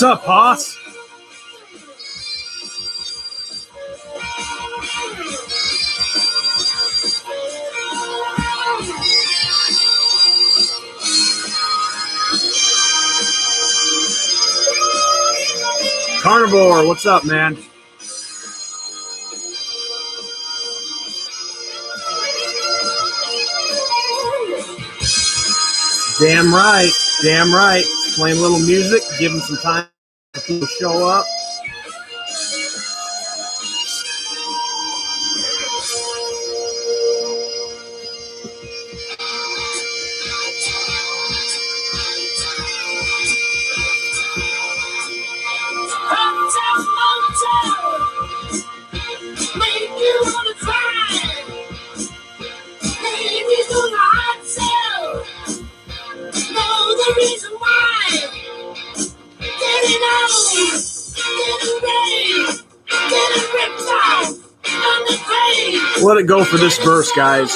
What's up, Hoss? Carnivore, what's up, man? Damn right, damn right. Playing a little music, give them some time for people to show up. Let it go for this verse, guys.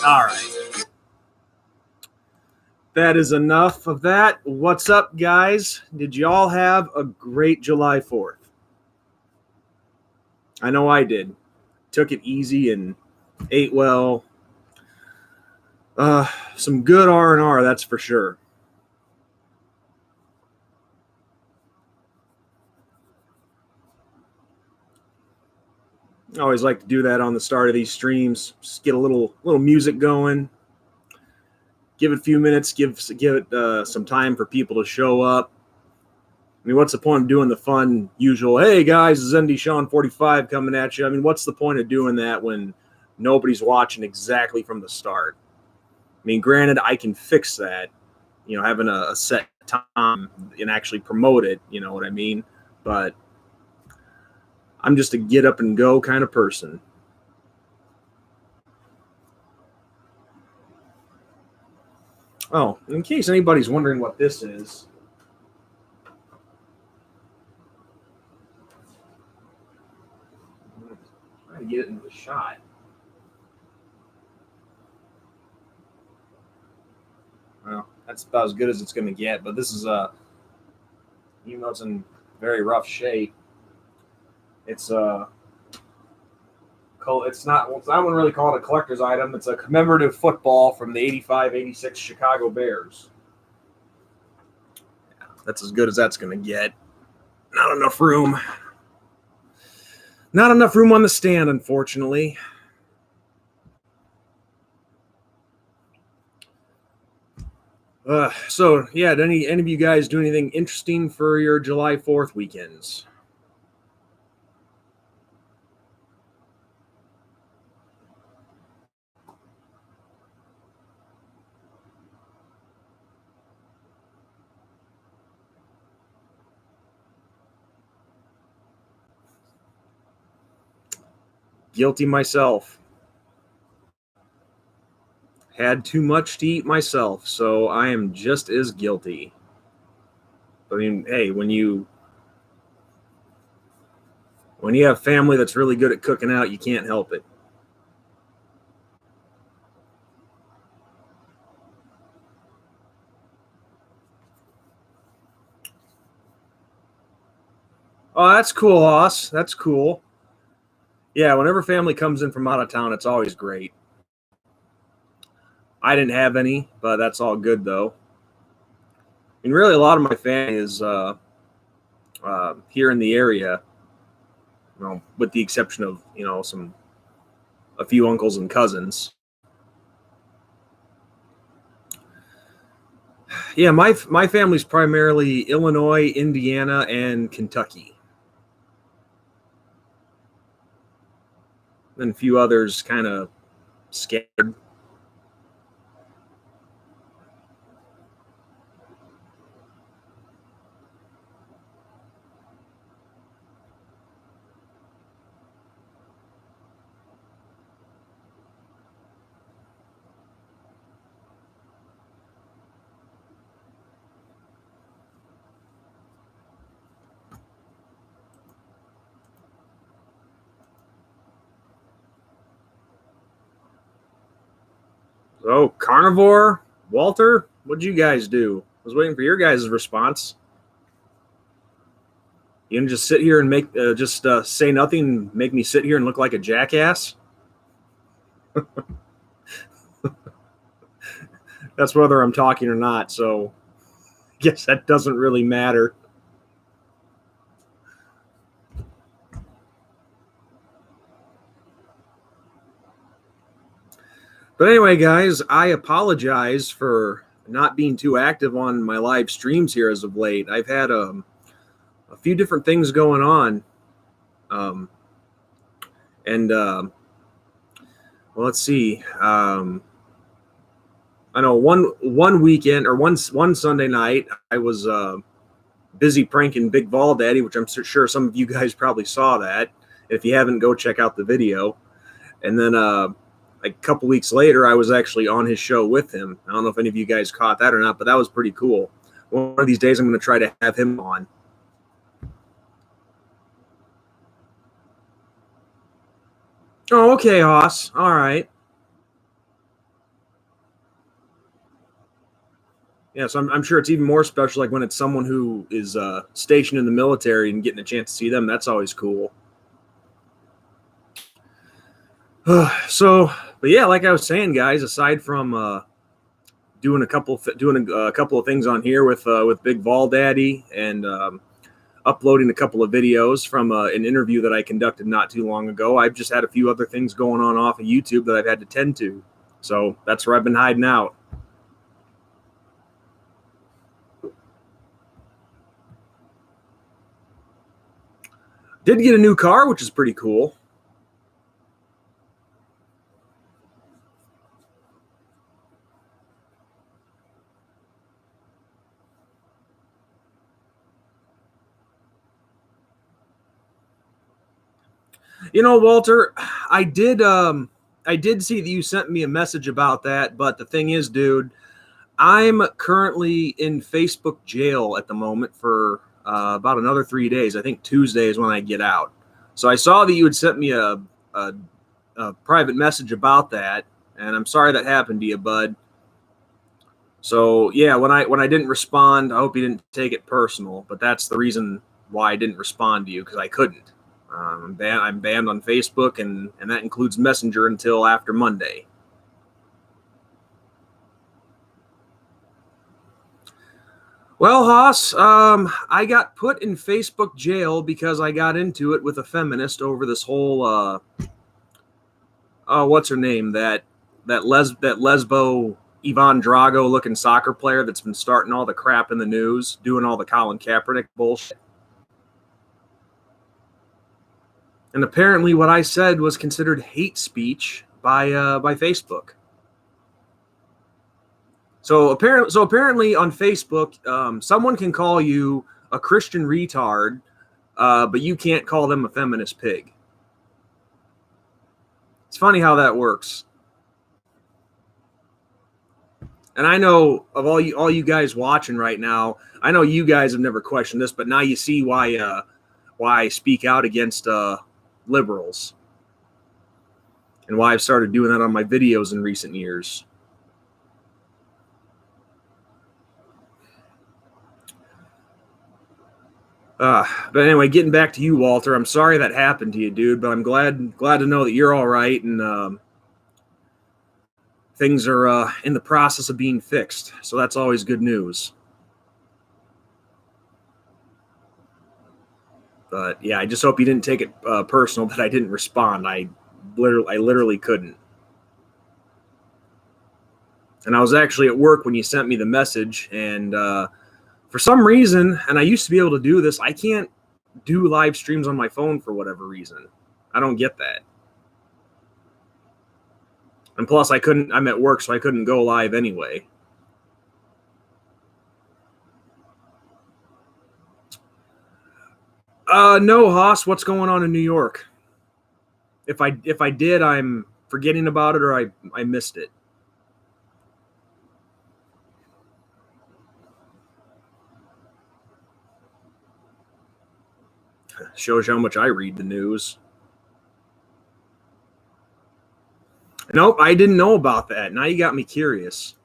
All right. That is enough of that. What's up, guys? Did you all have a great July 4th? I know I did. Took it easy and ate well. Some good R&R, that's for sure. I always like to do that on the start of these streams. Just get a little music going. Give it a few minutes. Give it some time for people to show up. I mean, what's the point of doing the fun usual? Hey guys, this is NDSean45 coming at you. I mean, what's the point of doing that when nobody's watching exactly from the start? I mean, granted, I can fix that. You know, having a set time and actually promote it. You know what I mean? But I'm just a get up and go kind of person. Oh, in case anybody's wondering what this is. I'm trying to get it into the shot. Well, that's about as good as it's going to get. But this is even though it's in very rough shape, it's not. I wouldn't really call it a collector's item. It's a commemorative football from the 85-86 Chicago Bears. Yeah, that's as good as that's going to get. Not enough room. Not enough room on the stand, unfortunately. So, yeah, did any of you guys do anything interesting for your July 4th weekends? Guilty myself. Had too much to eat myself, so I am just as guilty. I mean, hey, when you have family that's really good at cooking out, you can't help it. Oh, that's cool, Hoss. That's cool. Yeah, whenever family comes in from out of town, it's always great. I didn't have any, but that's all good, though. I mean, really, a lot of my family is here in the area, you know, with the exception of, you know, a few uncles and cousins. Yeah, my family's primarily Illinois, Indiana, and Kentucky. And a few others kind of scattered. So, Carnivore, Walter, what'd you guys do? I was waiting for your guys' response. You gonna just sit here and make say nothing, and make me sit here and look like a jackass? That's whether I'm talking or not. So, I guess that doesn't really matter. But anyway, guys, I apologize for not being too active on my live streams here as of late. I've had a few different things going on, and well, let's see. I know one weekend or one Sunday night, I was busy pranking Big Vol Daddy, which I'm sure some of you guys probably saw that. If you haven't, go check out the video. And then a couple weeks later, I was actually on his show with him. I don't know if any of you guys caught that or not, but that was pretty cool. One of these days, I'm going to try to have him on. Oh, okay, Hoss. All right. Yeah, so I'm sure it's even more special, like when it's someone who is stationed in the military and getting a chance to see them. That's always cool. So, but yeah, like I was saying, guys, aside from doing a couple of things on here with Big Vol Daddy and uploading a couple of videos from an interview that I conducted not too long ago, I've just had a few other things going on off of YouTube that I've had to tend to. So that's where I've been hiding out. Did get a new car, which is pretty cool. You know, Walter, I did see that you sent me a message about that, but the thing is, dude, I'm currently in Facebook jail at the moment for about another 3 days. I think Tuesday is when I get out. So I saw that you had sent me a private message about that, and I'm sorry that happened to you, bud. So yeah, when I didn't respond, I hope you didn't take it personal. But that's the reason why I didn't respond to you, because I couldn't. I'm banned on Facebook, and that includes Messenger until after Monday. Well, Haas, I got put in Facebook jail because I got into it with a feminist over this whole what's her name, that lesbo Ivan Drago looking soccer player that's been starting all the crap in the news, doing all the Colin Kaepernick bullshit. And apparently, what I said was considered hate speech by Facebook. So apparently on Facebook, someone can call you a Christian retard, but you can't call them a feminist pig. It's funny how that works. And I know of all you guys watching right now, I know you guys have never questioned this, but now you see why I speak out against liberals and why I've started doing that on my videos in recent years. But anyway, getting back to you, Walter, I'm sorry that happened to you, dude, but I'm glad to know that you're all right and things are in the process of being fixed. So that's always good news. But yeah, I just hope you didn't take it personal that I didn't respond. I literally couldn't. And I was actually at work when you sent me the message, and for some reason, and I used to be able to do this, I can't do live streams on my phone for whatever reason. I don't get that. And plus, I'm at work, so I couldn't go live anyway. No, Haas, what's going on in New York? If I did, I'm forgetting about it, or I missed it. Shows you how much I read the news. Nope, I didn't know about that. Now you got me curious.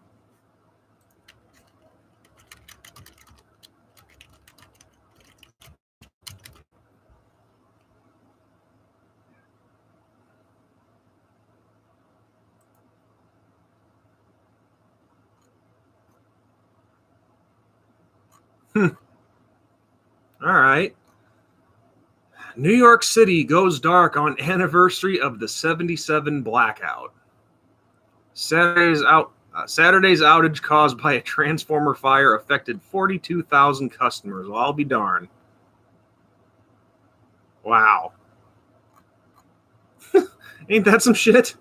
All right. New York City goes dark on anniversary of the 77 blackout. Saturday's outage caused by a transformer fire affected 42,000 customers. Well, I'll be darned. Wow. Ain't that some shit?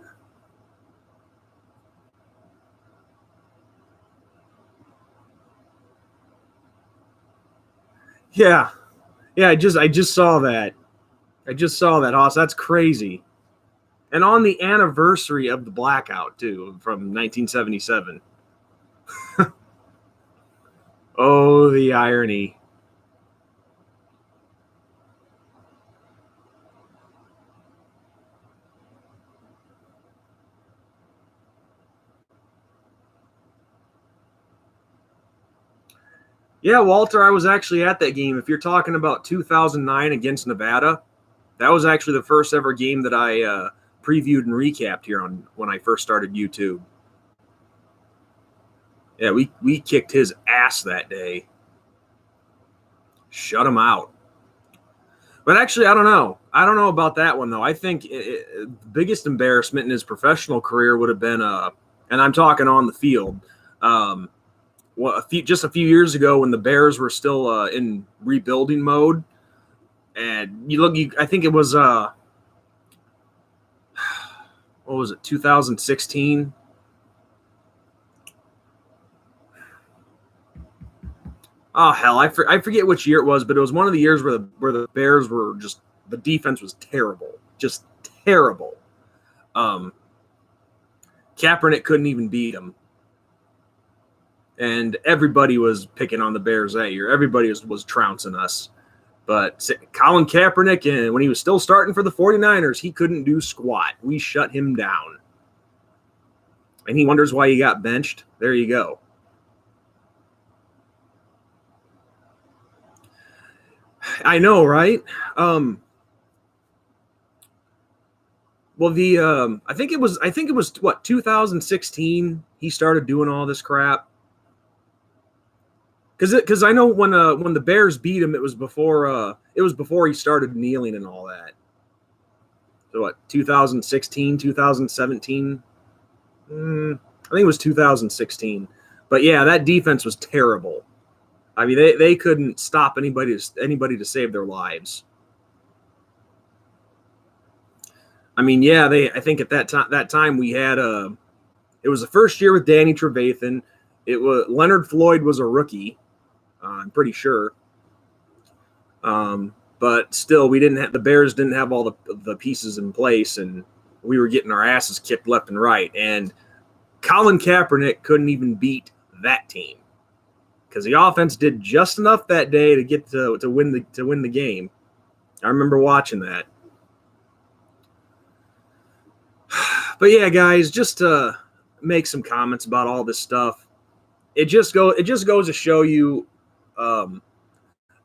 Yeah. Yeah, I just saw that. I just saw that, Hoss. That's crazy. And on the anniversary of the blackout, too, from 1977. Oh, the irony. Yeah, Walter, I was actually at that game. If you're talking about 2009 against Nevada, that was actually the first ever game that I previewed and recapped here on when I first started YouTube. Yeah, we kicked his ass that day. Shut him out. But actually, I don't know. I don't know about that one though. I think the biggest embarrassment in his professional career would have been, and I'm talking on the field. Well, just a few years ago when the Bears were still in rebuilding mode, and I think it was what was it, 2016? Oh hell, I forget which year it was, but it was one of the years where the Bears were just, the defense was terrible, just terrible. Kaepernick couldn't even beat them, and everybody was picking on the Bears that year. Everybody was trouncing us. But Colin Kaepernick, and when he was still starting for the 49ers, he couldn't do squat. We shut him down. And he wonders why he got benched. There you go. I know, right? Well, I think it was what, 2016 he started doing all this crap. Because I know when the Bears beat him, it was before he started kneeling and all that. So what, 2016, 2017? I think it was 2016. But yeah, that defense was terrible. I mean, they couldn't stop anybody to save their lives. I mean, yeah, I think at that time we had it was the first year with Danny Trevathan. It was Leonard Floyd was a rookie, I'm pretty sure. But still, the Bears didn't have all the pieces in place, and we were getting our asses kicked left and right. And Colin Kaepernick couldn't even beat that team because the offense did just enough that day to get to win the game. I remember watching that. But yeah, guys, just to make some comments about all this stuff, it just goes to show you,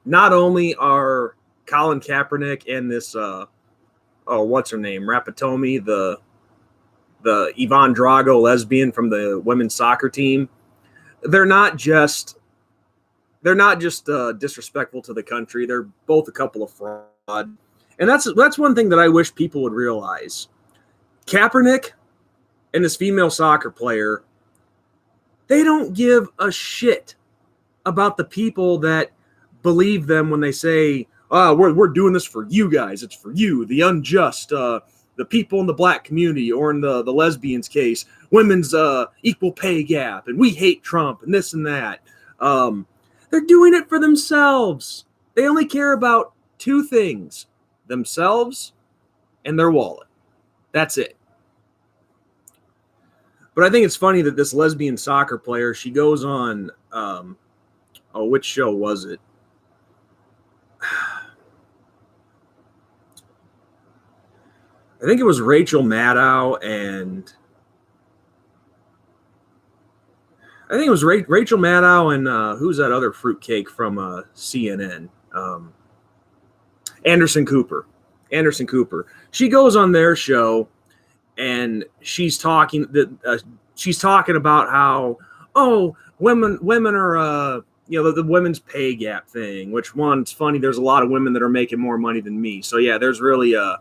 not only are Colin Kaepernick and this what's her name, Rapatomi, the Yvonne Drago lesbian from the women's soccer team, they're not just disrespectful to the country. They're both a couple of fraud, and that's one thing that I wish people would realize. Kaepernick and this female soccer player, they don't give a shit about the people that believe them when they say, "Oh, we're doing this for you guys. It's for you, the unjust, the people in the black community, or in the lesbians' case, women's equal pay gap, and we hate Trump and this and that." They're doing it for themselves. They only care about two things: themselves and their wallet. That's it. But I think it's funny that this lesbian soccer player, she goes on, which show was it? I think it was Rachel Maddow and I think it was Rachel Maddow and who's that other fruitcake from CNN? Anderson Cooper. Anderson Cooper. She goes on their show and she's talking about how women are the women's pay gap thing. Which one's funny? There's a lot of women that are making more money than me. So yeah, there's really a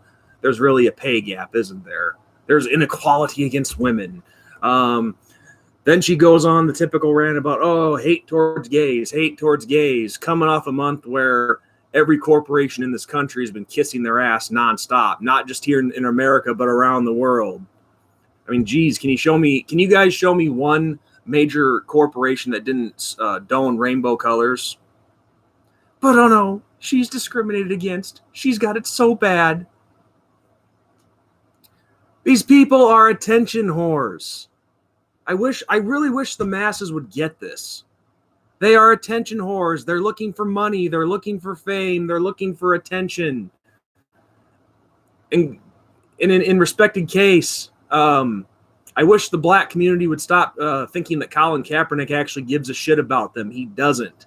pay gap, isn't there? There's inequality against women. Then she goes on the typical rant about, hate towards gays, coming off a month where every corporation in this country has been kissing their ass nonstop, not just here in America, but around the world. I mean, geez, can you guys show me one major corporation that didn't don rainbow colors? But oh no, she's discriminated against. She's got it so bad. These people are attention whores. I really wish the masses would get this. They are attention whores. They're looking for money. They're looking for fame. They're looking for attention. And in respected case, I wish the black community would stop thinking that Colin Kaepernick actually gives a shit about them. He doesn't.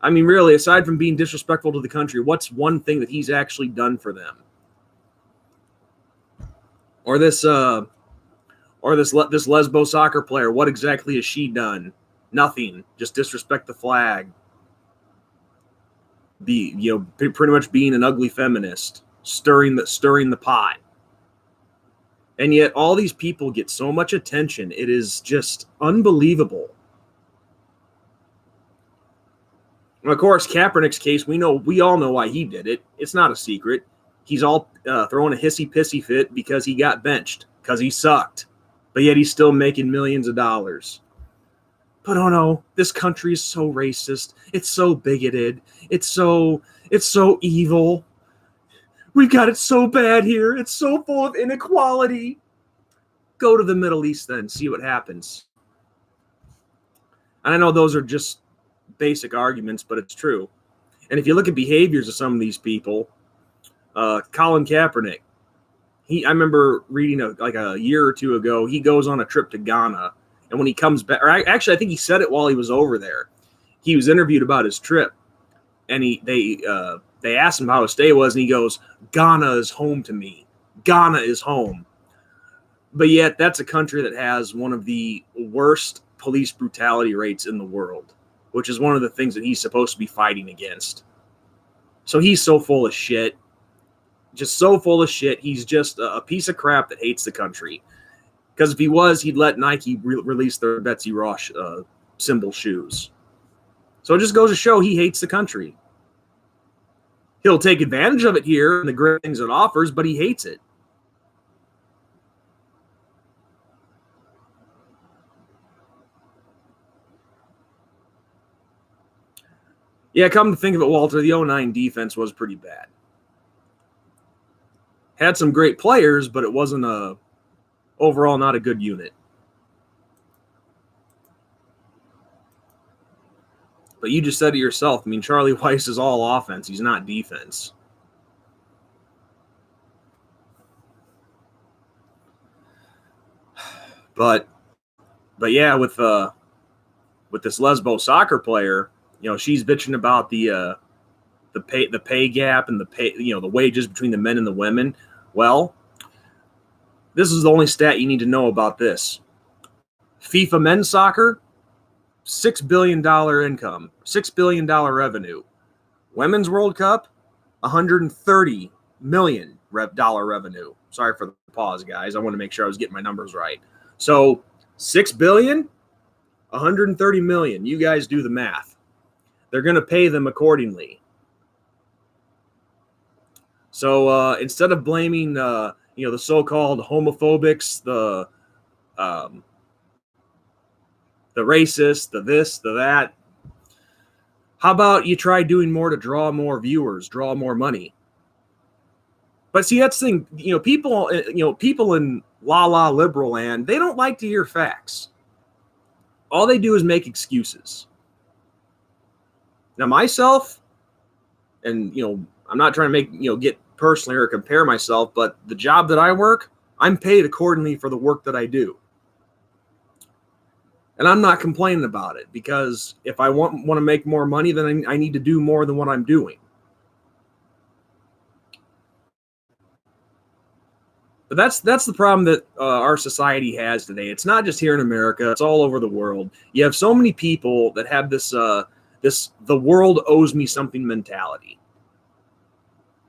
I mean, really, aside from being disrespectful to the country, what's one thing that he's actually done for them? Or this lesbo soccer player, what exactly has she done? Nothing. Just disrespect the flag. Pretty much being an ugly feminist, stirring the pot. And yet all these people get so much attention. It is just unbelievable. And of course, Kaepernick's case, we all know why he did it. It's not a secret. He's all throwing a hissy-pissy fit because he got benched, because he sucked. But yet he's still making millions of dollars. But oh no, this country is so racist. It's so bigoted. It's so evil. We've got it so bad here. It's so full of inequality. Go to the Middle East then, see what happens. And I know those are just basic arguments, but it's true. And if you look at behaviors of some of these people, Colin Kaepernick, I remember reading a year or two ago, he goes on a trip to Ghana, and when he comes back, I think he said it while he was over there. He was interviewed about his trip, and they asked him how his stay was, and he goes, "Ghana is home to me. Ghana is home." But yet, that's a country that has one of the worst police brutality rates in the world, which is one of the things that he's supposed to be fighting against. So he's so full of shit. Just so full of shit. He's just a piece of crap that hates the country. Because if he was, he'd let Nike release their Betsy Ross symbol shoes. So it just goes to show he hates the country. He'll take advantage of it here and the great things it offers, but he hates it. Yeah, come to think of it, Walter, the 09 defense was pretty bad. Had some great players, but it wasn't overall not a good unit. But you just said it yourself. I mean, Charlie Weiss is all offense. He's not defense. But yeah, with this lesbo soccer player, she's bitching about the pay gap and the wages between the men and the women. Well, this is the only stat you need to know about this. FIFA men's soccer, $6 billion income, $6 billion revenue. Women's World Cup, $130 million revenue. Sorry for the pause, guys. I want to make sure I was getting my numbers right. So $6 billion, $130 million. You guys do the math. They're going to pay them accordingly. So instead of blaming the so-called homophobics, the racists, the this, the that, how about you try doing more to draw more viewers, draw more money? But see, that's the thing. People in la liberal land, they don't like to hear facts. All they do is make excuses. Now, myself, and I'm not trying to get personally or compare myself, but the job that I work, I'm paid accordingly for the work that I do. And I'm not complaining about it, because if I want to make more money, then I need to do more than what I'm doing. But that's the problem that our society has today. It's not just here in America; it's all over the world. You have so many people that have this the world owes me something mentality,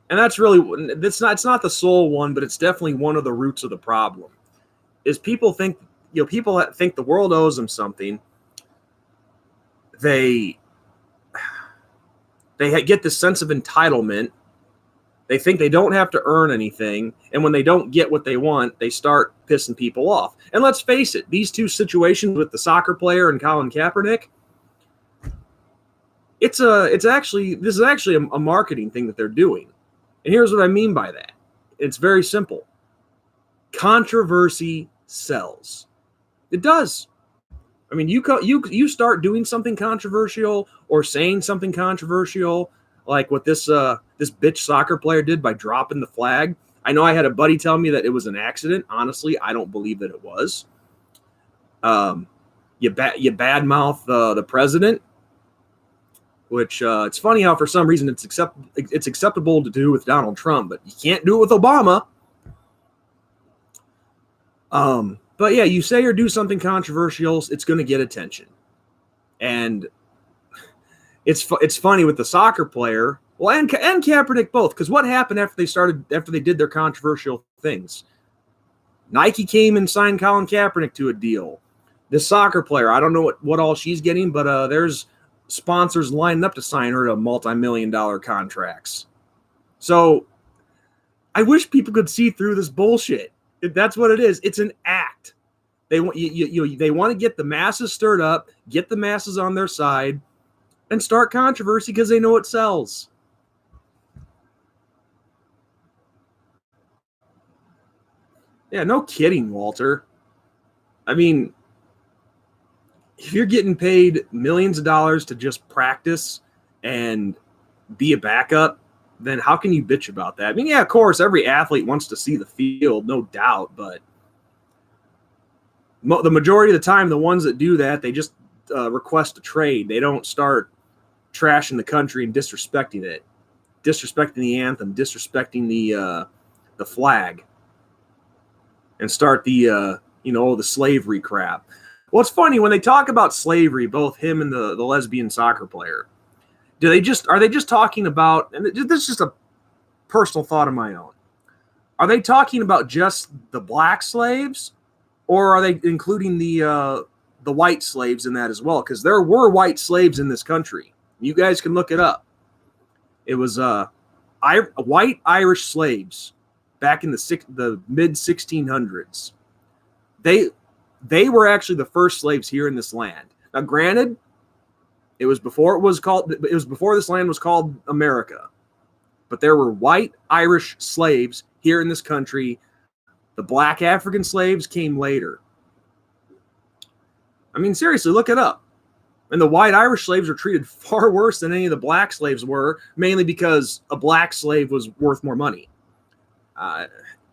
and that's really it's not the sole one, but it's definitely one of the roots of the problem. Is people think people that think the world owes them something. They get this sense of entitlement. They think they don't have to earn anything, and when they don't get what they want, they start pissing people off. And let's face it, these two situations with the soccer player and Colin Kaepernick, this is actually a marketing thing that they're doing. And here's what I mean by that. It's very simple. Controversy sells. It does. I mean, you start doing something controversial or saying something controversial, like what this bitch soccer player did by dropping the flag. I know I had a buddy tell me that it was an accident. Honestly, I don't believe that it was. You badmouth the president, which it's funny how for some reason it's acceptable to do with Donald Trump, but you can't do it with Obama. But yeah, you say or do something controversial, it's going to get attention. And it's funny with the soccer player, well, and Kaepernick both, because what happened after they did their controversial things? Nike came and signed Colin Kaepernick to a deal. This soccer player, I don't know what all she's getting, but there's sponsors lining up to sign her to multi-million-dollar contracts. So I wish people could see through this bullshit. That's what it is. It's an act. They want they want to get the masses stirred up, get the masses on their side, and start controversy because they know it sells. Yeah, no kidding, Walter. I mean, if you're getting paid millions of dollars to just practice and be a backup, then how can you bitch about that? I mean, yeah, of course, every athlete wants to see the field, no doubt, but the majority of the time, the ones that do that, they just request a trade. They don't start trashing the country and disrespecting it, disrespecting the anthem, disrespecting the flag, and start the slavery crap. Well, it's funny when they talk about slavery, both him and the lesbian soccer player. Are they just talking about? And this is just a personal thought of my own. Are they talking about just the black slaves, or are they including the white slaves in that as well? Because there were white slaves in this country. You guys can look it up. It was white Irish slaves back in the mid 1600s. They were actually the first slaves here in this land. Now, granted, it was before this land was called America. But there were white Irish slaves here in this country. The black African slaves came later. I mean, seriously, look it up. And the white Irish slaves were treated far worse than any of the black slaves were, mainly because a black slave was worth more money. I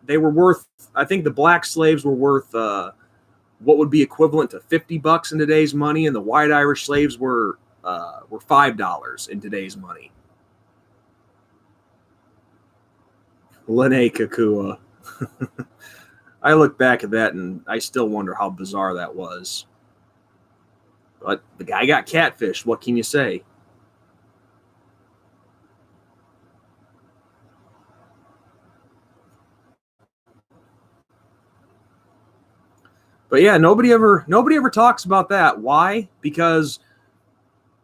think the black slaves were worth what would be equivalent to $50 in today's money, and the white Irish slaves were $5 in today's money. Lene Kakua. I look back at that and I still wonder how bizarre that was. But the guy got catfished. What can you say? But yeah, nobody ever talks about that. Why? Because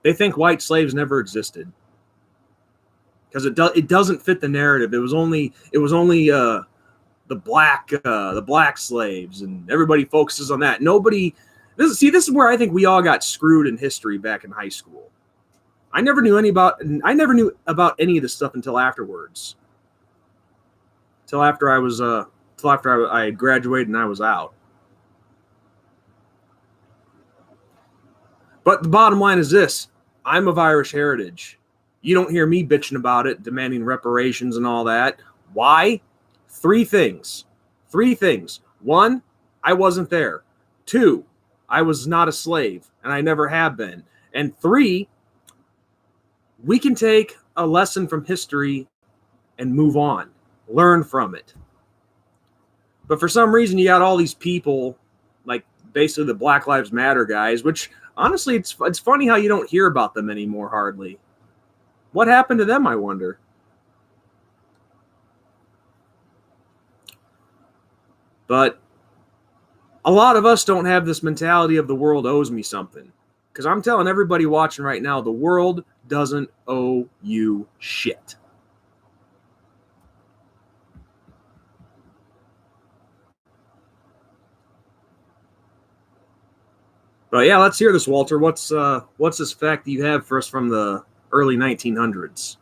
they think white slaves never existed. Because it doesn't fit the narrative. It was only the black slaves, and everybody focuses on that. This is where I think we all got screwed in history back in high school. I never knew about any of this stuff until afterwards. Till after I had graduated and I was out. But the bottom line is this: I'm of Irish heritage. You don't hear me bitching about it, demanding reparations and all that. Why? Three things. One, I wasn't there. Two, I was not a slave, and I never have been. And 3, we can take a lesson from history and move on, learn from it. But for some reason, you got all these people, like basically the Black Lives Matter guys, which honestly, it's funny how you don't hear about them anymore hardly. What happened to them, I wonder? But a lot of us don't have this mentality of the world owes me something. Because I'm telling everybody watching right now, the world doesn't owe you shit. But yeah, let's hear this, Walter. What's this fact that you have for us from the early 1900s?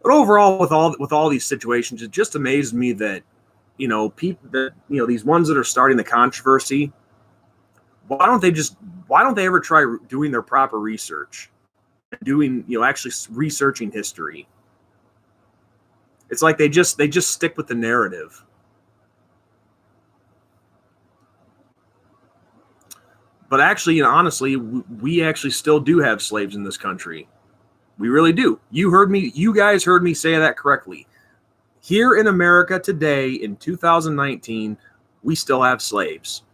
But overall, with all these situations, it just amazed me that people that these ones that are starting the controversy, why don't they ever try doing their proper research, doing actually researching history? It's like they just stick with the narrative. But actually, honestly, we actually still do have slaves in this country. We really do. You guys heard me say that correctly. Here in America today, in 2019, we still have slaves.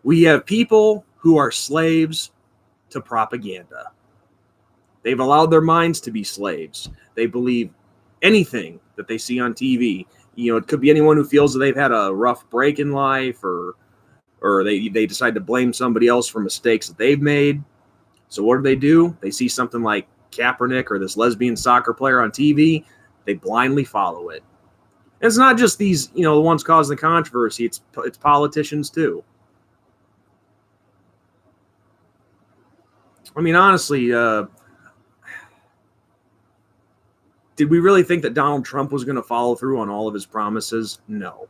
We have people who are slaves to propaganda. They've allowed their minds to be slaves. They believe anything that they see on TV. It could be anyone who feels that they've had a rough break in life, or they decide to blame somebody else for mistakes that they've made. So what do? They see something like Kaepernick or this lesbian soccer player on TV. They blindly follow it. And it's not just these, the ones causing the controversy. It's politicians too. I mean, honestly, did we really think that Donald Trump was going to follow through on all of his promises? No.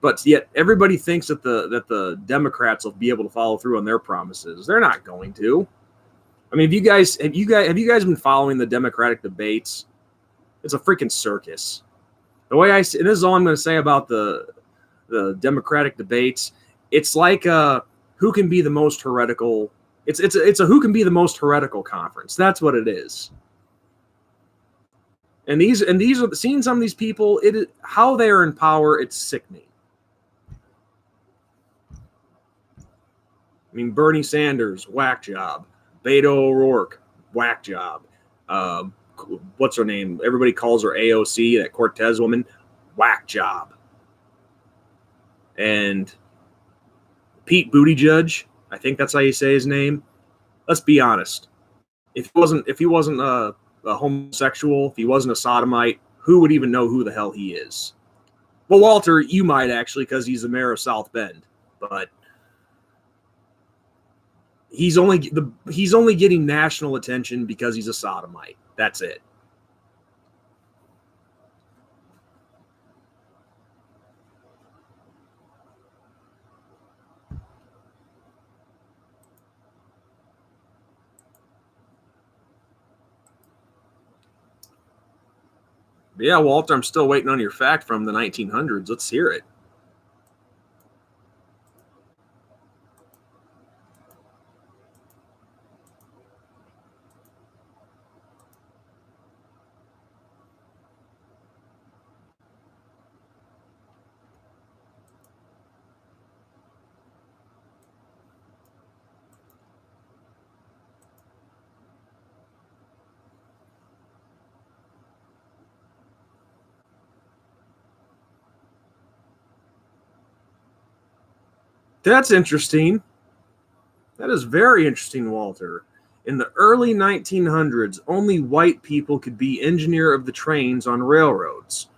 But yet everybody thinks that the Democrats will be able to follow through on their promises. They're not going to. I mean, have you guys been following the Democratic debates? It's a freaking circus. The way I see, and this is all I'm going to say about the Democratic debates. It's like who can be the most heretical. It's a who can be the most heretical conference. That's what it is. And these are seeing some of these people. How they are in power. It's sickening. I mean, Bernie Sanders, whack job. Beto O'Rourke, whack job. What's her name? Everybody calls her AOC, that Cortez woman, whack job. And Pete Buttigieg, I think that's how you say his name. Let's be honest. If he wasn't a homosexual, if he wasn't a sodomite, who would even know who the hell he is? Well, Walter, you might actually, because he's the mayor of South Bend, but he's only getting national attention because he's a sodomite. That's it. But yeah, Walter, I'm still waiting on your fact from the 1900s. Let's hear it. That's interesting. That is very interesting, Walter. In the early 1900s, only white people could be engineer of the trains on railroads.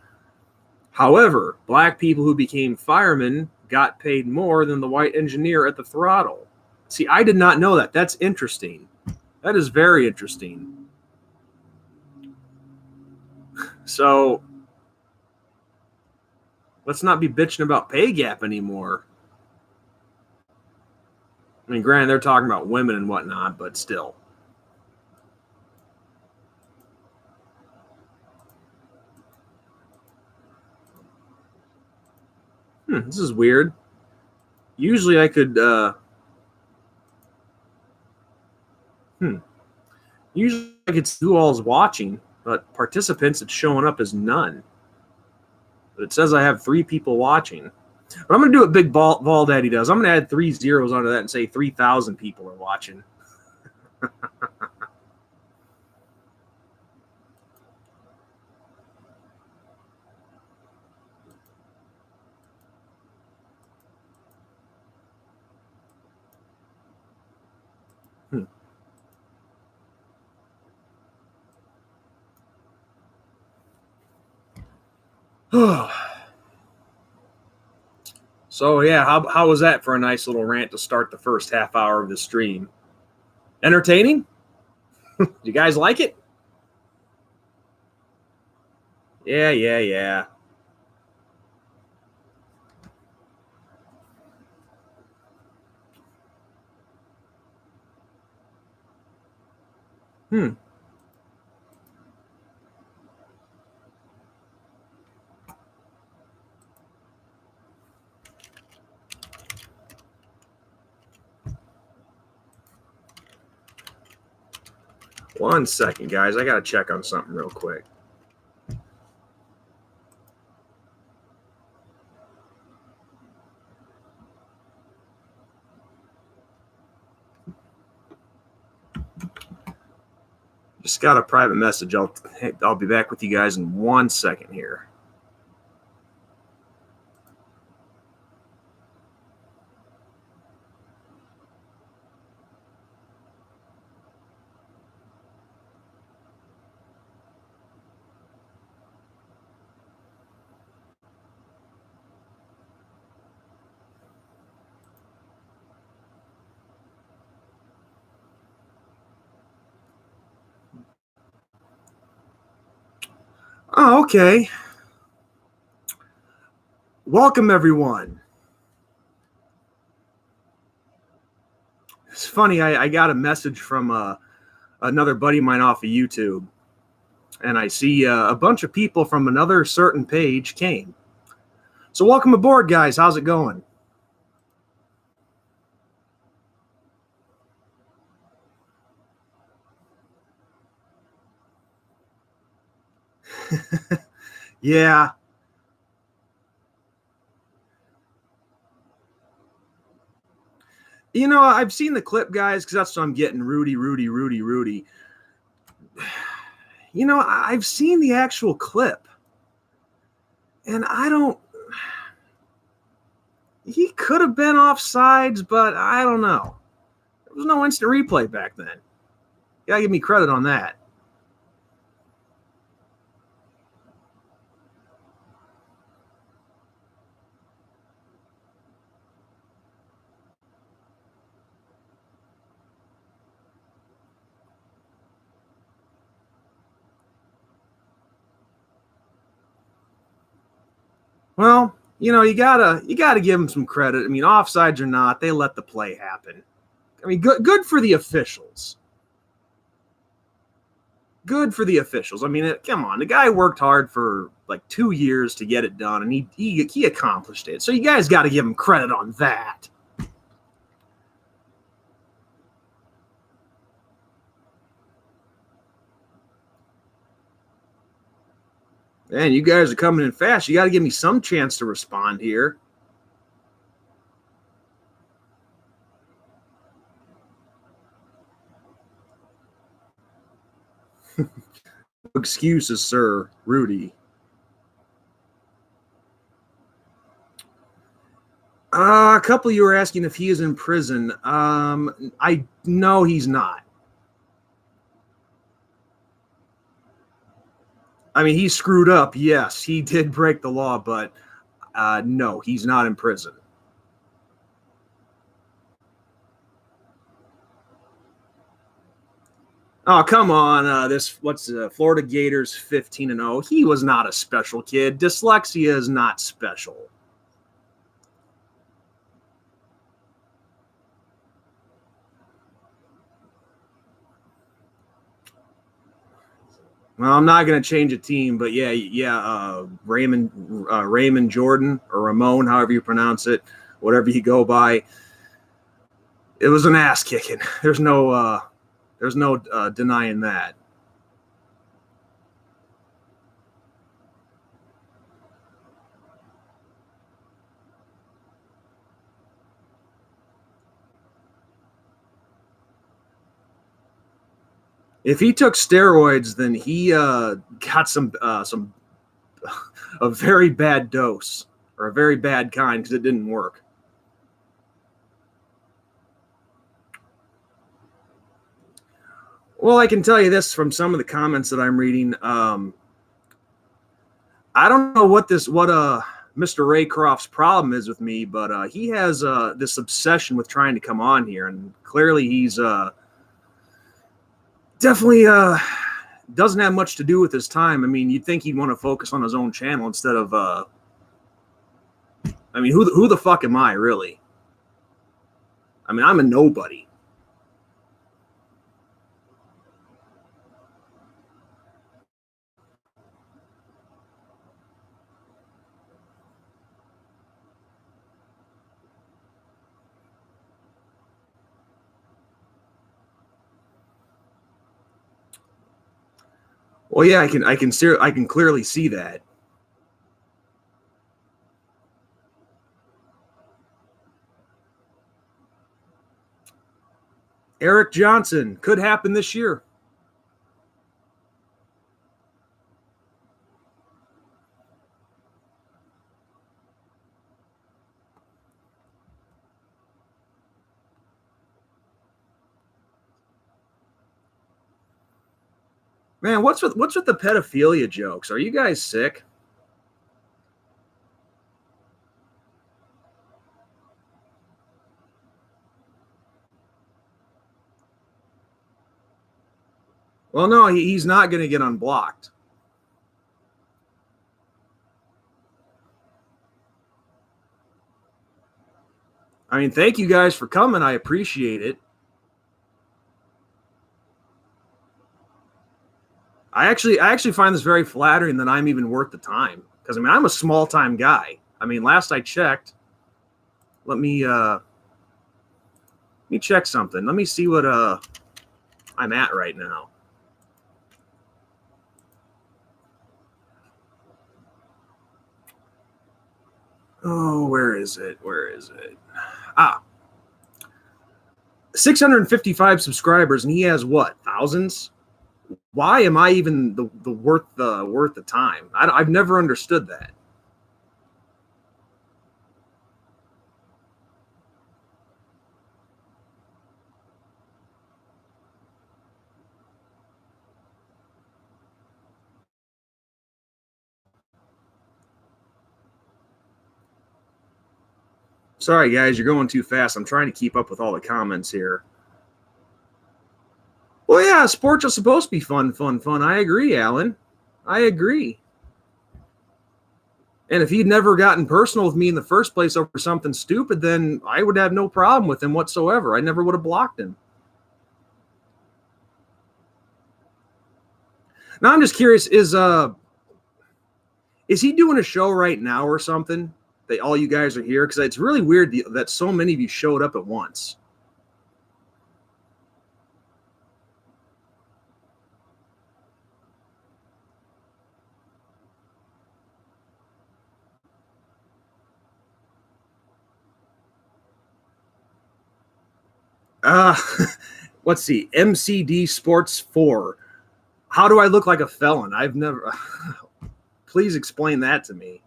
However, black people who became firemen got paid more than the white engineer at the throttle. See, I did not know that. That's interesting. That is very interesting. So, let's not be bitching about pay gap anymore. I mean, granted, they're talking about women and whatnot, but still. This is weird. Usually I could usually I could see who all's watching, but participants, it's showing up as none. But it says I have 3 people watching. But I'm going to do what Big Vol Daddy does. I'm going to add 3 zeros onto that and say 3,000 people are watching. So, yeah, how was that for a nice little rant to start the first half hour of the stream? Entertaining? You guys like it? Yeah. One second, guys. I got to check on something real quick. Just got a private message. I'll be back with you guys in 1 second here. Oh, okay. Welcome, everyone. It's funny. I got a message from another buddy of mine off of YouTube, and I see a bunch of people from another certain page came. So welcome aboard, guys. How's it going? Yeah. You know, I've seen the clip, guys, because that's what I'm getting. Rudy. You know, I've seen the actual clip, and I don't. He could have been offsides, but I don't know. There was no instant replay back then. You gotta give me credit on that. Well, you know, you gotta give them some credit. I mean, offsides or not, they let the play happen. I mean, good for the officials. Good for the officials. I mean, come on, the guy worked hard for like 2 years to get it done, and he accomplished it. So you guys got to give him credit on that. Man, you guys are coming in fast. You got to give me some chance to respond here. Excuses, sir. Rudy. A couple of you were asking if he is in prison. I know he's not. I mean, he screwed up. Yes, he did break the law, but no, he's not in prison. Oh, come on. Florida Gators 15-0. He was not a special kid. Dyslexia is not special. Well, I'm not going to change a team, but yeah, Raymond Jordan or Ramon, however you pronounce it, whatever you go by. It was an ass kicking. There's no denying that. If he took steroids, then he got some a very bad dose, or a very bad kind, because it didn't work. Well, I can tell you this from some of the comments that I'm reading. I don't know what Mr. Raycroft's problem is with me, but he has this obsession with trying to come on here, and clearly he's definitely doesn't have much to do with his time. I mean, you'd think he'd want to focus on his own channel instead of I mean, who the fuck am I, really? I mean, I'm a nobody. Well, yeah, I can clearly see that. Eric Johnson could happen this year. Man, what's with the pedophilia jokes? Are you guys sick? Well, no, he's not going to get unblocked. I mean, thank you guys for coming. I appreciate it. I actually find this very flattering that I'm even worth the time, because I mean, I'm a small time guy. I mean, last I checked, let me check something. Let me see what I'm at right now. Oh, where is it? Where is it? 655 subscribers, and he has what, thousands? Why am I even the worth the time? I've never understood that. Sorry, guys, you're going too fast. I'm trying to keep up with all the comments here. Well, yeah, sports are supposed to be fun. I agree, Alan. I agree. And if he'd never gotten personal with me in the first place over something stupid, then I would have no problem with him whatsoever. I never would have blocked him. Now, I'm just curious, is he doing a show right now or something that all you guys are here? Because it's really weird that so many of you showed up at once. Let's see. MCD Sports 4. How do I look like a felon? I've never. Please explain that to me.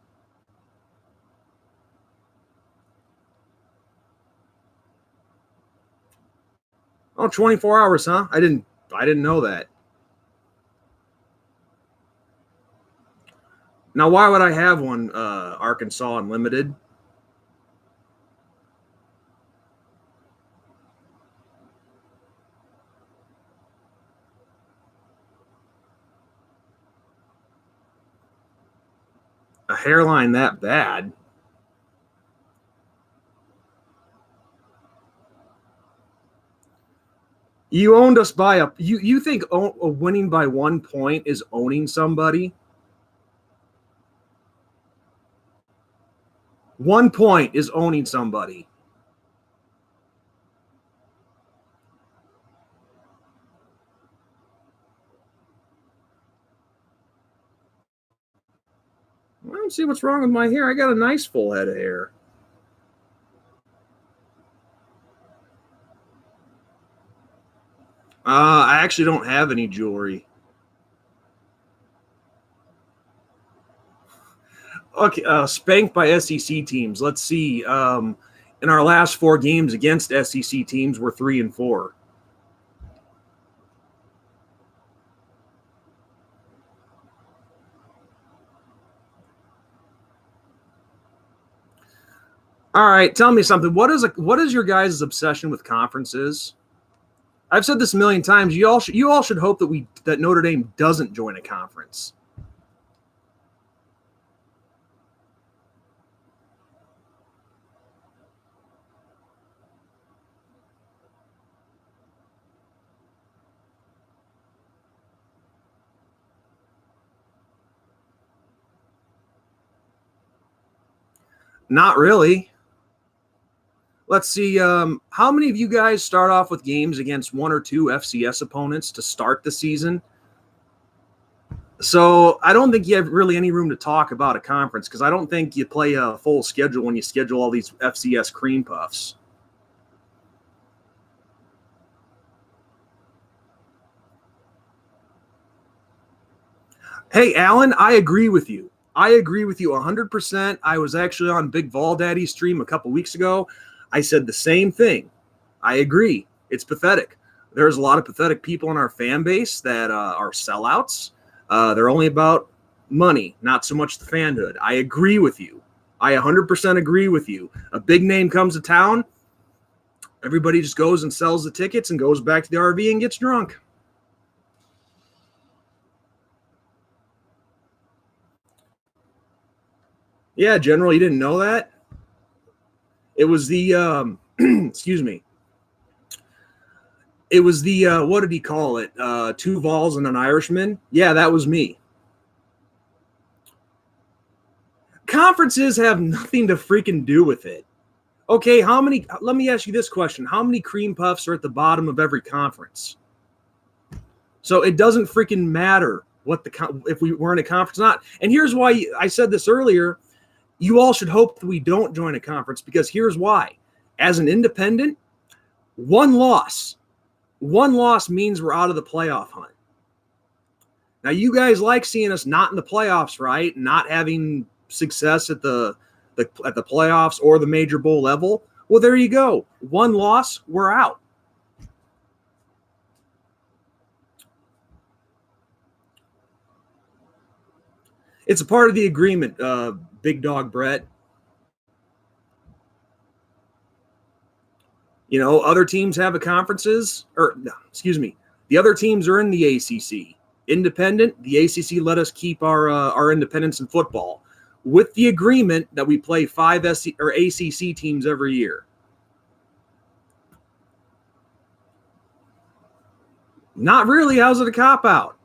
Oh, 24 hours, huh? I didn't know that. Now, why would I have one, Arkansas Unlimited? A hairline that bad? You owned us by you think winning by 1 point is owning somebody? 1 point is owning somebody. I don't see what's wrong with my hair. I got a nice full head of hair. I actually don't have any jewelry. Okay, spanked by SEC teams. Let's see. In our last 4 games against SEC teams, we're 3-4. All right, tell me something. What is your guys' obsession with conferences? I've said this a million times. You all should hope that Notre Dame doesn't join a conference. Not really. Let's see. How many of you guys start off with games against 1 or 2 FCS opponents to start the season? So I don't think you have really any room to talk about a conference because I don't think you play a full schedule when you schedule all these FCS cream puffs. Hey, Alan, I agree with you. I agree with you 100%. I was actually on Big Vol Daddy's stream a couple weeks ago. I said the same thing. I agree. It's pathetic. There's a lot of pathetic people in our fan base that are sellouts. They're only about money, not so much the fanhood. I agree with you. I 100% agree with you. A big name comes to town, everybody just goes and sells the tickets and goes back to the RV and gets drunk. Yeah, General, you didn't know that? It was the excuse me. It was the what did he call it? 2 Vols and an Irishman. Yeah, that was me. Conferences have nothing to freaking do with it. Okay, let me ask you this question. How many cream puffs are at the bottom of every conference? So it doesn't freaking matter if we're in a conference or not. And here's why I said this earlier. You all should hope that we don't join a conference because here's why. As an independent, one loss means we're out of the playoff hunt. Now, you guys like seeing us not in the playoffs, right? Not having success at the playoffs or the major bowl level. Well, there you go. One loss, we're out. It's a part of the agreement, Big Dog Brett. You know, other teams have a conferences, the other teams are in the ACC. Independent, the ACC let us keep our independence in football with the agreement that we play 5 ACC teams every year. Not really. How's it a cop-out?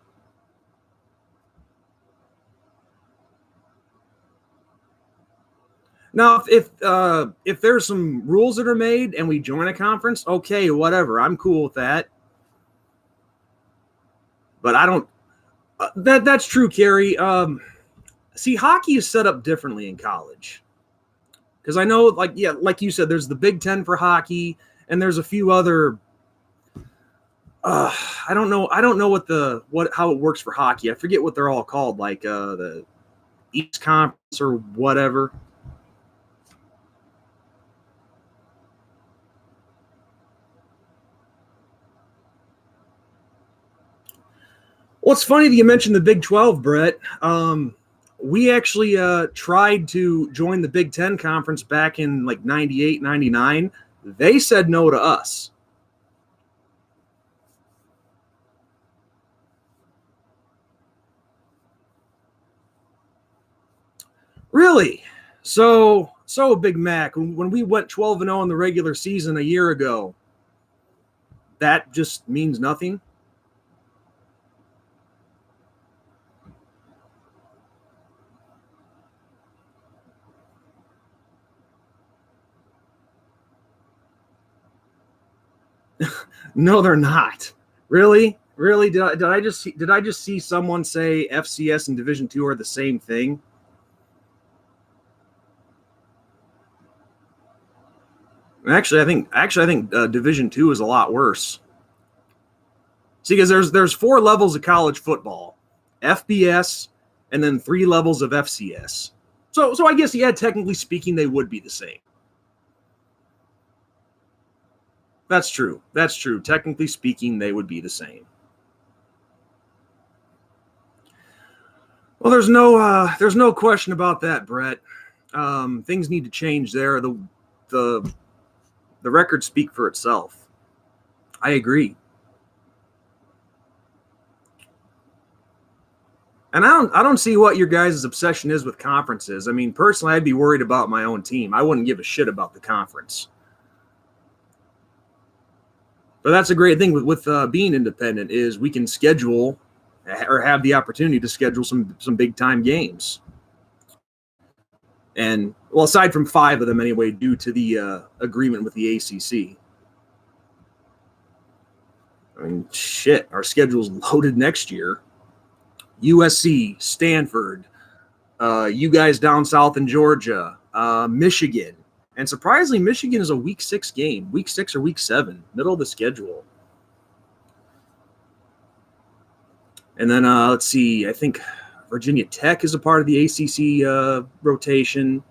Now, if there's some rules that are made and we join a conference, okay, whatever. I'm cool with that. But I don't. That's true, Kerry. See, hockey is set up differently in college because I know, like you said, there's the Big Ten for hockey, and there's a few other. I don't know how it works for hockey. I forget what they're all called, like the East Conference or whatever. Well, it's funny that you mentioned the Big 12, Brett. We actually tried to join the Big 10 conference back in like 98, 99. They said no to us. Really? So Big Mac, when we went 12-0 in the regular season a year ago, that just means nothing? No, they're not. Really? Really? Did I just see someone say FCS and Division II are the same thing? Actually, I think Division II is a lot worse. See, because there's 4 levels of college football: FBS, and then 3 levels of FCS. So I guess, yeah, technically speaking, they would be the same. That's true. That's true. Technically speaking, they would be the same. Well, there's no question about that, Brett. Things need to change there. The records speak for itself. I agree. And I don't see what your guys' obsession is with conferences. I mean, personally, I'd be worried about my own team. I wouldn't give a shit about the conference. But that's a great thing with being independent, is we can schedule or have the opportunity to schedule some big time games. And, well, aside from 5 of them anyway, due to the agreement with the ACC. I mean, shit, our schedule's loaded next year. USC, Stanford, you guys down south in Georgia, Michigan. And surprisingly, Michigan is a week 6 game, week 6 or week 7, middle of the schedule. And then let's see, I think Virginia Tech is a part of the ACC rotation.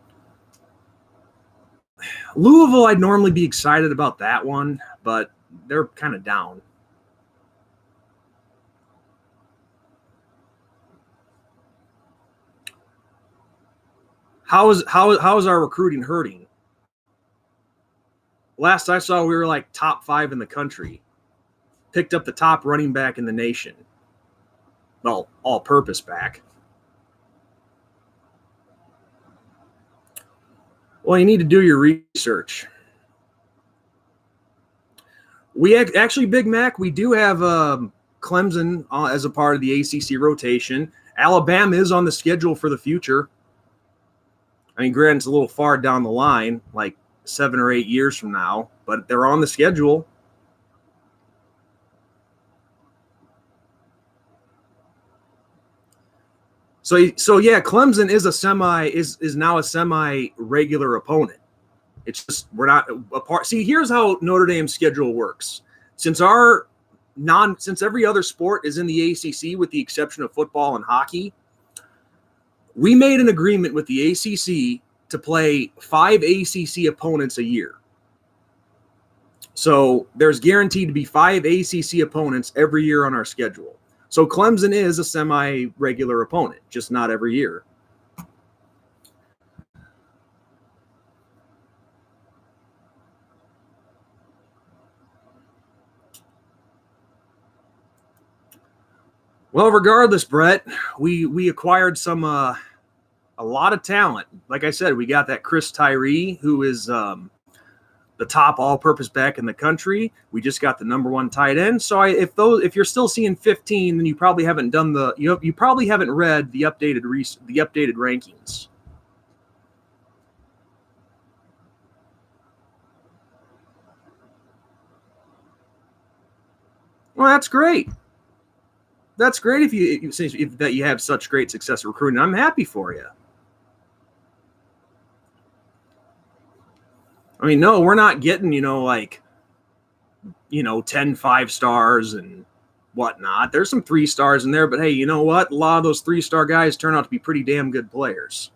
Louisville, I'd normally be excited about that one, but they're kind of down. How is our recruiting hurting? Last I saw, we were like top 5 in the country. Picked up the top running back in the nation. Well, all-purpose back. Well, you need to do your research. We actually, Big Mac, we do have Clemson as a part of the ACC rotation. Alabama is on the schedule for the future. I mean, granted, it's a little far down the line, like 7 or 8 years from now, but they're on the schedule. So yeah, Clemson is now a semi-regular opponent. It's just we're not a part. See, here's how Notre Dame's schedule works. Since every other sport is in the ACC with the exception of football and hockey, we made an agreement with the ACC to play 5 ACC opponents a year. So there's guaranteed to be 5 ACC opponents every year on our schedule. So Clemson is a semi-regular opponent, just not every year. Well, regardless, Brett, we acquired a lot of talent. Like I said, we got that Chris Tyree, who is the top all-purpose back in the country. We just got the number 1 tight end. So if you're still seeing 15, then you probably haven't done you probably haven't read the updated rankings. Well, that's great. That's great if you have such great success recruiting. I'm happy for you. I mean, no, we're not getting, 10 5-stars and whatnot. There's some 3-stars in there, but hey, you know what? A lot of those 3-star guys turn out to be pretty damn good players.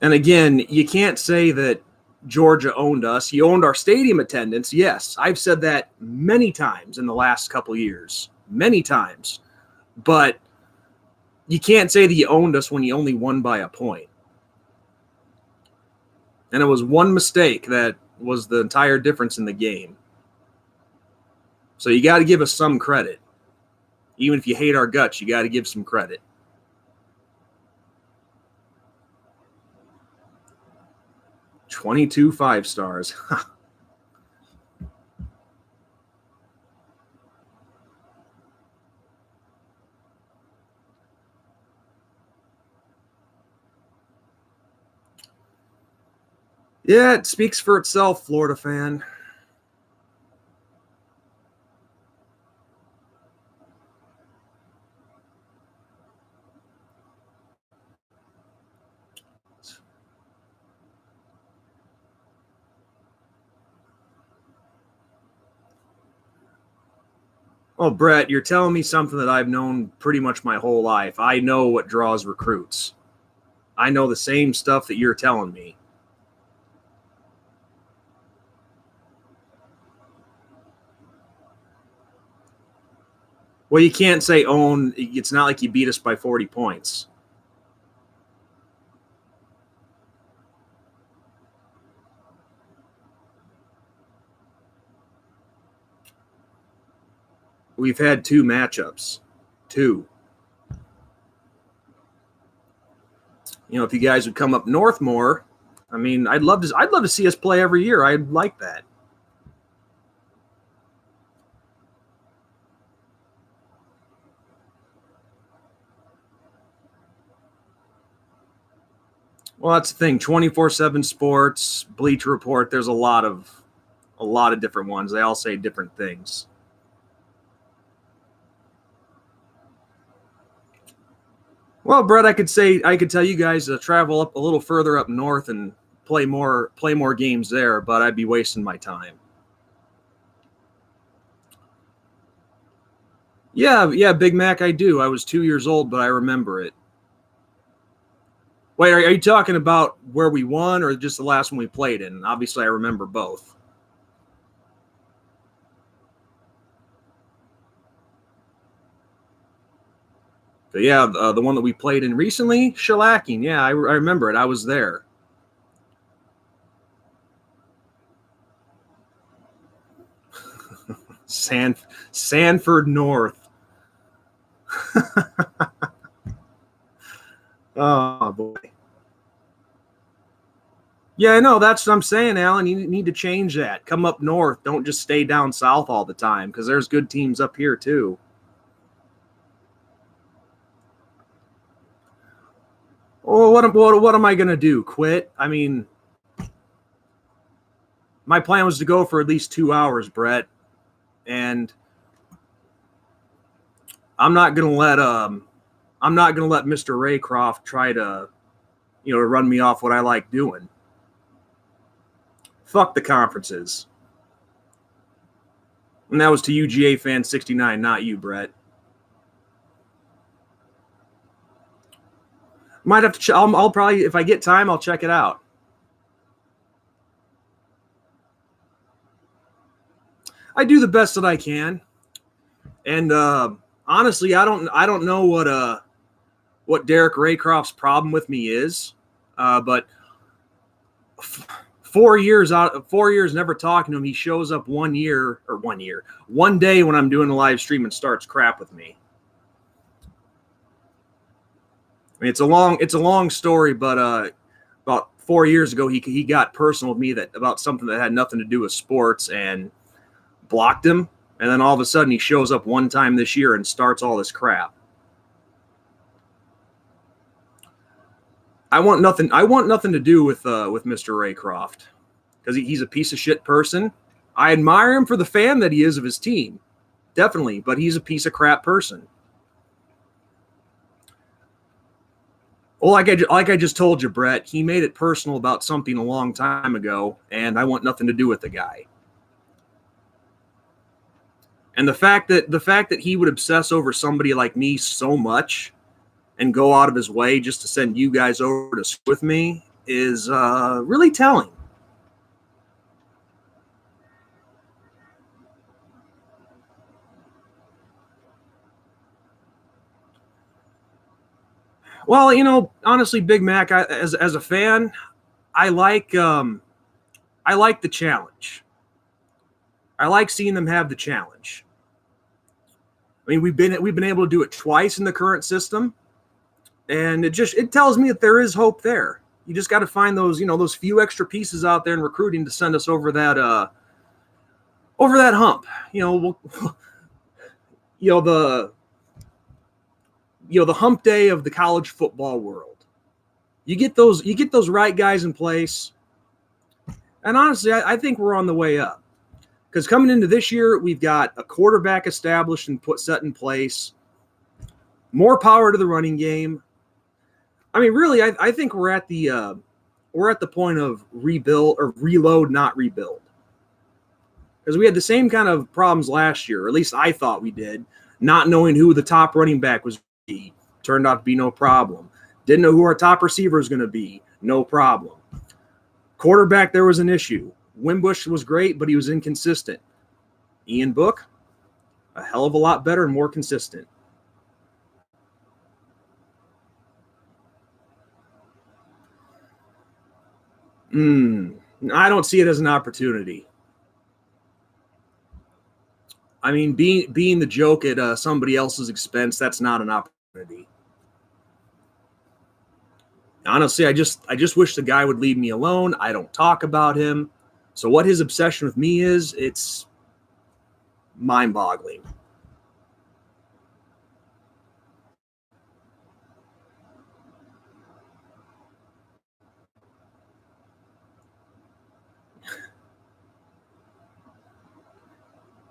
And again, you can't say that Georgia owned us. He owned our stadium attendance. Yes, I've said that many times in the last couple of years. Many times. But you can't say that you owned us when you only won by a point. And it was one mistake that was the entire difference in the game. So you got to give us some credit. Even if you hate our guts, you got to give some credit. "22 5-stars. Yeah, it speaks for itself, Florida fan. Oh, Brett, you're telling me something that I've known pretty much my whole life. I know what draws recruits. I know the same stuff that you're telling me. Well, you can't say own. It's not like you beat us by 40 points. We've had 2 matchups. 2. You know, if you guys would come up north more, I mean, I'd love to see us play every year. I'd like that. Well, that's the thing. 24/7 Sports, Bleacher Report. There's a lot of different ones. They all say different things. Well, Brett, I could tell you guys to travel up a little further up north and play more games there, but I'd be wasting my time. Yeah, Big Mac, I do. I was 2 years old, but I remember it. Wait, are you talking about where we won or just the last one we played in? Obviously, I remember both. But yeah, the one that we played in recently, shellacking. Yeah, I remember it. I was there. Sanford North. Oh boy. Yeah, I know. That's what I'm saying, Alan. You need to change that. Come up north. Don't just stay down south all the time because there's good teams up here too. Oh, what am I gonna do? Quit? I mean, my plan was to go for at least 2 hours, Brett, and I'm not gonna let Mr. Raycroft try to run me off what I like doing. Fuck the conferences. And that was to UGA fan 69, not you, Brett. Might have to. I'll probably, if I get time, I'll check it out. I do the best that I can, and honestly, I don't know what Derek Raycroft's problem with me is, but 4 years out, 4 years never talking to him. He shows up 1 day when I'm doing a live stream and starts crap with me. I mean, it's a long story, but about 4 years ago, he got personal with me about something that had nothing to do with sports and blocked him. And then all of a sudden, he shows up one time this year and starts all this crap. I want nothing to do with Mr. Raycroft because he's a piece of shit person. I admire him for the fan that he is of his team, definitely, but he's a piece of crap person. Well, like I just told you, Brett, he made it personal about something a long time ago, and I want nothing to do with the guy. And the fact that he would obsess over somebody like me so much and go out of his way just to send you guys over to school with me is really telling. Well, honestly, Big Mac, as a fan, I like the challenge. I like seeing them have the challenge. I mean, we've been able to do it twice in the current system, and it tells me that there is hope there. You just got to find those few extra pieces out there in recruiting to send us over that hump. The hump day of the college football world. You get those right guys in place, And honestly, I think we're on the way up. Because coming into this year, we've got a quarterback established and set in place, more power to the running game. I mean, really, I think we're at the point of rebuild or reload, not rebuild. Because we had the same kind of problems last year, or at least I thought we did, not knowing who the top running back was going to be. Turned out to be no problem. Didn't know who our top receiver is going to be. No problem. Quarterback, there was an issue. Wimbush was great, but he was inconsistent. Ian Book, a hell of a lot better and more consistent. I don't see it as an opportunity. I mean, being the joke at somebody else's expense, that's not an opportunity. Honestly, I just wish the guy would leave me alone. I don't talk about him. So what his obsession with me is, it's mind-boggling.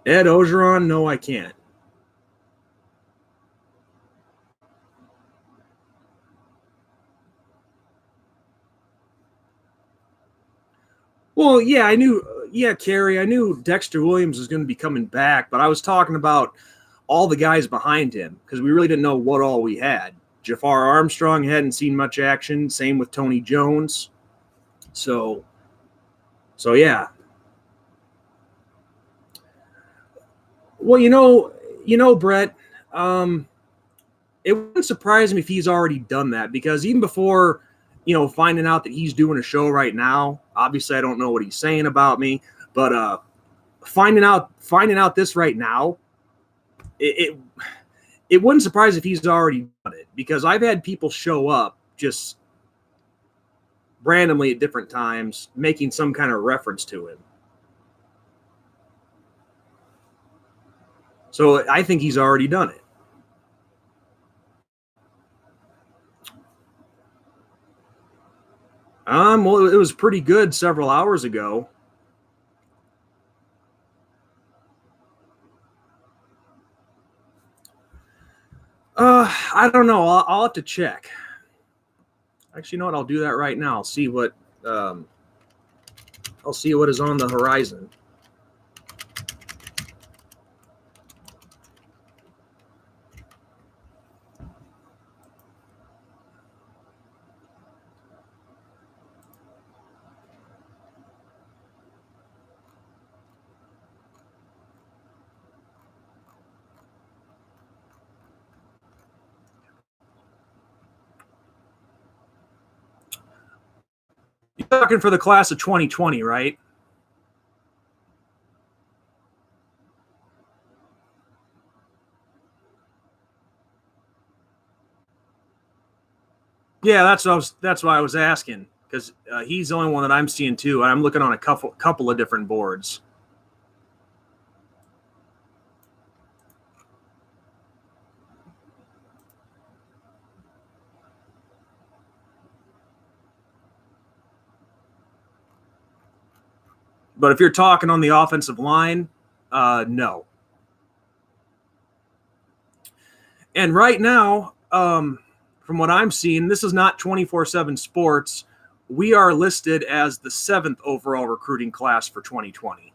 Ed Ogeron, no, I can't. Well, yeah, Kerry, I knew Dexter Williams was going to be coming back, but I was talking about all the guys behind him because we really didn't know what all we had. Jafar Armstrong hadn't seen much action. Same with Tony Jones. So yeah. Well, Brett, it wouldn't surprise me if he's already done that, because even before, finding out that he's doing a show right now, obviously I don't know what he's saying about me, but finding out this right now, it wouldn't surprise if he's already done it, because I've had people show up just randomly at different times making some kind of reference to him. So I think he's already done it. Well, it was pretty good several hours ago. I don't know. I'll have to check. Actually, you know what? I'll do that right now. I'll see what is on the horizon. You're talking for the class of 2020, right? Yeah, that's why I was asking, because he's the only one that I'm seeing too, and I'm looking on a couple of different boards. But if you're talking on the offensive line, no. And right now, from what I'm seeing, this is not 24/7 Sports. We are listed as the 7th overall recruiting class for 2020.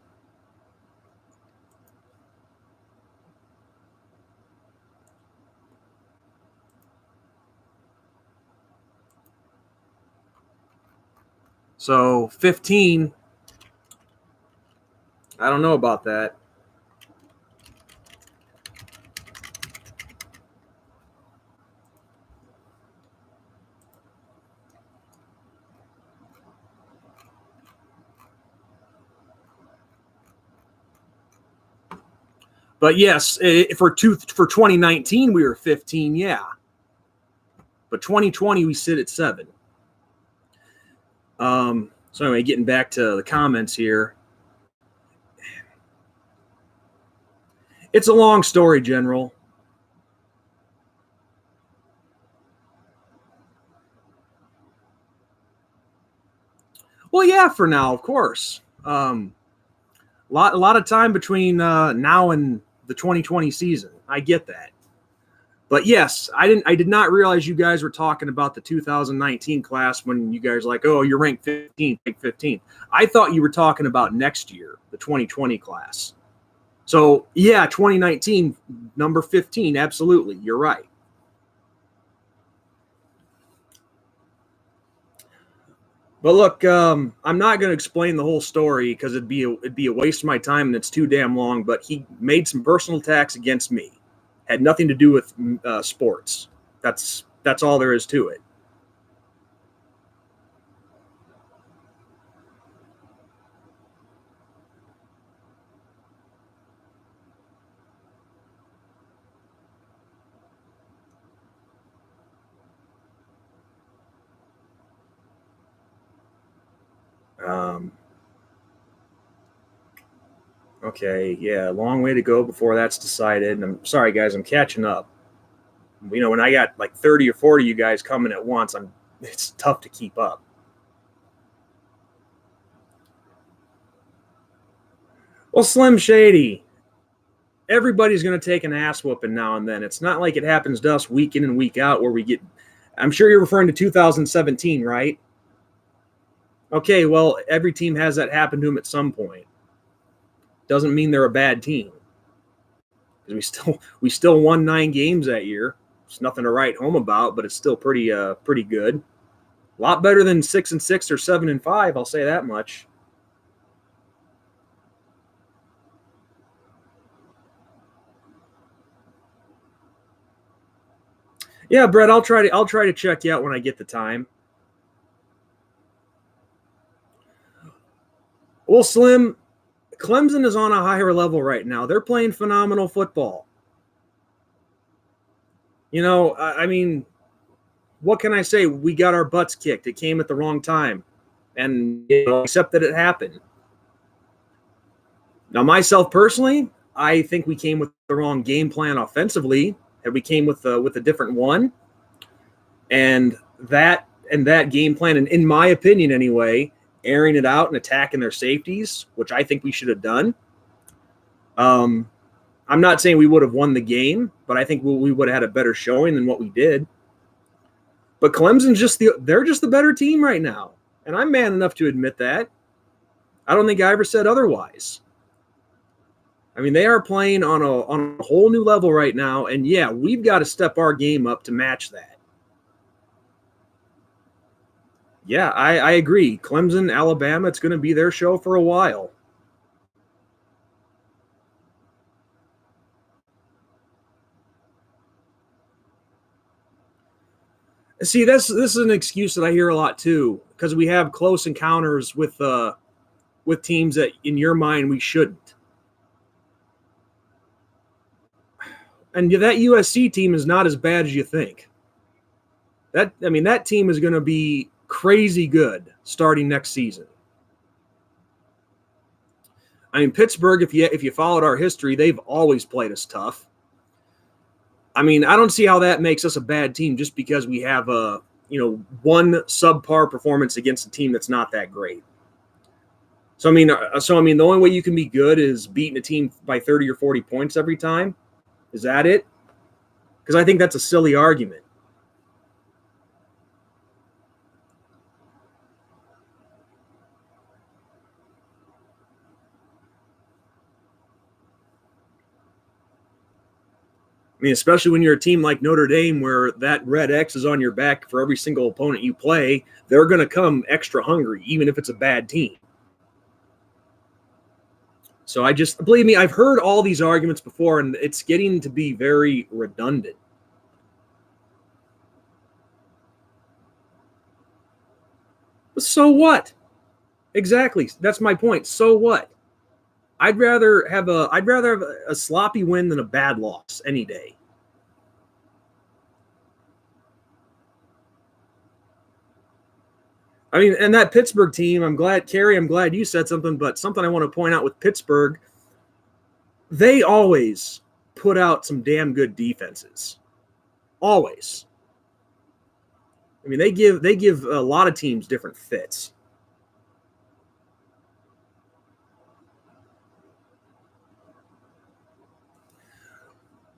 So 15, I don't know about that. But yes, for 2019 we were 15, yeah. But 2020 we sit at 7. So anyway, getting back to the comments here. It's a long story, General. Well, yeah, for now, of course. A lot of time between now and the 2020 season. I get that. But yes, I did not realize you guys were talking about the 2019 class when you guys were like, oh, you're ranked 15th, ranked 15th. I thought you were talking about next year, the 2020 class. So yeah, 2019, number 15, absolutely, you're right. But look, I'm not going to explain the whole story because it'd be a waste of my time and it's too damn long. But he made some personal attacks against me. Had nothing to do with sports. That's all there is to it. Um, okay, yeah, long way to go before that's decided. And I'm sorry, guys, I'm catching up. When I got like 30 or 40 of you guys coming at once, it's tough to keep up. Well, Slim Shady, everybody's going to take an ass whooping now and then. It's not like it happens to us week in and week out where we get. I'm sure you're referring to 2017, right? Okay, well, every team has that happen to them at some point. Doesn't mean they're a bad team. Because we still won 9 games that year. It's nothing to write home about, but it's still pretty good. A lot better than 6-6 or 7-5. I'll say that much. Yeah, Brett, I'll try to check you out when I get the time. Well, Slim, Clemson is on a higher level right now. They're playing phenomenal football. I mean, what can I say? We got our butts kicked. It came at the wrong time, and accept that it happened. Now, myself personally, I think we came with the wrong game plan offensively, and we came with a different one, and that game plan, and in my opinion, anyway, airing it out and attacking their safeties, which I think we should have done. I'm not saying we would have won the game, but I think we would have had a better showing than what we did. But Clemson's they're just the better team right now. And I'm man enough to admit that. I don't think I ever said otherwise. I mean, they are playing on a whole new level right now. And yeah, we've got to step our game up to match that. Yeah, I agree. Clemson, Alabama, it's going to be their show for a while. See, this is an excuse that I hear a lot too, because we have close encounters with teams that, in your mind, we shouldn't. And that USC team is not as bad as you think. That team is going to be crazy good starting next season. I mean, Pittsburgh, if you followed our history, they've always played us tough. I mean, I don't see how that makes us a bad team just because we have one subpar performance against a team that's not that great. So I mean, the only way you can be good is beating a team by 30 or 40 points every time. Is that it? Because I think that's a silly argument. I mean, especially when you're a team like Notre Dame where that red X is on your back for every single opponent you play, they're going to come extra hungry, even if it's a bad team. So believe me, I've heard all these arguments before, and it's getting to be very redundant. So what? Exactly. That's my point. So what? I'd rather have a sloppy win than a bad loss any day. I mean, and that Pittsburgh team, I'm glad you said something, but something I want to point out with Pittsburgh, they always put out some damn good defenses. Always. I mean, they give a lot of teams different fits.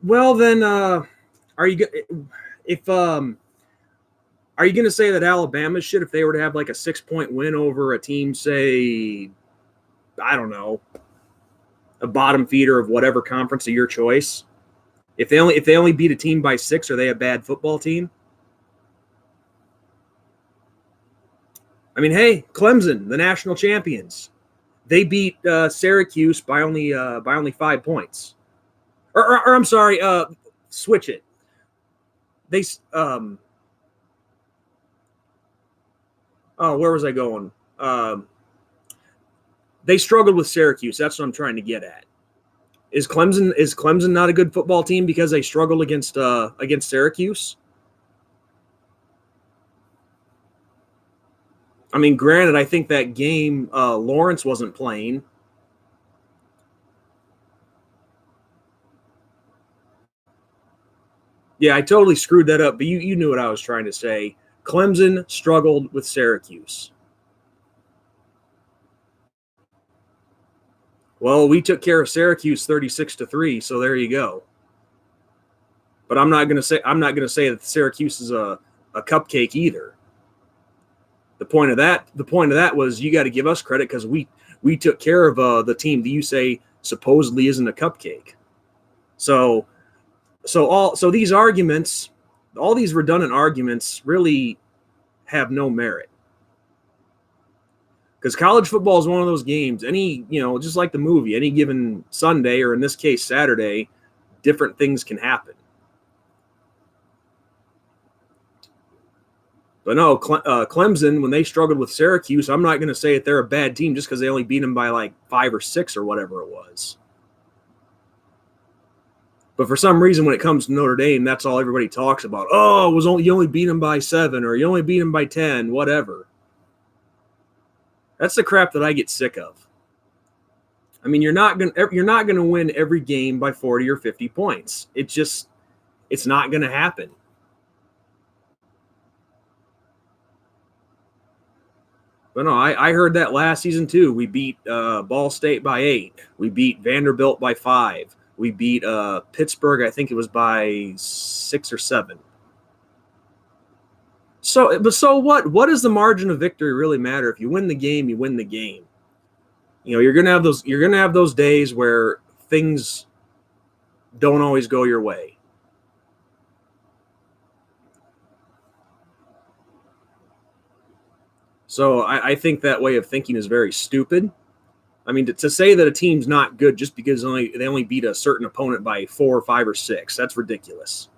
Well, then, are you if are you going to say that Alabama should, if they were to have like a 6-point win over a team, say, I don't know, a bottom feeder of whatever conference of your choice, if they only beat a team by 6, are they a bad football team? I mean, hey, Clemson, the national champions, they beat Syracuse by only 5 points. Or I'm sorry, switch it. They where was I going? They struggled with Syracuse. That's what I'm trying to get at. Is Clemson not a good football team because they struggled against Syracuse? I mean, granted, I think that game Lawrence wasn't playing. Yeah, I totally screwed that up, but you knew what I was trying to say. Clemson struggled with Syracuse. Well, we took care of Syracuse 36-3, so there you go. But I'm not going to say that Syracuse is a cupcake either. The point of that was you got to give us credit because we took care of the team that you say supposedly isn't a cupcake. So these arguments, all these redundant arguments, really have no merit. Because college football is one of those games. Just like the movie, any given Sunday, or in this case Saturday, different things can happen. But no, Clemson, when they struggled with Syracuse, I'm not going to say that they're a bad team just because they only beat them by like 5 or 6 or whatever it was. But for some reason, when it comes to Notre Dame, that's all everybody talks about. Oh, you only beat them by 7, or you only beat them by 10, whatever. That's the crap that I get sick of. I mean, you're not gonna win every game by 40 or 50 points. It's not going to happen. But no, I heard that last season too. We beat Ball State by 8. We beat Vanderbilt by 5. We beat Pittsburgh, I think it was by 6 or 7. So what? What does the margin of victory really matter? If you win the game, you win the game. You're gonna have those days where things don't always go your way. So I think that way of thinking is very stupid. I mean, to say that a team's not good just because they only beat a certain opponent by 4 or 5 or 6, that's ridiculous.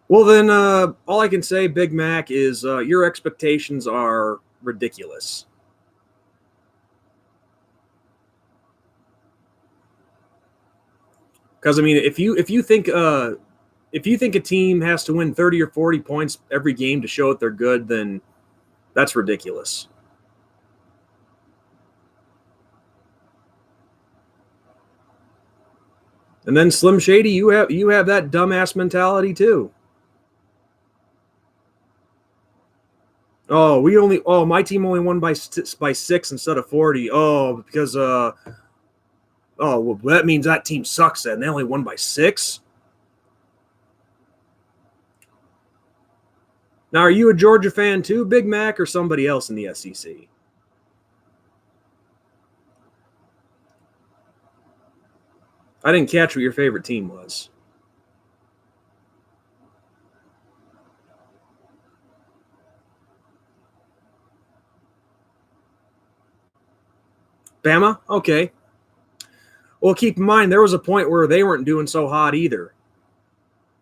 Well, then, all I can say, Big Mac, is your expectations are ridiculous. Because I mean, if you think a team has to win 30 or 40 points every game to show that they're good, then that's ridiculous. And then Slim Shady, you have that dumbass mentality too. Oh, my team only won by 6 instead of 40. Oh, because well, that means that team sucks then. They only won by 6. Now, are you a Georgia fan too, Big Mac, or somebody else in the SEC? I didn't catch what your favorite team was. Bama? Okay. Well, keep in mind there was a point where they weren't doing so hot either.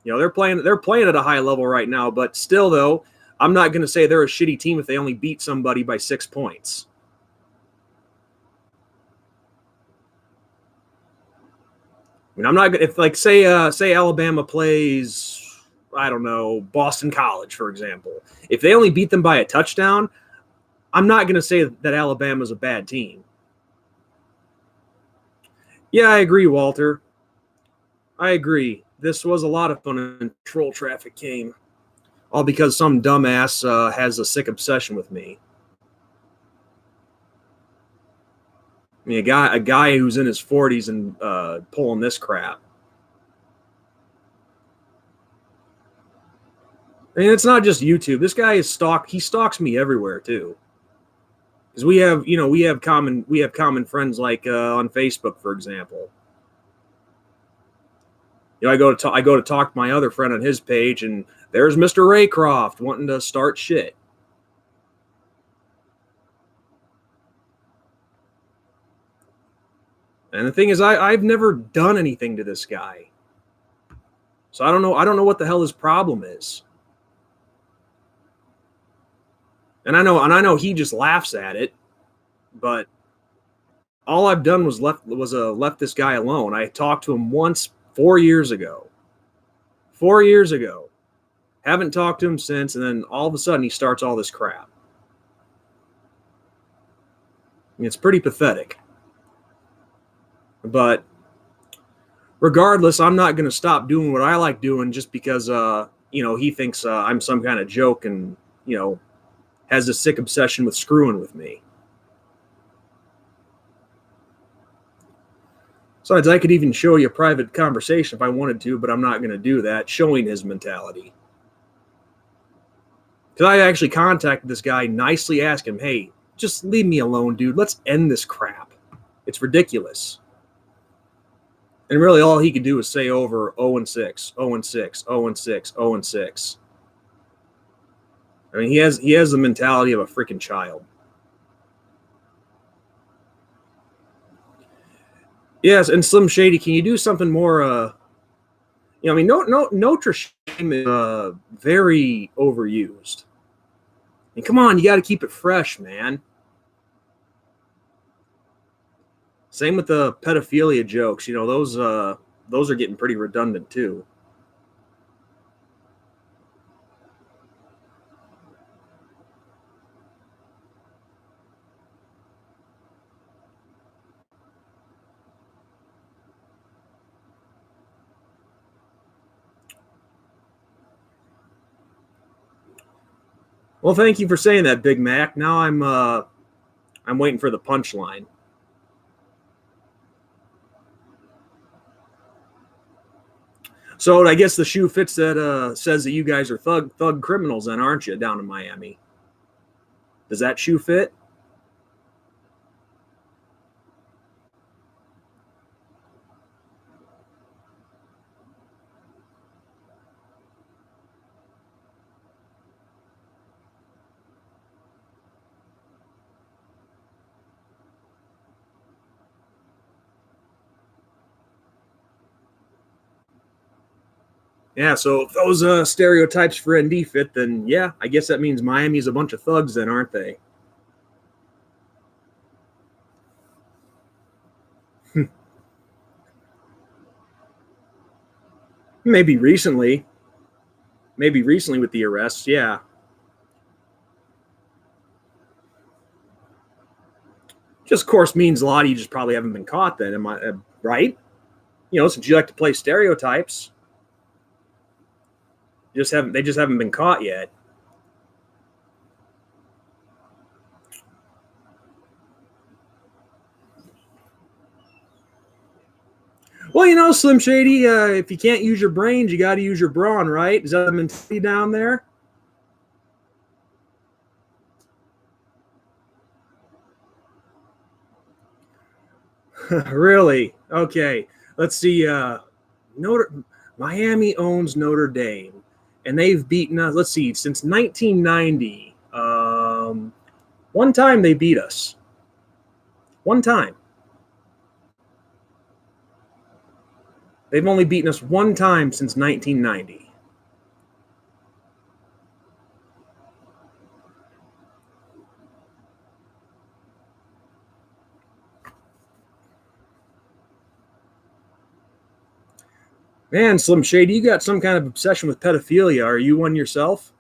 They're playing at a high level right now, but still though, I'm not going to say they're a shitty team if they only beat somebody by 6 points. I mean, I'm not going to, if like say Alabama plays, I don't know, Boston College, for example. If they only beat them by a touchdown, I'm not going to say that Alabama's a bad team. Yeah, I agree, Walter. I agree. This was a lot of fun until traffic came. All because some dumbass has a sick obsession with me. I mean, a guy who's in his 40s and pulling this crap. I mean, it's not just YouTube. This guy is he stalks me everywhere too. Because we have common friends like on Facebook, for example. I go to talk to my other friend on his page, and there's Mr. Raycroft wanting to start shit. And the thing is, I've never done anything to this guy, so I don't know what the hell his problem is. And I know he just laughs at it, but all I've done was left this guy alone. I talked to him once 4 years ago. 4 years ago. Haven't talked to him since, and then all of a sudden he starts all this crap. It's pretty pathetic. But regardless, I'm not going to stop doing what I like doing just because he thinks I'm some kind of joke and has a sick obsession with screwing with me. Besides, I could even show you a private conversation if I wanted to, but I'm not going to do that, showing his mentality. Because I actually contacted this guy, nicely asked him, hey, just leave me alone, dude. Let's end this crap. It's ridiculous. And really all he could do was say over 0-6, 0-6, 0-6, 0-6. I mean, he has the mentality of a freaking child. Yes, and Slim Shady, can you do something more? I mean, Notre Dame is very overused. And come on, you got to keep it fresh, man. Same with the pedophilia jokes. Those are getting pretty redundant too. Well, thank you for saying that, Big Mac. Now I'm waiting for the punchline. So I guess the shoe fits that says that you guys are thug criminals, then, aren't you, down in Miami? Does that shoe fit? Yeah, so if those stereotypes for ND fit, then yeah, I guess that means Miami's a bunch of thugs then, aren't they? Maybe recently. Maybe recently with the arrests, yeah. Just, of course, means a lot of you just probably haven't been caught then, am I right? Since you like to play stereotypes. They just haven't been caught yet. Well, Slim Shady, if you can't use your brains, you got to use your brawn, right? Is that the mentality down there? Really? Okay. Let's see. Miami owns Notre Dame, and they've beaten us. Let's see, since 1990. One time they beat us. One time. They've only beaten us one time since 1990. Man, Slim Shady, you got some kind of obsession with pedophilia. Are you one yourself?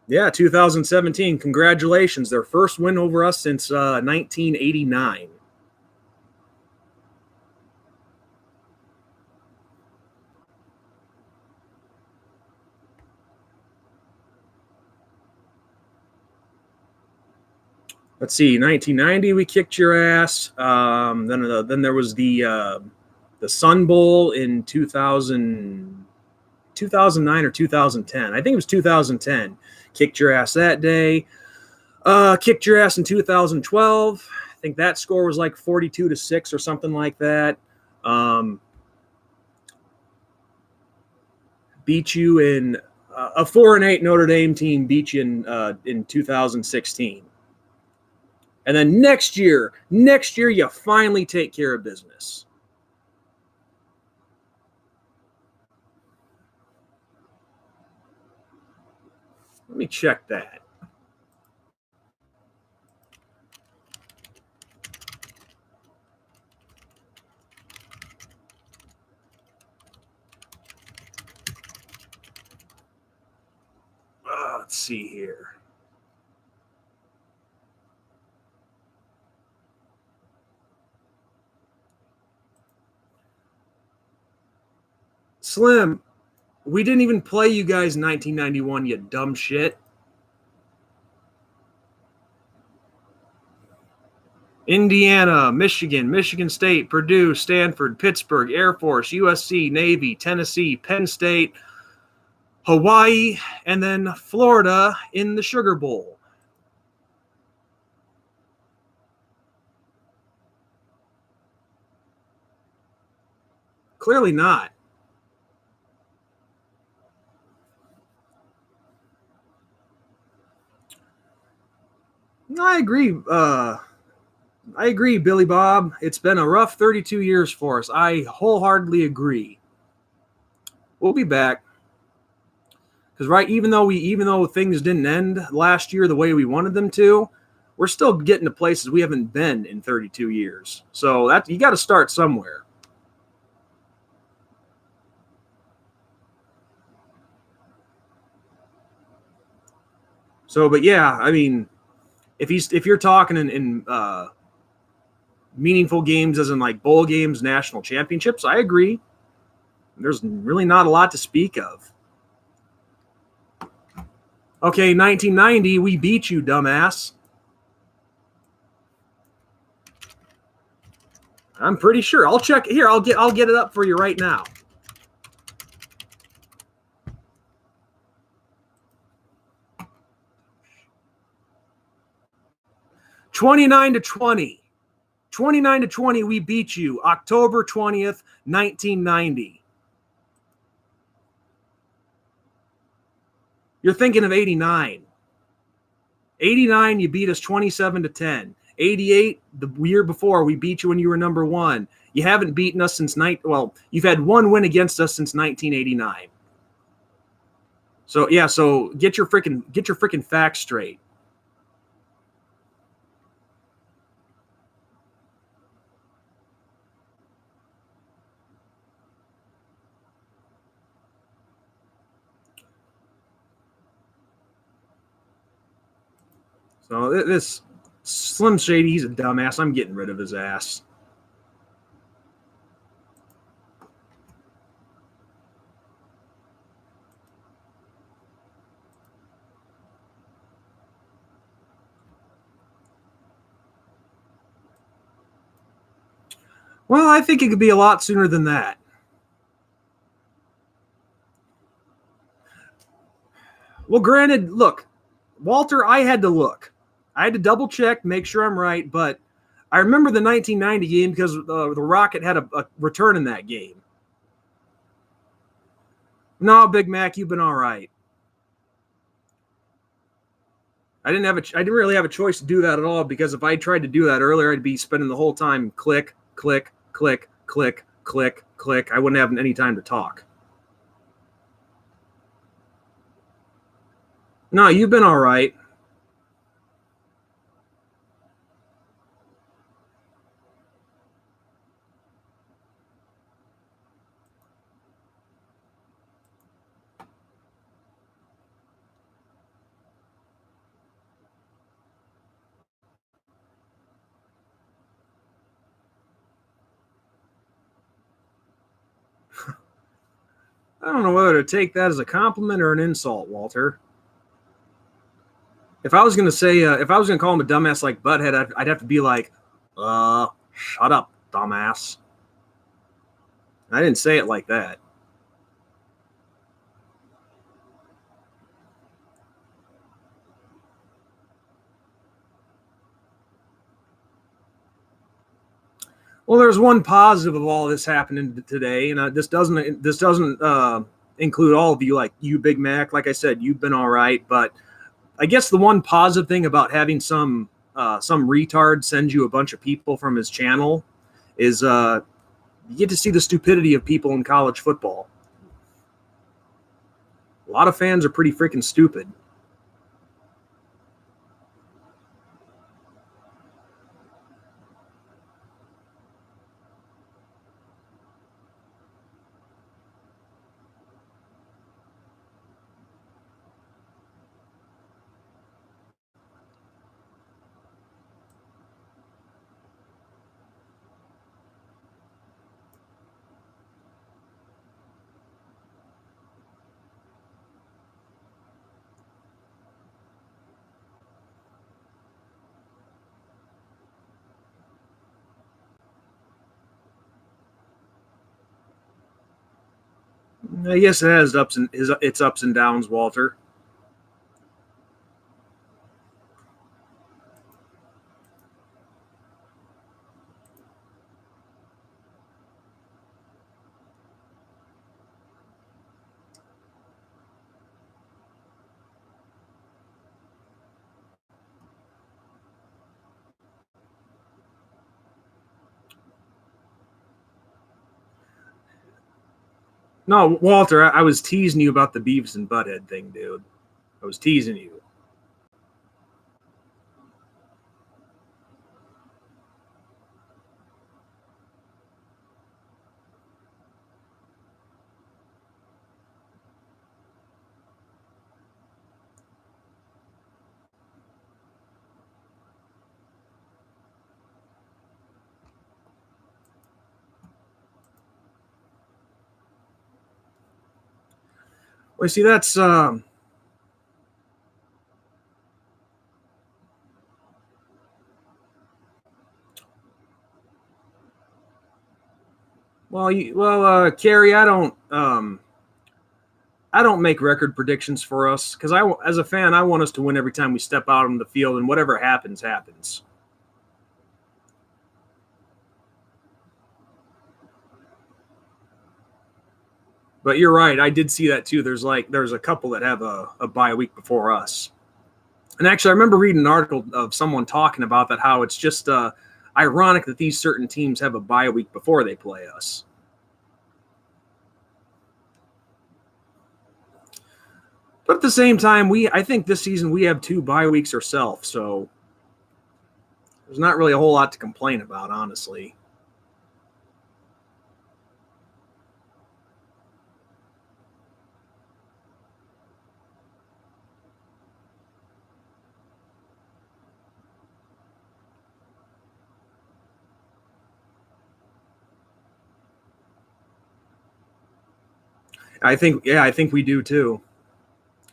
Yeah, 2017. Congratulations. Their first win over us since 1989. Let's see, 1990 we kicked your ass. Then there was the Sun Bowl in 2009 or 2010. I think it was 2010. Kicked your ass that day. Kicked your ass in 2012. I think that score was like 42-6 or something like that. Beat you in a 4-8 Notre Dame team beat you in 2016. And then next year you finally take care of business. Let me check that. Let's see here. Slim, we didn't even play you guys in 1991, you dumb shit. Indiana, Michigan, Michigan State, Purdue, Stanford, Pittsburgh, Air Force, USC, Navy, Tennessee, Penn State, Hawaii, and then Florida in the Sugar Bowl. Clearly not. I agree, Billy Bob. It's been a rough 32 years for us. I wholeheartedly agree. We'll be back. Because even though things didn't end last year the way we wanted them to, we're still getting to places we haven't been in 32 years. So that you got to start somewhere. So, but yeah, I mean, if you're talking in meaningful games, as in like bowl games, national championships, I agree. There's really not a lot to speak of. Okay, 1990, we beat you, dumbass. I'm pretty sure. I'll check here. I'll get it up for you right now. $29 to 20. 29 to 20, we beat you. October 20th, 1990. You're thinking of 89. 89, you beat us 27 to 10. 88, the year before, we beat you when you were number one. You haven't beaten us since you've had one win against us since 1989. So yeah, so get your freaking facts straight. So this Slim Shady, he's a dumbass. I'm getting rid of his ass. Well, I think it could be a lot sooner than that. Well, granted, look, Walter, I had to look. I had to double check, make sure I'm right, but I remember the 1990 game because the Rocket had a return in that game. No, Big Mac, you've been all right. I didn't really have a choice to do that at all, because if I tried to do that earlier, I'd be spending the whole time click, click, click, click, click, click. I wouldn't have any time to talk. No, you've been all right. I don't know whether to take that as a compliment or an insult, Walter. If I was gonna say, if I was gonna call him a dumbass like Butthead, I'd have to be like, shut up, dumbass. I didn't say it like that. Well, there's one positive of all this happening today, and this doesn't include all of you, like you, Big Mac. Like I said, you've been all right, but I guess the one positive thing about having some retard send you a bunch of people from his channel is you get to see the stupidity of people in college football. A lot of fans are pretty freaking stupid. I guess it has its ups and downs, Walter. No, Walter, I was teasing you about the Beavis and Butthead thing, dude. I was teasing you. Well, see, that's Carrie, I don't make record predictions for us because as a fan, I want us to win every time we step out on the field, and whatever happens, happens. But you're right. I did see that too. There's a couple that have a bye week before us. And actually, I remember reading an article of someone talking about that, how it's just ironic that these certain teams have a bye week before they play us. But at the same time, I think this season we have 2 bye weeks ourselves, so there's not really a whole lot to complain about, honestly. I think we do too.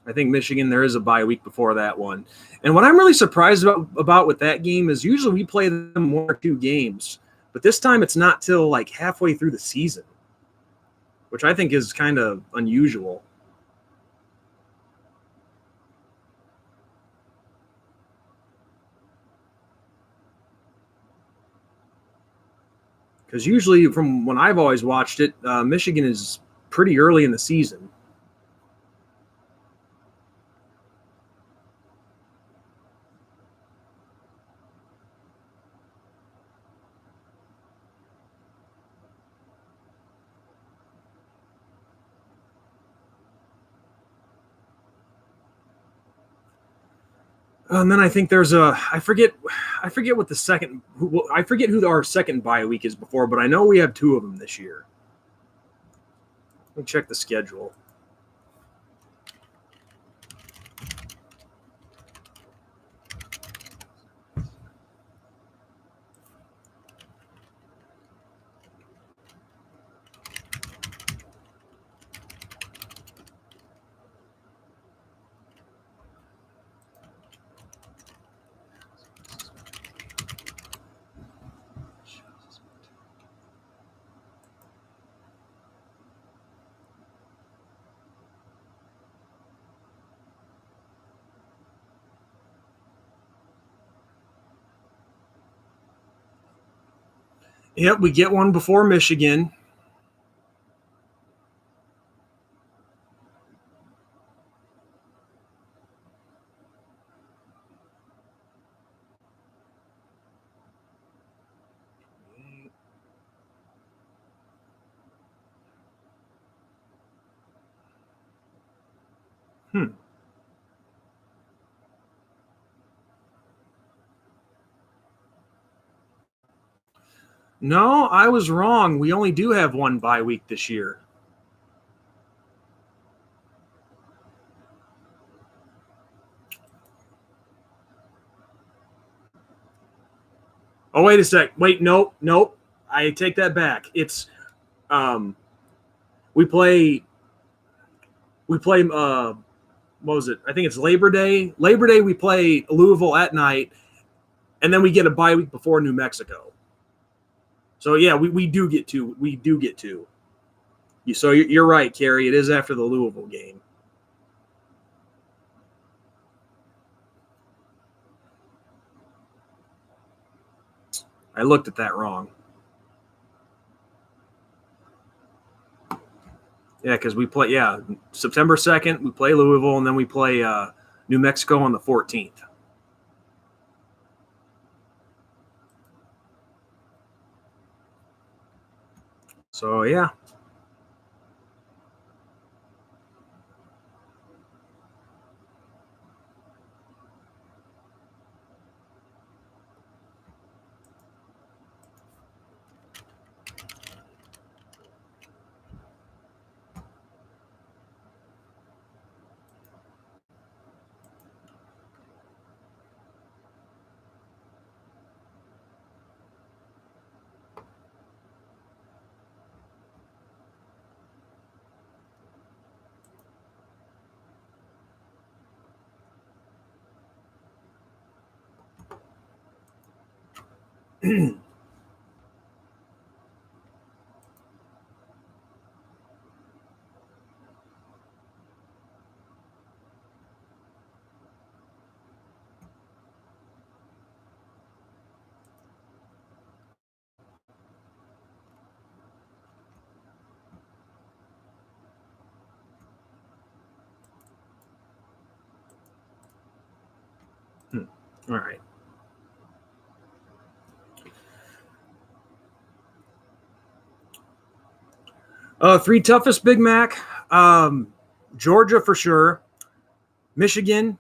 I think Michigan, there is a bye week before that one. And what I'm really surprised about with that game is usually we play them 1 or 2 games, but this time it's not till like halfway through the season, which I think is kind of unusual. Because usually, from when I've always watched it, Michigan is pretty early in the season. And then I think there's I forget what the second, I forget who our second bye week is before, but I know we have 2 of them this year. Let me check the schedule. Yep, we get one before Michigan. No, I was wrong. We only do have 1 bye week this year. Oh, wait a sec. Wait, nope. I take that back. It's we play what was it? I think it's Labor Day. Labor Day we play Louisville at night, and then we get a bye week before New Mexico. So yeah, we do get 2. We do get 2. So you're right, Carrie. It is after the Louisville game. I looked at that wrong. Yeah, because we play, September 2nd, we play Louisville, and then we play New Mexico on the 14th. So, yeah. All right. Three toughest Big Mac. Georgia for sure, Michigan,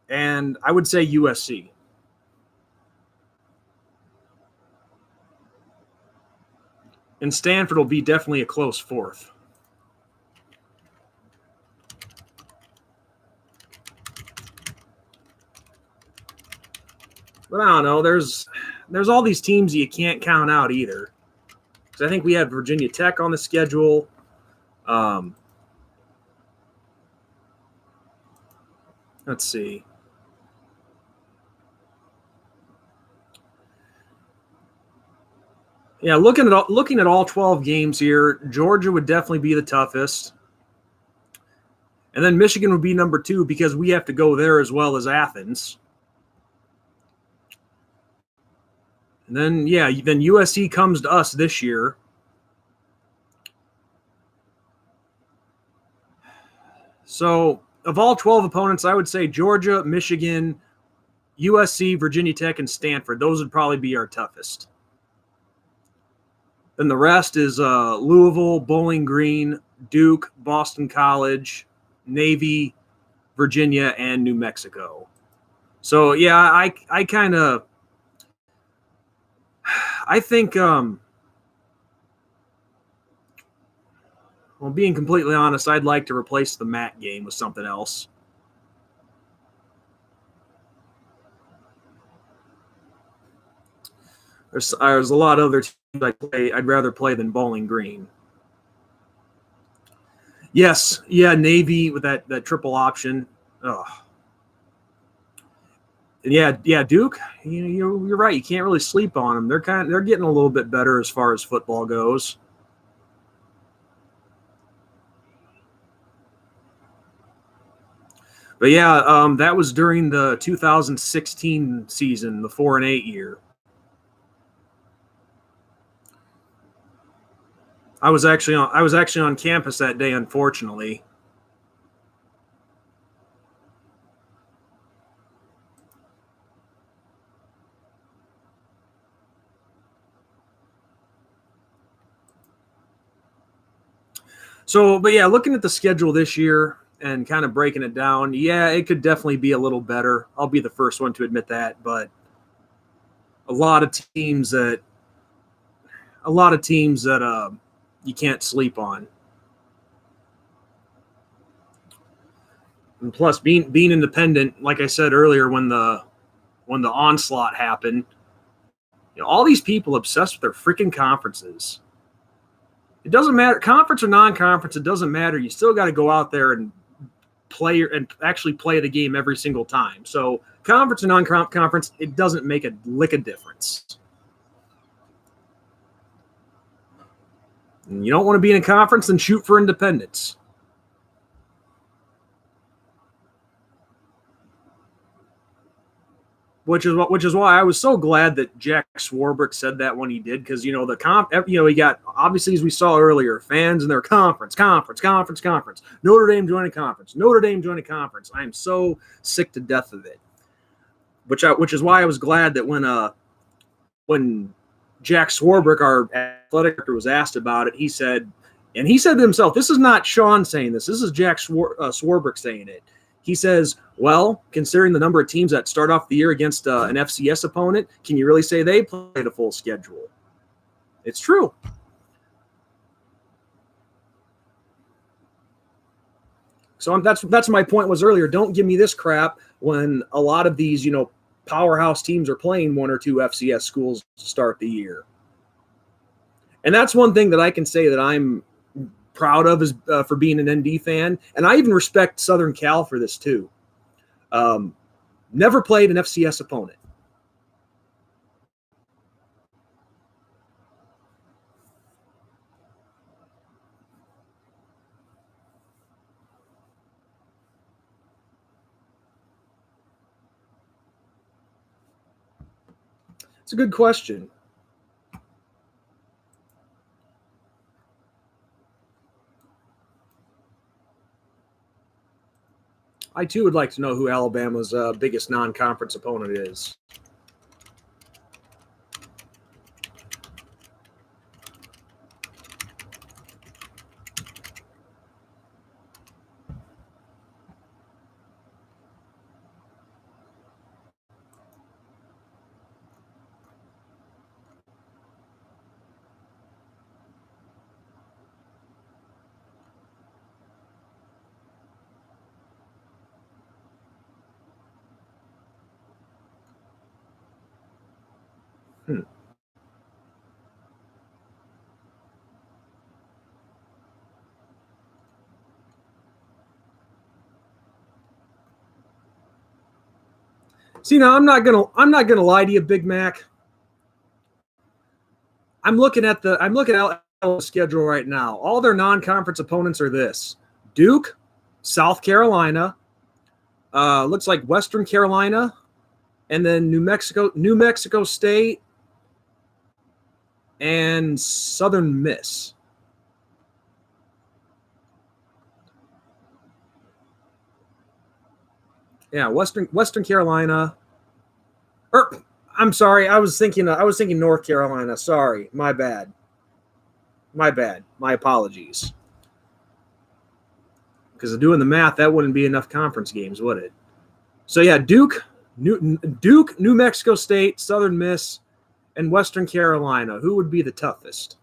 and I would say USC. And Stanford will be definitely a close 4th. But I don't know. There's all these teams you can't count out either. Because I think we have Virginia Tech on the schedule. Let's see. Yeah, looking at all 12 games here, Georgia would definitely be the toughest. And then Michigan would be number 2 because we have to go there as well as Athens. And then, then USC comes to us this year. So, of all 12 opponents, I would say Georgia, Michigan, USC, Virginia Tech, and Stanford. Those would probably be our toughest. Then the rest is Louisville, Bowling Green, Duke, Boston College, Navy, Virginia, and New Mexico. So yeah, I kind of I think well, being completely honest, I'd like to replace the mat game with something else. There's a lot of other teams I'd rather play than Bowling Green. Yes, yeah, Navy with that triple option. Ugh. Yeah, Duke. You're right. You can't really sleep on them. They're getting a little bit better as far as football goes. But yeah, that was during the 2016 season, the 4-8 year. I was actually on campus that day, unfortunately. So, but yeah, looking at the schedule this year and kind of breaking it down, yeah, it could definitely be a little better. I'll be the first one to admit that, but a lot of teams that you can't sleep on. And plus, being independent, like I said earlier, when the onslaught happened, all these people obsessed with their freaking conferences. It doesn't matter, conference or non-conference. It doesn't matter. You still got to go out there and play and actually play the game every single time. So conference or non-conference, it doesn't make a lick of difference. And you don't want to be in a conference, then shoot for independence. Which is why I was so glad that Jack Swarbrick said that when he did, because he got, obviously, as we saw earlier, fans in their conference. Notre Dame joined a conference. I am so sick to death of it. Which is why I was glad that when Jack Swarbrick, our athletic director, was asked about it, he said to himself, this is not Sean saying this. This is Jack Swarbrick saying it. He says, well, considering the number of teams that start off the year against an FCS opponent, can you really say they played a full schedule? It's true. So that's my point was earlier. Don't give me this crap when a lot of these, powerhouse teams are playing one or two FCS schools to start the year. And that's one thing that I can say that I'm proud of is for being an ND fan. And I even respect Southern Cal for this too. Never played an FCS opponent. It's a good question. I too would like to know who Alabama's biggest non-conference opponent is. See, now I'm not gonna lie to you, Big Mac. I'm looking at Alabama's schedule right now. All their non-conference opponents are this: Duke, South Carolina, looks like Western Carolina, and then New Mexico State, and Southern Miss. Yeah, Western Carolina. I'm sorry. I was thinking North Carolina. Sorry, my bad. My apologies. Because of doing the math, that wouldn't be enough conference games, would it? So yeah, Duke, Duke, New Mexico State, Southern Miss, and Western Carolina. Who would be the toughest?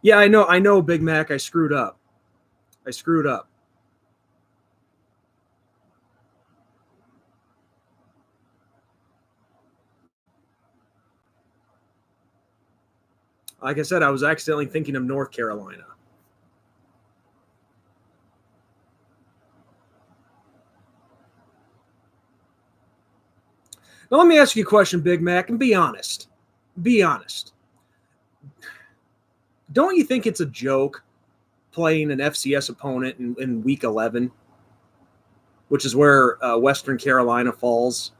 Yeah, I know, Big Mac. I screwed up. Like I said, I was accidentally thinking of North Carolina. Now, let me ask you a question, Big Mac, and be honest. Be honest. Don't you think it's a joke playing an FCS opponent in Week 11, which is where Western Carolina falls?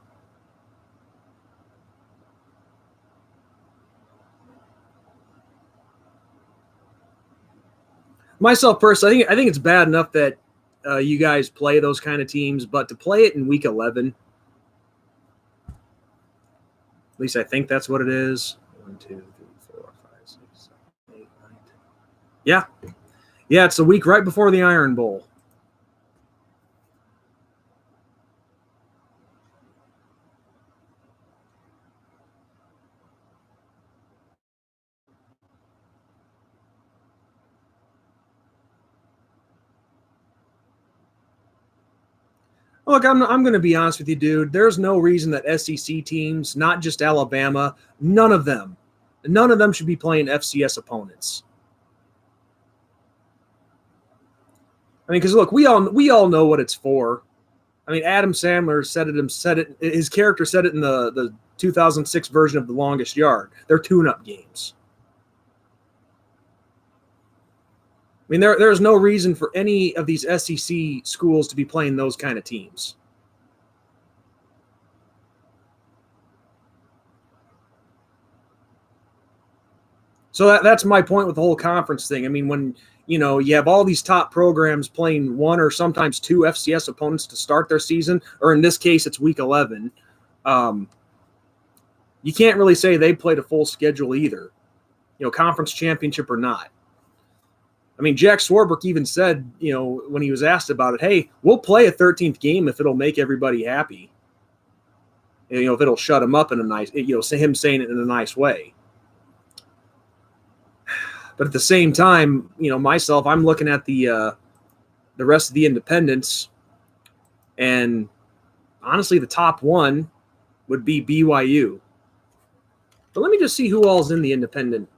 Myself personally, I think it's bad enough that you guys play those kind of teams, but to play it in Week 11, at least I think that's what it is. 1, 2, 3, 4, 5, 6, 7, 8, 9, 10. Yeah. Yeah, it's the week right before the Iron Bowl. Look, I'm going to be honest with you, dude. There's no reason that SEC teams, not just Alabama, none of them should be playing FCS opponents. I mean, because look, we all know what it's for. I mean, Adam Sandler said it. His character said it in the 2006 version of The Longest Yard. They're tune-up games. I mean, there's no reason for any of these SEC schools to be playing those kind of teams. So that's my point with the whole conference thing. I mean, when you have all these top programs playing one or sometimes two FCS opponents to start their season, or in this case, it's Week 11. You can't really say they played a full schedule either, conference championship or not. I mean, Jack Swarbrick even said, when he was asked about it, hey, we'll play a 13th game if it'll make everybody happy. If it'll shut him up in a nice, him saying it in a nice way. But at the same time, myself, I'm looking at the rest of the independents, and honestly, the top one would be BYU. But let me just see who all's in the independent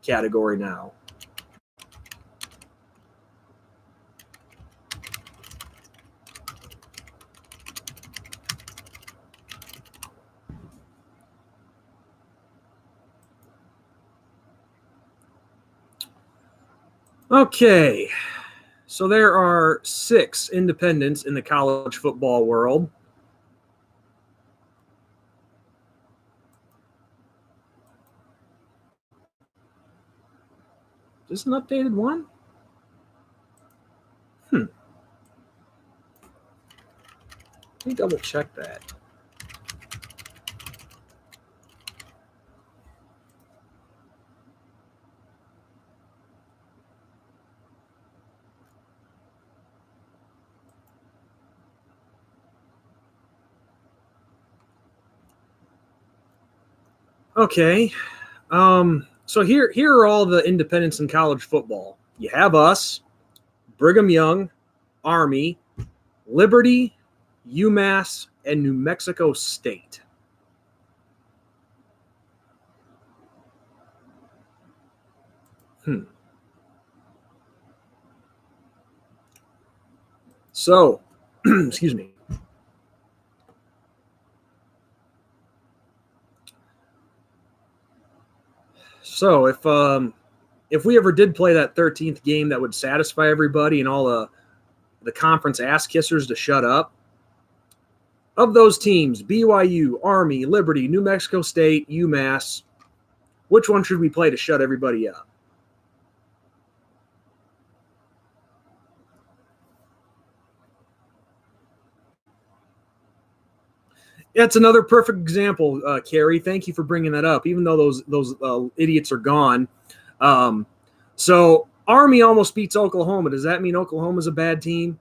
category now. Okay, so there are 6 independents in the college football world. Is this an updated one? Let me double check that. Okay. So here are all the independents in college football. You have us, Brigham Young, Army, Liberty, UMass, and New Mexico State. So, excuse me. So if we ever did play that 13th game that would satisfy everybody and all the conference ass kissers to shut up, of those teams, BYU, Army, Liberty, New Mexico State, UMass, which one should we play to shut everybody up? That's another perfect example, Carrie. Thank you for bringing that up, even though those idiots are gone. So Army almost beats Oklahoma. Does that mean Oklahoma's a bad team?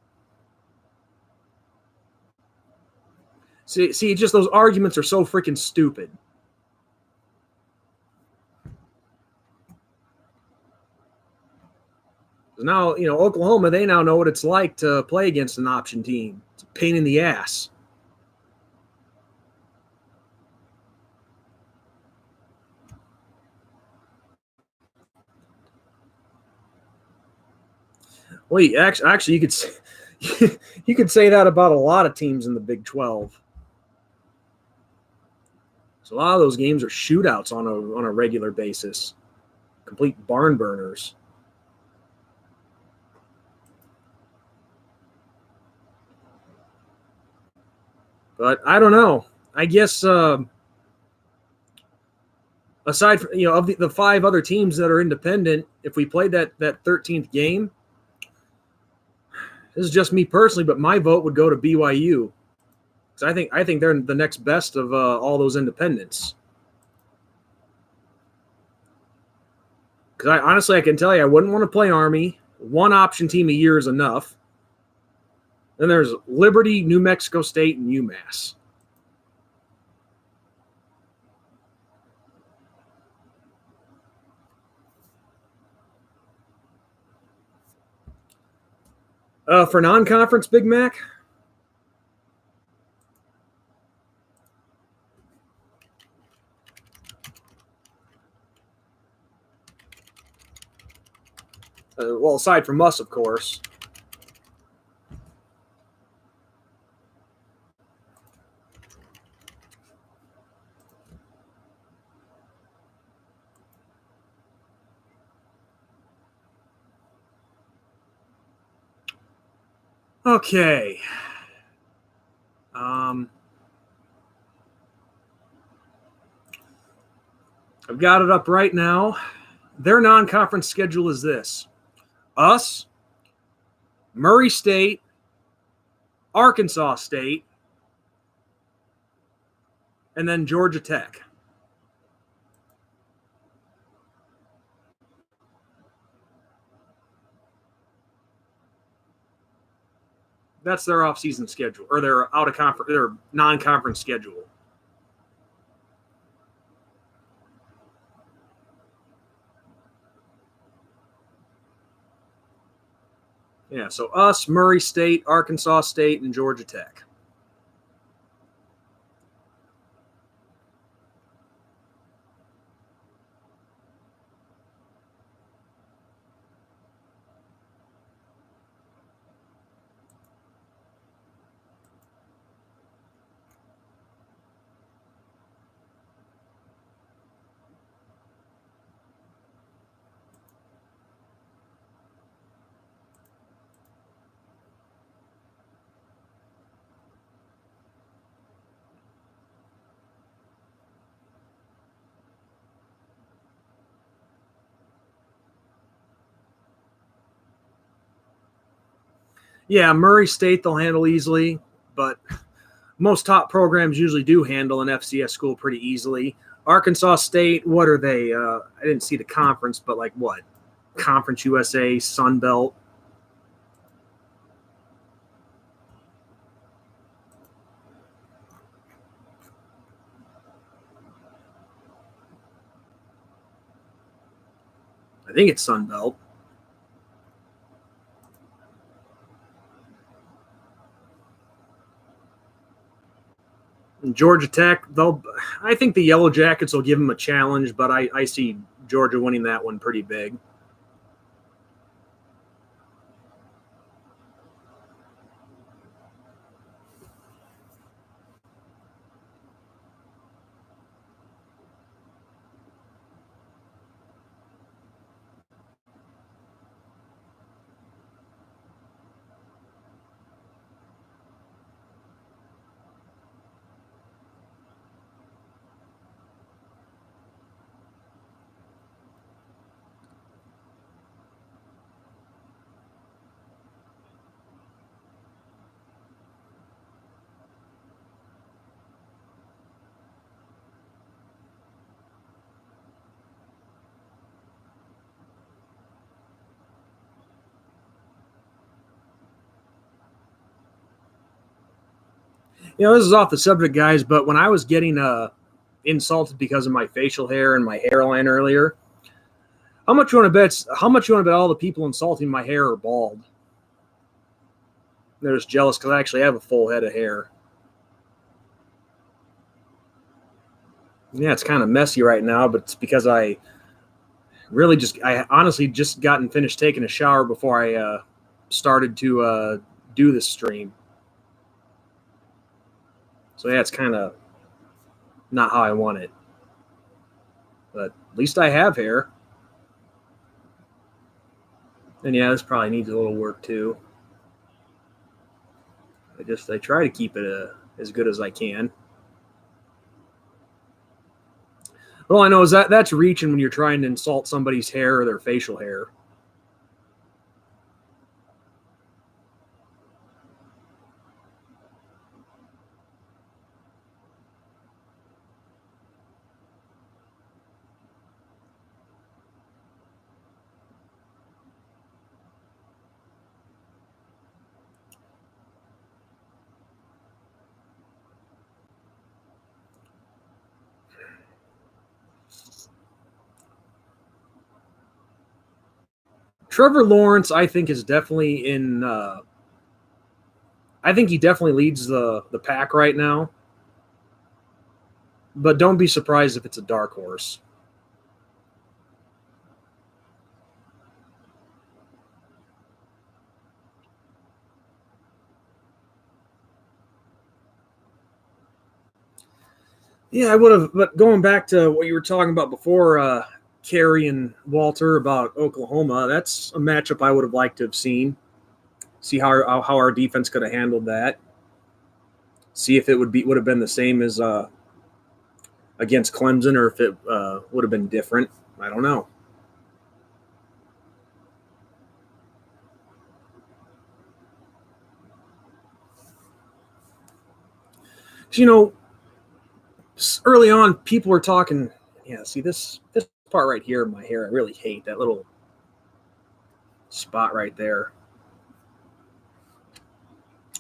See, just those arguments are so freaking stupid. Now, Oklahoma, they now know what it's like to play against an option team. It's a pain in the ass. Well, actually, you could you could say that about a lot of teams in the Big 12. So a lot of those games are shootouts on a regular basis, complete barn burners. But I don't know. I guess aside from of the 5 other teams that are independent, if we played that 13th game, this is just me personally, but my vote would go to BYU because I think they're the next best of all those independents. Because honestly, I can tell you, I wouldn't want to play Army. One option team a year is enough. Then there's Liberty, New Mexico State, and UMass. For non-conference, Big Mac? Well, aside from us, of course. Okay. I've got it up right now. Their non-conference schedule is this. Us, Murray State, Arkansas State, and then Georgia Tech. That's their off-season schedule, or their out-of-conference, their non-conference schedule. Yeah, so us, Murray State, Arkansas State, and Georgia Tech. Yeah, Murray State they'll handle easily, but most top programs usually do handle an FCS school pretty easily. Arkansas State, what are they? I didn't see the conference, but like what? Conference USA, Sun Belt. I think it's Sun Belt. Georgia Tech, I think the Yellow Jackets will give them a challenge, but I see Georgia winning that one pretty big. This is off the subject, guys, but when I was getting insulted because of my facial hair and my hairline earlier, how much you want to bet? How much you want to bet all the people insulting my hair are bald? They're just jealous because I actually have a full head of hair. Yeah, it's kind of messy right now, but it's because I honestly just gotten finished taking a shower before I started to do this stream. So yeah, it's kind of not how I want it. But at least I have hair. And yeah, this probably needs a little work too. I try to keep it as good as I can. All I know is that's reaching when you're trying to insult somebody's hair or their facial hair. Trevor Lawrence, I think, is definitely in. I think he definitely leads the pack right now. But don't be surprised if it's a dark horse. Yeah, I would have. But going back to what you were talking about before, Kerry and Walter about Oklahoma, that's a matchup I would have liked to have seen. See how our defense could have handled that. See if it would have been the same as against Clemson, or if it would have been different. I don't know. Early on, people were talking. Yeah, see this part right here of my hair. I really hate that little spot right there.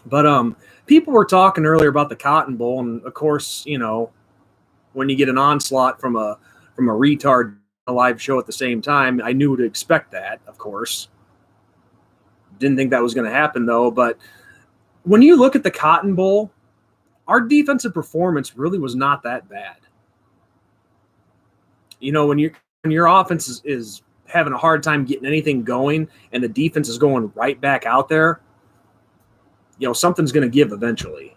But people were talking earlier about the Cotton Bowl, and of course, when you get an onslaught from a retard a live show at the same time, I knew to expect that. Of course, didn't think that was going to happen though. But when you look at the Cotton Bowl, our defensive performance really was not that bad. When your offense is having a hard time getting anything going, and the defense is going right back out there, something's going to give eventually.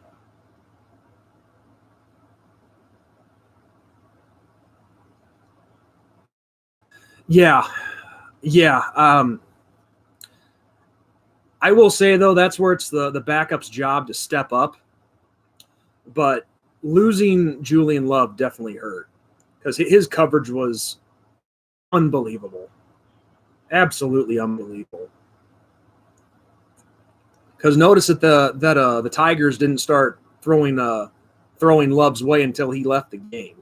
Yeah. I will say though, that's where it's the backup's job to step up. But losing Julian Love definitely hurt because his coverage was unbelievable, absolutely unbelievable. Because notice that the Tigers didn't start throwing Love's way until he left the game.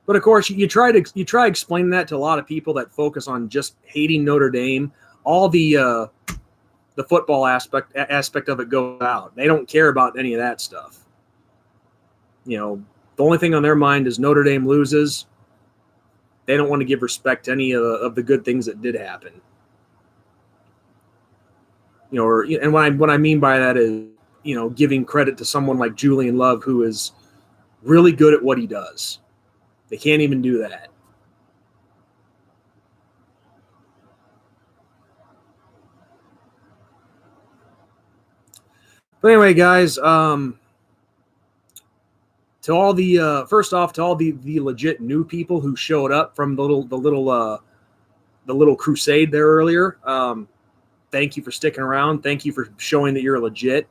But of course, you try explaining that to a lot of people that focus on just hating Notre Dame. All the football aspect of it goes out. They don't care about any of that stuff. The only thing on their mind is Notre Dame loses. They don't want to give respect to any of the good things that did happen. And what I mean by that is, giving credit to someone like Julian Love, who is really good at what he does. They can't even do that. But anyway, guys, to all the first off, to all the legit new people who showed up from the little crusade there earlier, thank you for sticking around. Thank you for showing that you're legit.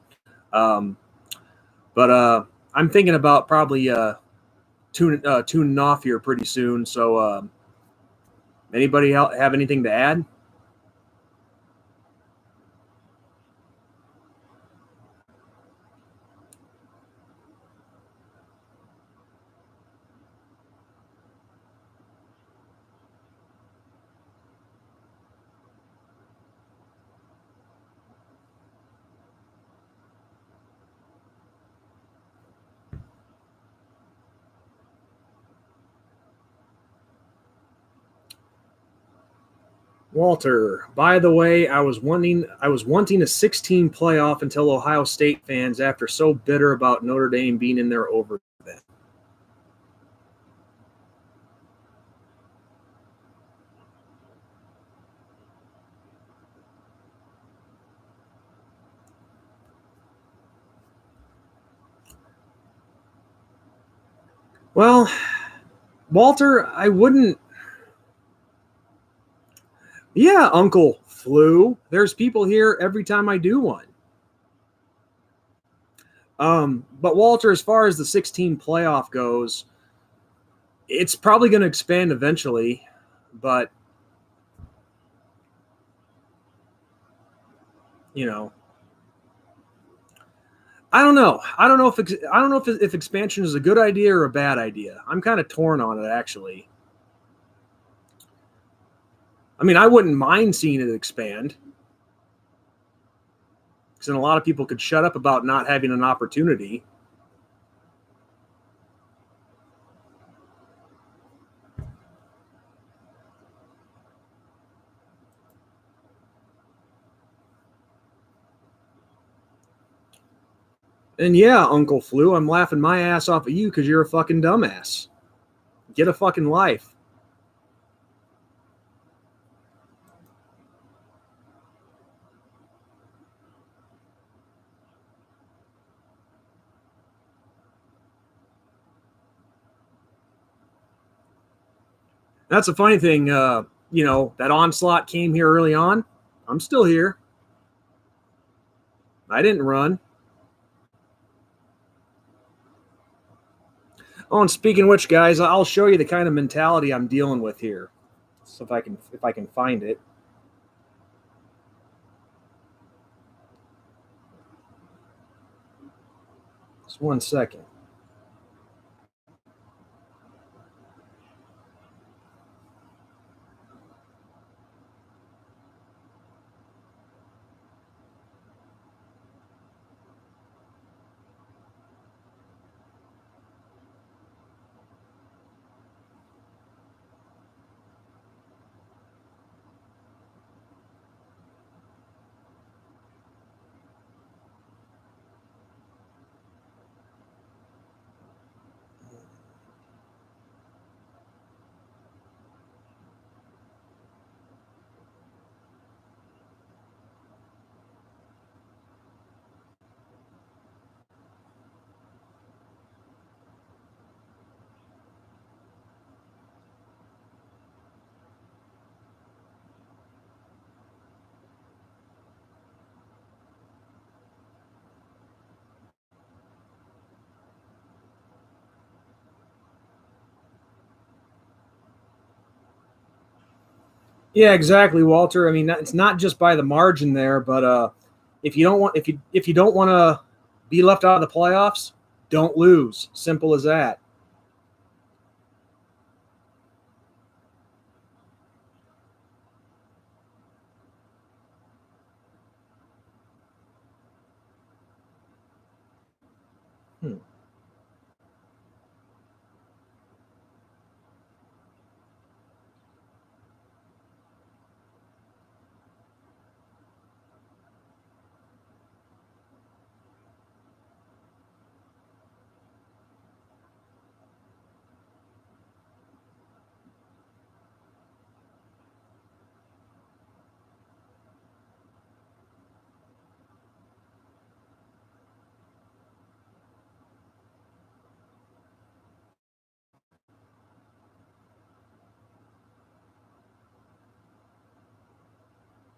But I'm thinking about probably tuning off here pretty soon. So, anybody have anything to add? Walter, by the way, I was wanting a 16 playoff until Ohio State fans after so bitter about Notre Dame being in there over that. Well, Walter, I wouldn't. Yeah, Uncle Flu. There's people here every time I do one. But Walter, as far as the 16 playoff goes, it's probably going to expand eventually, but you know, I don't know. I don't know if expansion is a good idea or a bad idea. I'm kind of torn on it, actually. I mean, I wouldn't mind seeing it expand, because then a lot of people could shut up about not having an opportunity. And yeah, Uncle Flu, I'm laughing my ass off at you because you're a fucking dumbass. Get a fucking life. That's a funny thing. That onslaught came here early on. I'm still here. I didn't run. Oh, and speaking of which, guys, I'll show you the kind of mentality I'm dealing with here. So if I can find it. Just 1 second. Yeah, exactly, Walter. I mean, it's not just by the margin there, but if you don't want to be left out of the playoffs, don't lose. Simple as that. Hmm.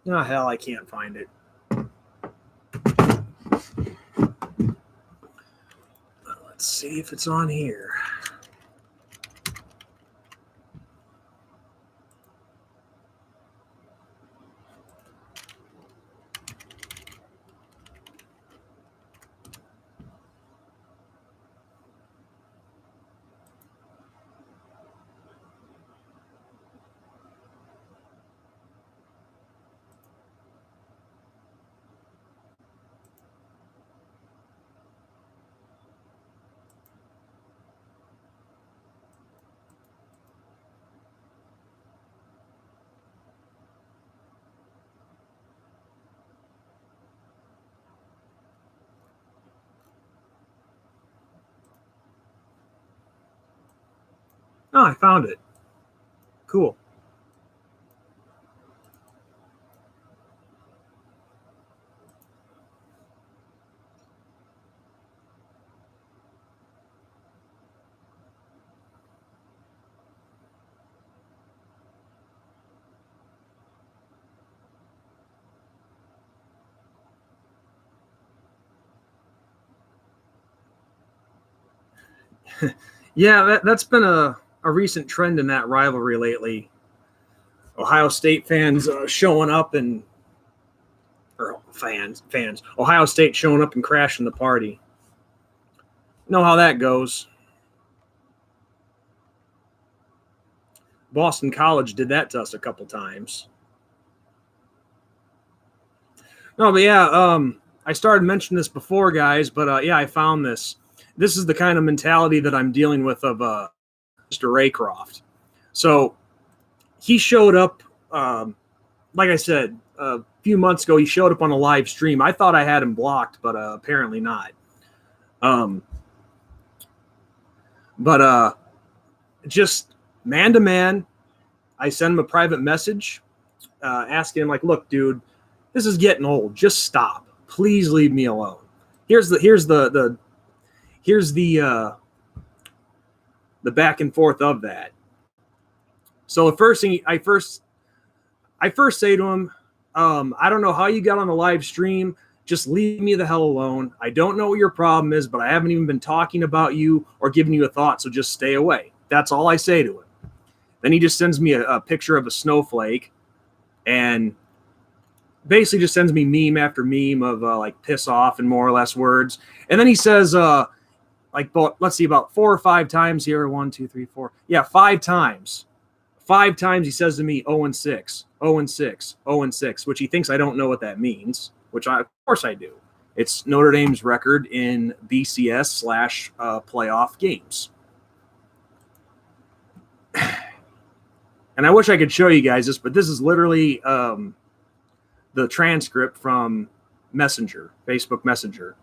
Oh, hell, I can't find it. Let's see if it's on here. Oh, I found it. Cool. Yeah, that's been a recent trend in that rivalry lately. Ohio State fans showing up and or fans Ohio State showing up and crashing the party. Know how that goes. Boston College did that to us a couple times. No, but yeah, I started mentioning this before, guys, but yeah, I found this. This is the kind of mentality that I'm dealing with of Mr. Raycroft. So he showed up, like I said, a few months ago. He showed up on a live stream. I thought I had him blocked, but apparently not. But just man to man, I sent him a private message asking him, like, look, dude, this is getting old. Just stop. Please leave me alone. Here's the back and forth of that. So the first thing I first say to him, I don't know how you got on the live stream. Just leave me the hell alone. I don't know what your problem is, but I haven't even been talking about you or giving you a thought, so just stay away. That's all I say to him. Then he just sends me a picture of a snowflake and basically just sends me meme after meme of like piss off and more or less words. And then he says, let's see, about 4 or 5 times here. 1, 2, 3, 4. Yeah, 5 times. 5 times he says to me, 0-6, 0-6, 0-6, which he thinks I don't know what that means, which of course I do. It's Notre Dame's record in BCS / playoff games. And I wish I could show you guys this, but this is literally the transcript from Messenger, Facebook Messenger.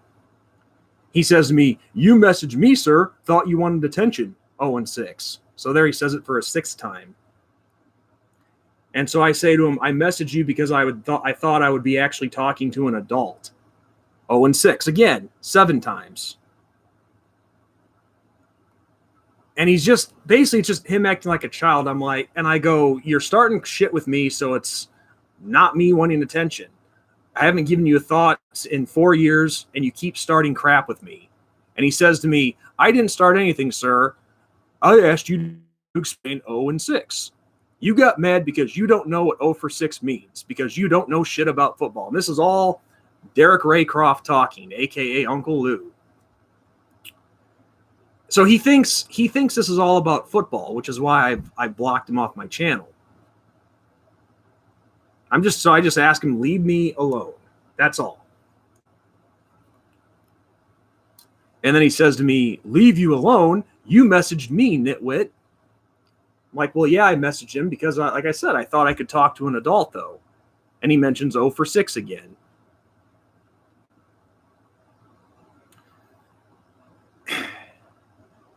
He says to me, you messaged me, sir. Thought you wanted attention. 0-6. So there he says it for a 6th time. And so I say to him, I messaged you because I thought I would be actually talking to an adult. 0-6. Again, 7 times. And he's just basically just him acting like a child. I'm like, and I go, you're starting shit with me, so it's not me wanting attention. I haven't given you a thought in 4 years, and you keep starting crap with me. And he says to me, I didn't start anything, sir. I asked you to explain 0-6. You got mad because you don't know what 0-6 means, because you don't know shit about football. And this is all Derek Raycroft talking, a.k.a. Uncle Lou. So he thinks this is all about football, which is why I've blocked him off my channel. I just ask him, leave me alone. That's all. And then he says to me, leave you alone? You messaged me, nitwit. I'm like, well, yeah, I messaged him because, like I said, I thought I could talk to an adult, though. And he mentions 0-6 again.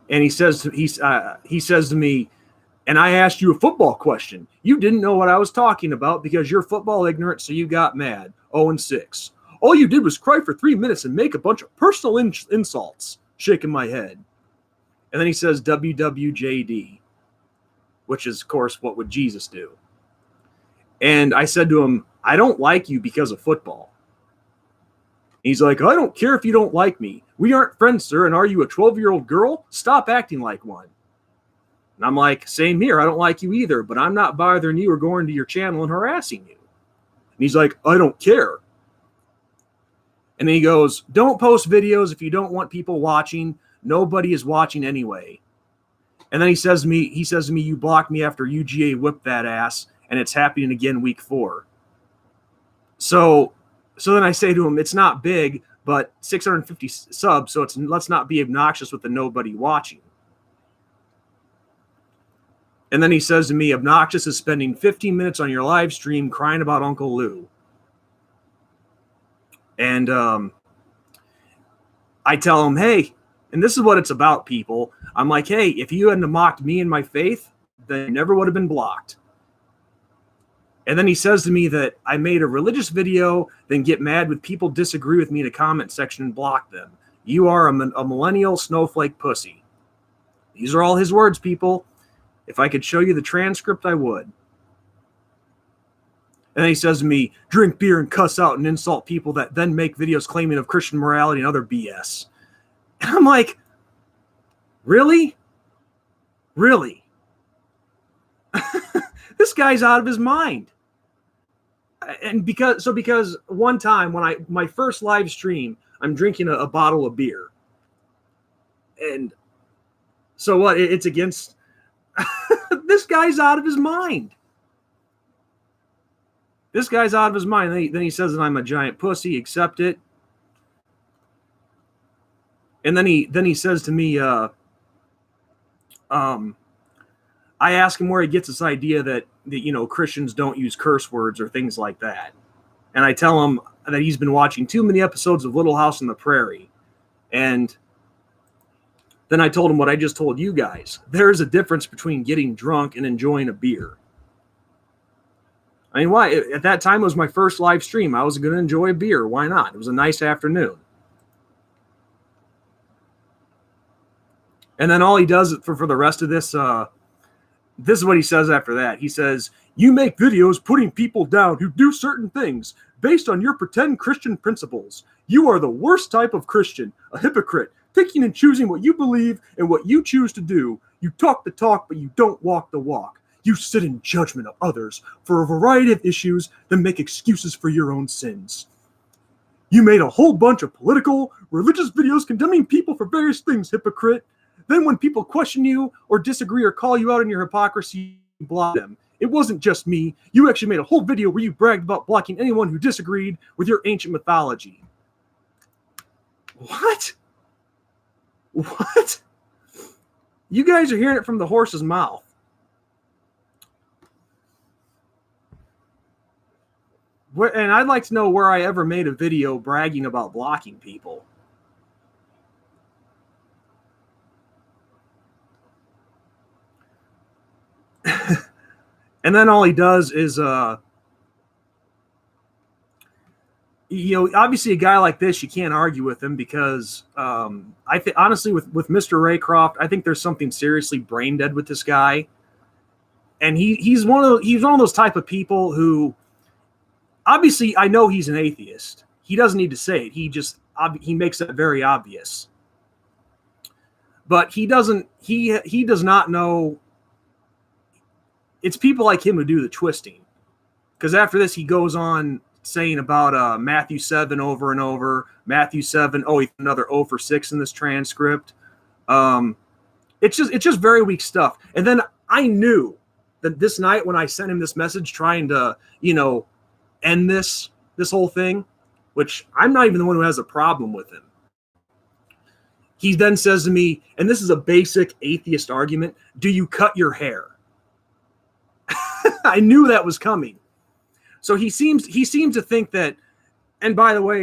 And he says to me, and I asked you a football question. You didn't know what I was talking about because you're football ignorant, so you got mad. 0-6. All you did was cry for 3 minutes and make a bunch of personal insults. Shaking my head. And then he says WWJD, which is, of course, what would Jesus do? And I said to him, I don't like you because of football. He's like, I don't care if you don't like me. We aren't friends, sir, and are you a 12-year-old girl? Stop acting like one. And I'm like, same here. I don't like you either, but I'm not bothering you or going to your channel and harassing you. And he's like, I don't care. And then he goes, don't post videos if you don't want people watching. Nobody is watching anyway. And then he says to me, you blocked me after UGA whipped that ass, and it's happening again week 4. So then I say to him, it's not big, but 650 subs, so let's not be obnoxious with the nobody watching. And then he says to me, obnoxious is spending 15 minutes on your live stream crying about Uncle Lou. And I tell him, hey, And this is what it's about, people. I'm like, hey, if you hadn't mocked me and my faith, then you never would have been blocked. And then he says to me that I made a religious video, then get mad when people disagree with me in the comment section and block them. You are a millennial snowflake pussy. These are all his words, people. If I could show you the transcript, I would. And then he says to me, drink beer and cuss out and insult people that then make videos claiming of Christian morality and other BS. And I'm like, really? Really? This guy's out of his mind. And because one time when my first live stream, I'm drinking a bottle of beer. And so what? It's against this guy's out of his mind. This guy's out of his mind. Then he says that I'm a giant pussy. Accept it. And then he says to me, I ask him where he gets this idea that Christians don't use curse words or things like that. And I tell him that he's been watching too many episodes of Little House on the Prairie. And then I told him what I just told you guys. There's a difference between getting drunk and enjoying a beer. I mean, why? At that time, it was my first live stream. I was going to enjoy a beer. Why not? It was a nice afternoon. And then all he does for the rest of this, this is what he says after that. He says, you make videos putting people down who do certain things based on your pretend Christian principles. You are the worst type of Christian, a hypocrite, picking and choosing what you believe and what you choose to do. You talk the talk, but you don't walk the walk. You sit in judgment of others for a variety of issues, then make excuses for your own sins. You made a whole bunch of political, religious videos condemning people for various things, hypocrite. Then when people question you or disagree or call you out on your hypocrisy, you block them. It wasn't just me. You actually made a whole video where you bragged about blocking anyone who disagreed with your ancient mythology. What? What? You guys are hearing it from the horse's mouth. And I'd like to know where I ever made a video bragging about blocking people. And then all he does is, obviously a guy like this, you can't argue with him because I think honestly with Mr. Raycroft, I think there's something seriously brain dead with this guy. And he's one of those type of people who, obviously, I know he's an atheist. He doesn't need to say it. He makes that very obvious. But he does not know. It's people like him who do the twisting. Because after this, he goes on saying about Matthew 7 over and over. Matthew 7, another 0 for 6 in this transcript. It's just very weak stuff. And then I knew that this night when I sent him this message trying to, end this whole thing, which I'm not even the one who has a problem with him. He then says to me, and this is a basic atheist argument, do you cut your hair? I knew that was coming. So he seems to think that, and by the way,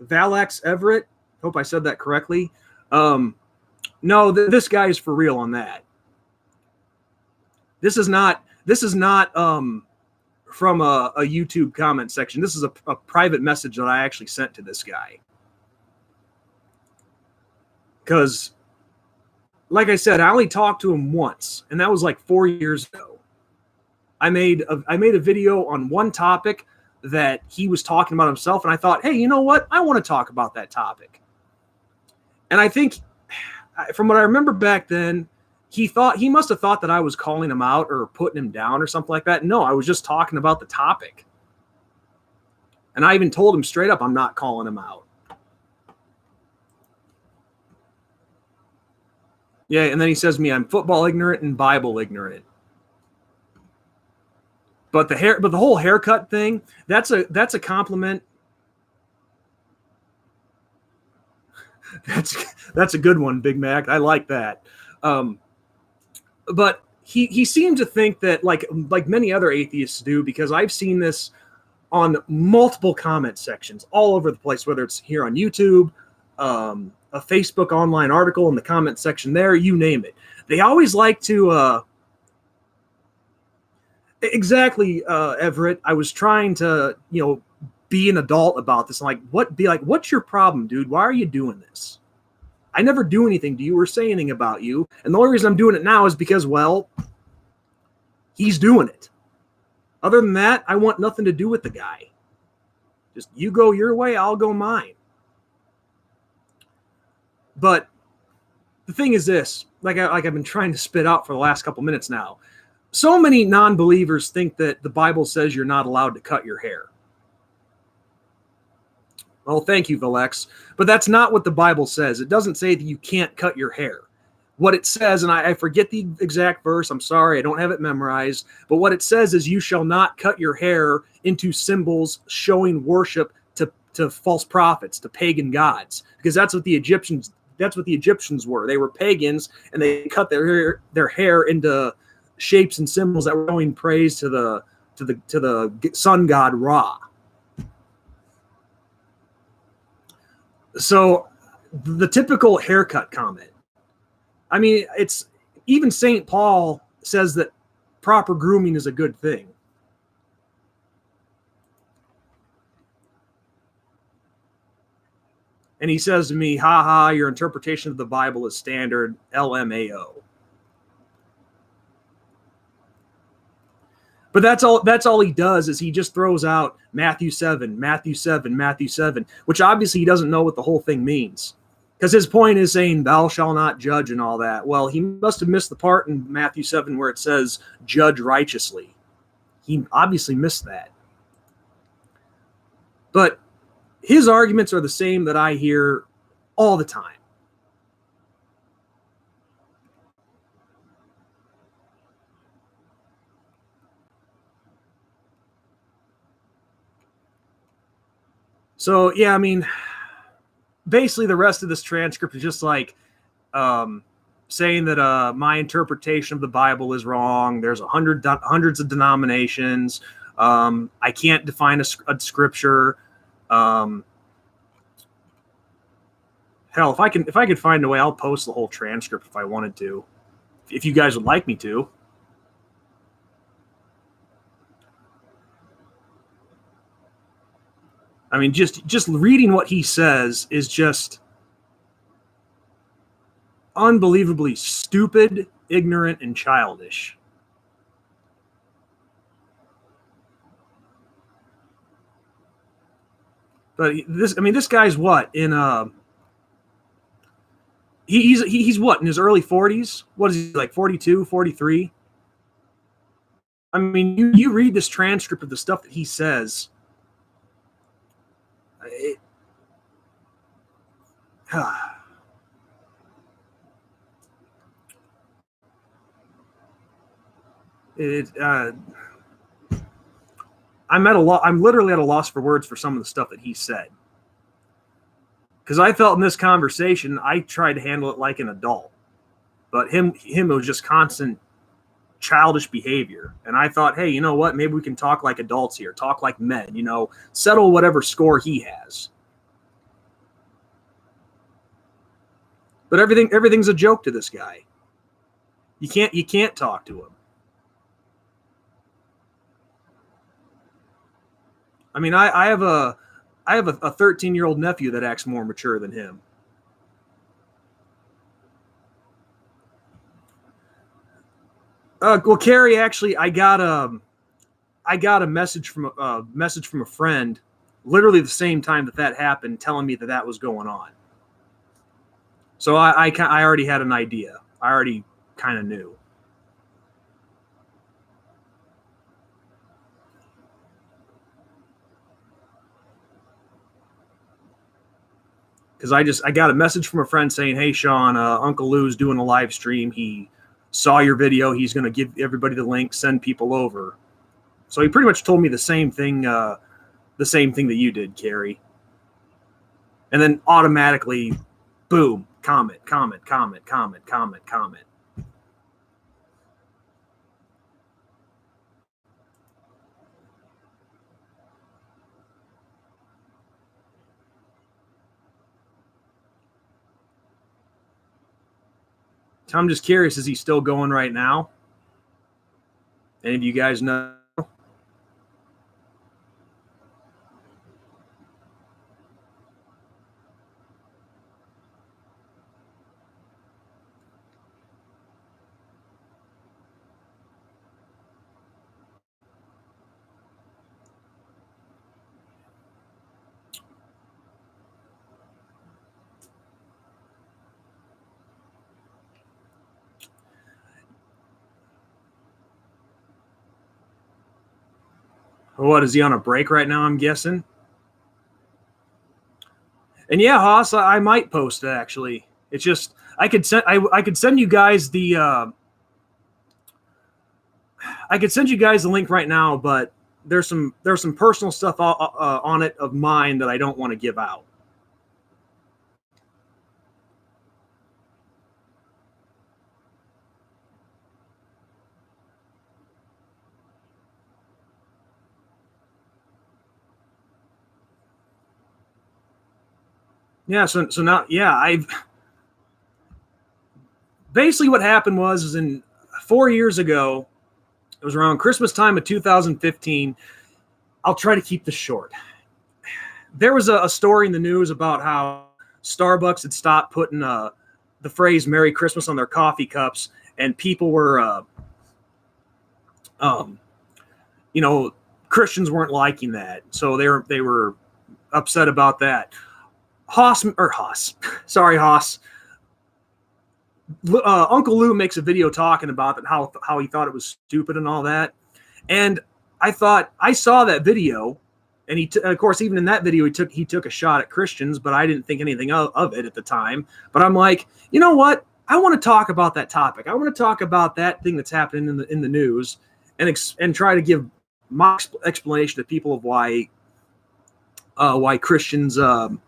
Valax Everett, hope I said that correctly. No, this guy is for real on that. This is not from a YouTube comment section. This is a private message that I actually sent to this guy. Because, like I said, I only talked to him once, and that was like 4 years ago. I made a video on one topic that he was talking about himself, and I thought, hey, you know what? I want to talk about that topic. And I think, from what I remember back then, he must have thought that I was calling him out or putting him down or something like that. No, I was just talking about the topic. And I even told him straight up, I'm not calling him out. Yeah, and then he says to me, I'm football ignorant and Bible ignorant. But the whole haircut thing, that's a compliment. That's a good one, Big Mac. I like that. But he seemed to think that like many other atheists do, because I've seen this on multiple comment sections all over the place, whether it's here on YouTube, a Facebook online article in the comment section there, you name it. They always like to exactly, Everett. I was trying to, be an adult about this. I'm like, what's your problem, dude? Why are you doing this? I never do anything to you or say anything about you. And the only reason I'm doing it now is because, well, he's doing it. Other than that, I want nothing to do with the guy. Just you go your way, I'll go mine. But the thing is this, like I've been trying to spit out for the last couple minutes now. So many non-believers think that the Bible says you're not allowed to cut your hair. Well, thank you, Vilex. But that's not what the Bible says. It doesn't say that you can't cut your hair. What it says, and I forget the exact verse, I'm sorry, I don't have it memorized, but what it says is you shall not cut your hair into symbols showing worship to false prophets, to pagan gods, because that's what the Egyptians were. They were pagans, and they cut their hair into shapes and symbols that were showing praise to the sun god Ra. So the typical haircut comment. I mean, it's even St. Paul says that proper grooming is a good thing. And he says to me, haha, your interpretation of the Bible is standard, LMAO. But that's all he does is he just throws out Matthew 7, Matthew 7, Matthew 7, which obviously he doesn't know what the whole thing means. Because his point is saying, thou shalt not judge and all that. Well, he must have missed the part in Matthew 7 where it says, judge righteously. He obviously missed that. But his arguments are the same that I hear all the time. So, yeah, I mean, basically the rest of this transcript is just like saying that my interpretation of the Bible is wrong. There's hundreds of denominations. I can't define a scripture. Hell, if I could find a way, I'll post the whole transcript if I wanted to. If you guys would like me to. I mean, just reading what he says is just unbelievably stupid, ignorant, and childish. But this guy's what in he's what in his early 40s? What is he, like 42, 43? I mean, you read this transcript of the stuff that he says. I'm literally at a loss for words for some of the stuff that he said. Because I felt in this conversation, I tried to handle it like an adult, but him it was just constant childish behavior. And I thought, hey, you know what? Maybe we can talk like adults here, talk like men. Settle whatever score he has. But everything's a joke to this guy. You can't talk to him. I mean, I have a 13-year-old nephew that acts more mature than him. Well, Carrie, actually, I got a message from a friend, literally the same time that happened, telling me that was going on. So I already had an idea. I already kind of knew. Because I got a message from a friend saying, hey, Sean, Uncle Lou's doing a live stream. He saw your video. He's going to give everybody the link, send people over. So he pretty much told me the same thing that you did, Carrie. And then automatically, boom, comment. I'm just curious, is he still going right now? Any of you guys know? What, is he on a break right now, I'm guessing? And yeah, Haas, I might post it actually. It's just I could send you guys the link right now, but there's some personal stuff on it of mine that I don't want to give out. Yeah, so now, yeah, I've basically what happened was in 4 years ago, it was around Christmas time of 2015. I'll try to keep this short. There was a story in the news about how Starbucks had stopped putting the phrase "Merry Christmas" on their coffee cups, and people were, Christians weren't liking that, so they were upset about that. Haas. Uncle Lou makes a video talking about it, how he thought it was stupid and all that. And I saw that video, and of course, even in that video, he took a shot at Christians, but I didn't think anything of it at the time. But I'm like, you know what? I want to talk about that topic. I want to talk about that thing that's happening in the news, and try to give my explanation to people of why Christians, why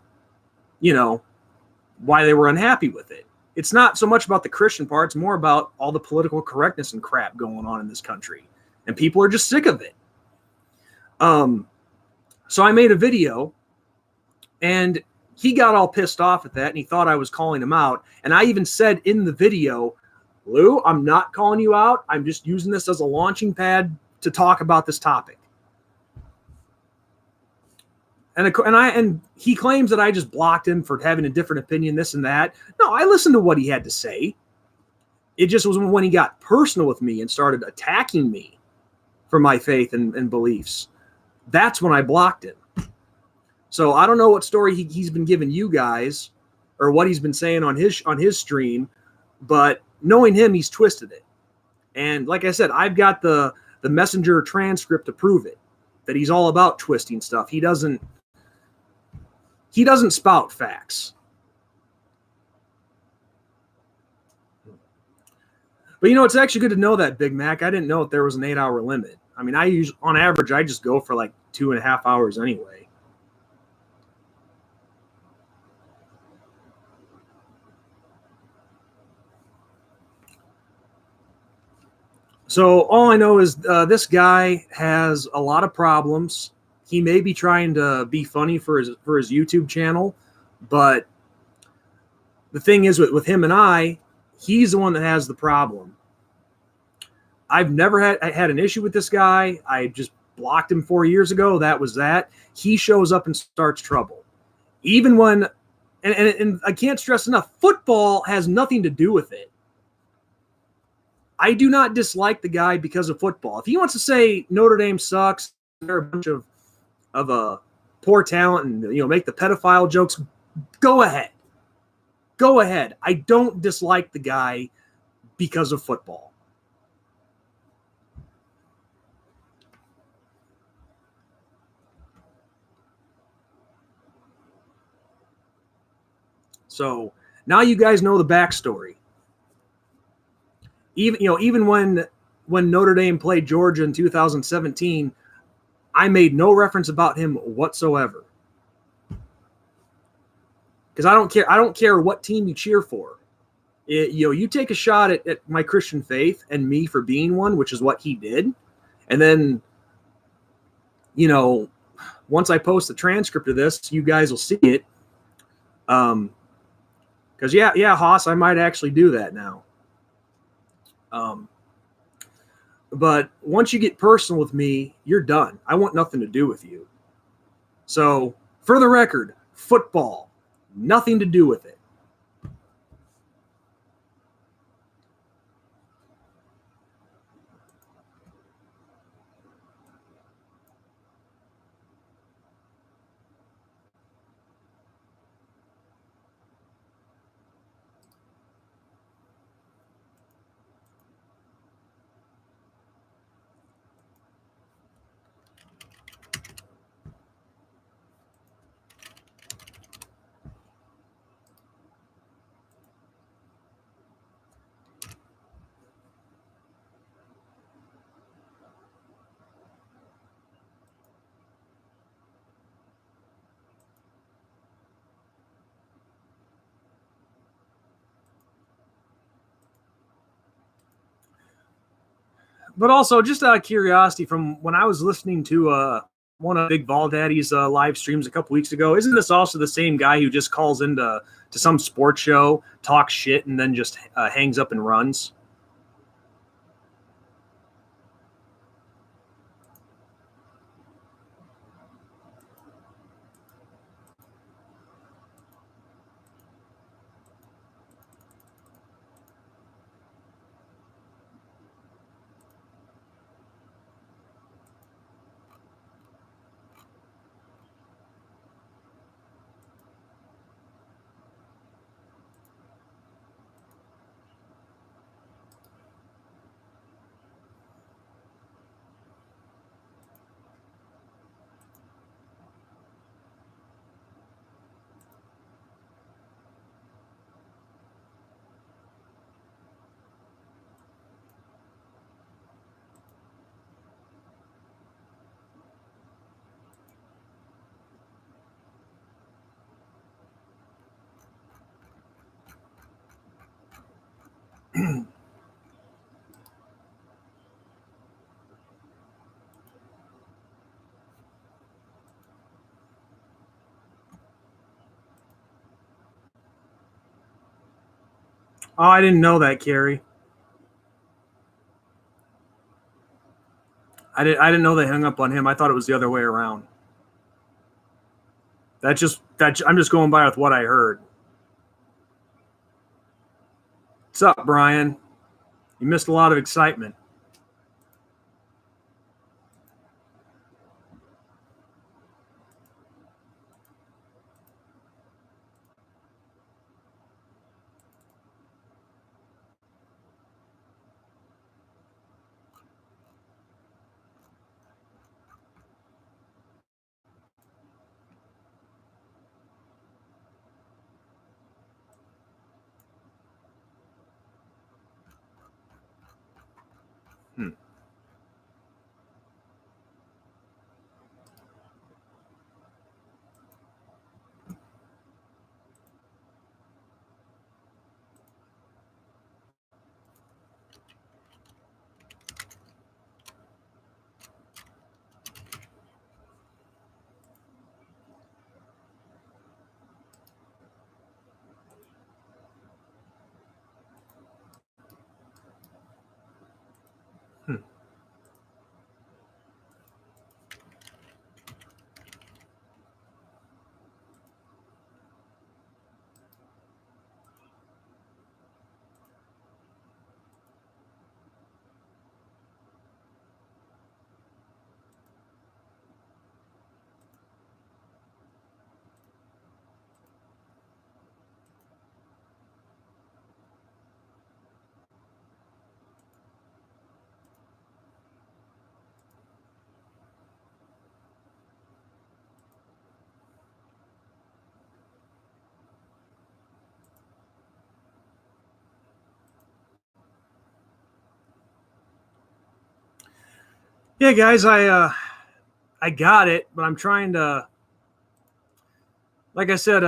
they were unhappy with it. It's not so much about the Christian part. It's more about all the political correctness and crap going on in this country. And people are just sick of it. So I made a video, and he got all pissed off at that, and he thought I was calling him out. And I even said in the video, Lou, I'm not calling you out. I'm just using this as a launching pad to talk about this topic. And he claims that I just blocked him for having a different opinion, this and that. No, I listened to what he had to say. It just was when he got personal with me and started attacking me for my faith and beliefs. That's when I blocked him. So I don't know what story he's been giving you guys or what he's been saying on his stream, but knowing him, he's twisted it. And like I said, I've got the messenger transcript to prove it, that he's all about twisting stuff. He doesn't spout facts. But it's actually good to know that, Big Mac. I didn't know that there was an 8-hour limit. I mean, on average, I just go for like 2.5 hours anyway. So all I know is this guy has a lot of problems. He may be trying to be funny for his YouTube channel, but the thing is with him and he's the one that has the problem. I've never had an issue with this guy. I just blocked him 4 years ago. That was that. He shows up and starts trouble. Even when, and I can't stress enough, football has nothing to do with it. I do not dislike the guy because of football. If he wants to say Notre Dame sucks, they're a bunch of poor talent, and make the pedophile jokes, go ahead. Go ahead. I don't dislike the guy because of football. So now you guys know the backstory. Even when Notre Dame played Georgia in 2017, I made no reference about him whatsoever. Because I don't care what team you cheer for. You take a shot at my Christian faith and me for being one, which is what he did. And then, once I post the transcript of this, you guys will see it. 'Cause yeah, Haas, I might actually do that now. Um, but once you get personal with me, you're done. I want nothing to do with you. So, for the record, football, nothing to do with it. But also, just out of curiosity, from when I was listening to one of Big Vol Daddy's live streams a couple weeks ago, isn't this also the same guy who just calls into some sports show, talks shit, and then just hangs up and runs? Oh, I didn't know that, Carrie. I didn't know they hung up on him. I thought it was the other way around. I'm just going by with what I heard. What's up, Brian? You missed a lot of excitement. Hmm. Hmm. Yeah, guys, I got it, but I'm trying to, like I said,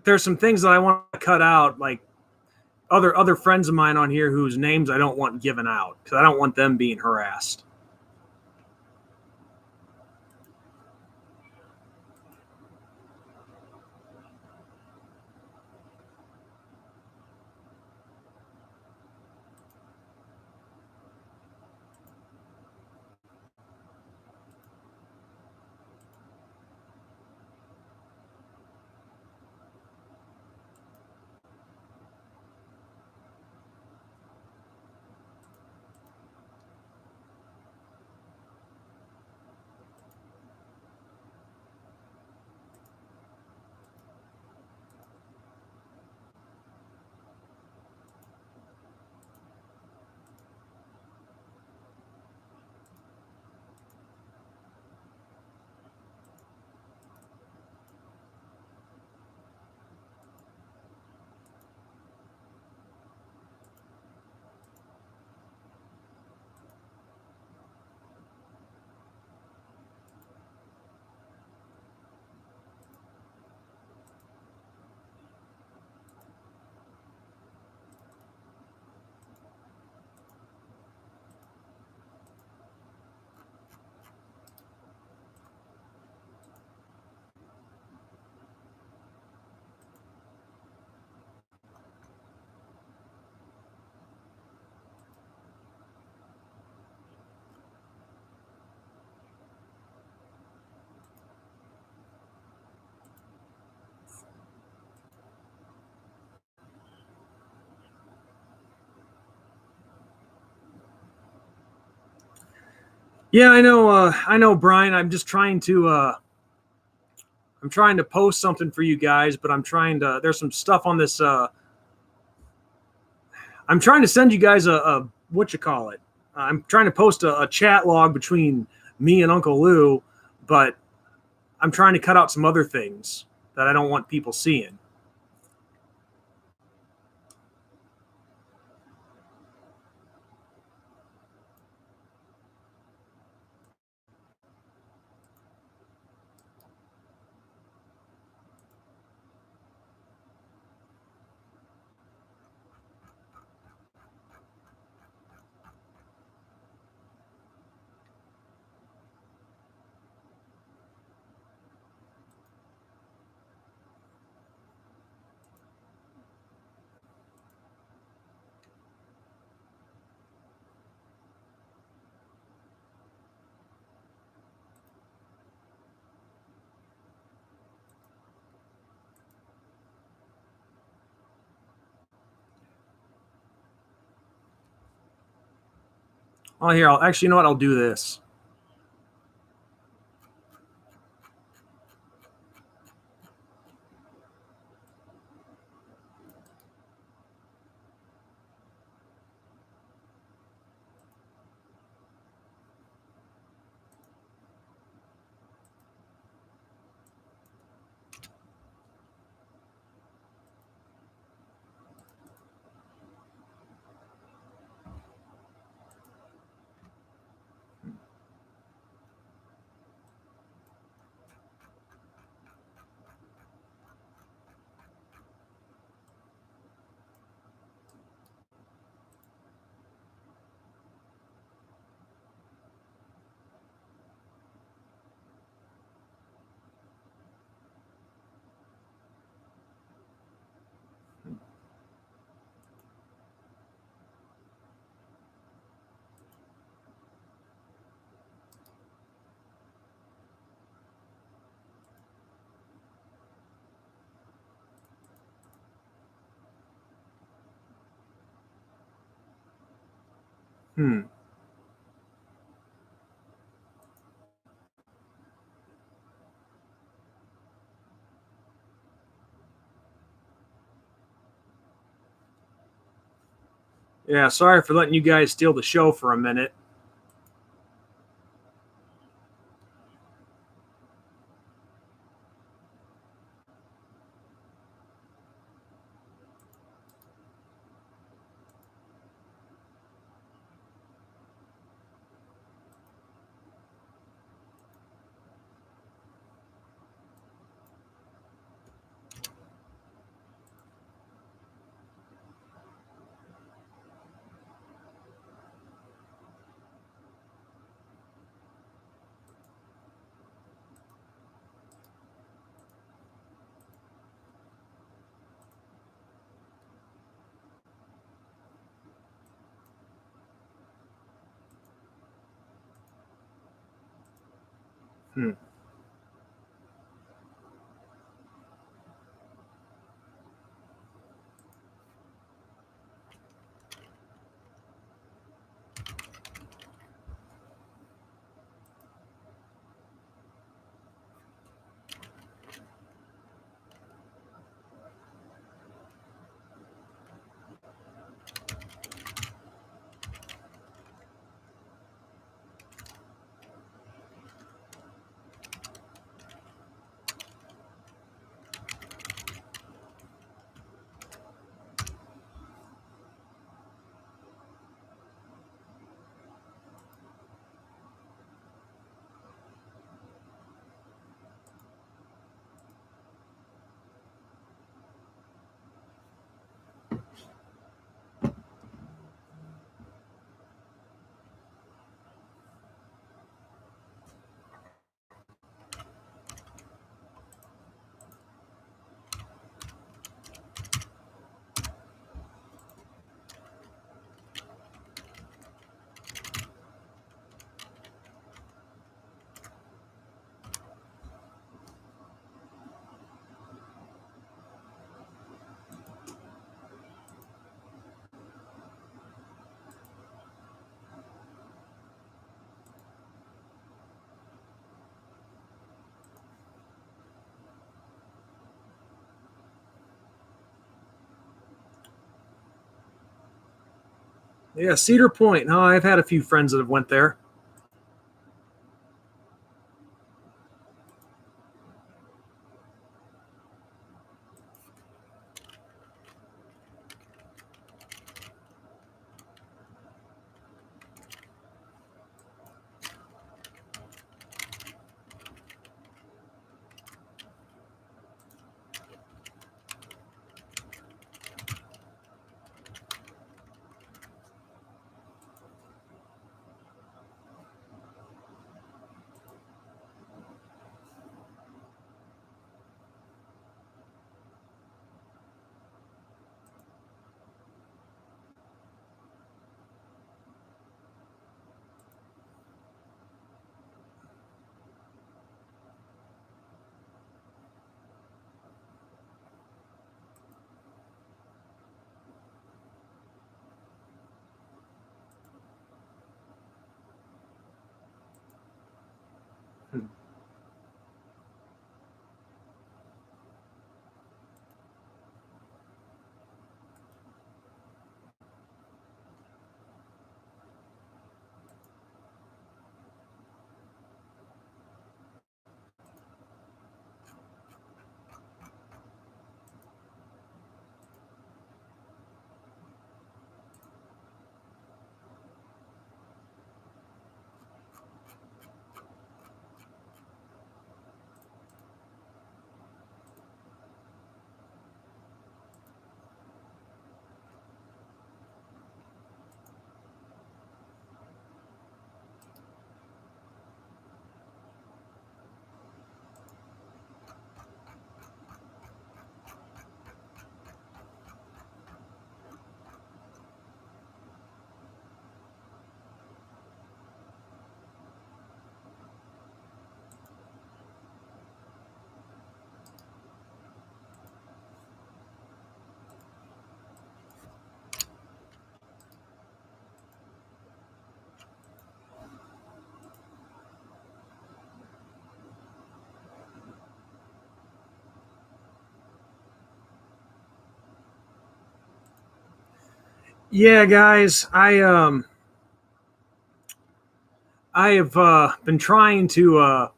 there's some things that I want to cut out, like other friends of mine on here whose names I don't want given out because I don't want them being harassed. Yeah, I know. I know, Brian. I'm just trying to. I'm trying to post something for you guys, but I'm trying to. There's some stuff on this. I'm trying to send you guys a what you call it. I'm trying to post a chat log between me and Uncle Lou, but I'm trying to cut out some other things that I don't want people seeing. Oh, here. I'll actually, you know what? I'll do this. Hmm. Yeah, sorry for letting you guys steal the show for a minute. Hmm. Yeah, Cedar Point. No, I've had a few friends that have went there. Yeah, guys, I have been trying to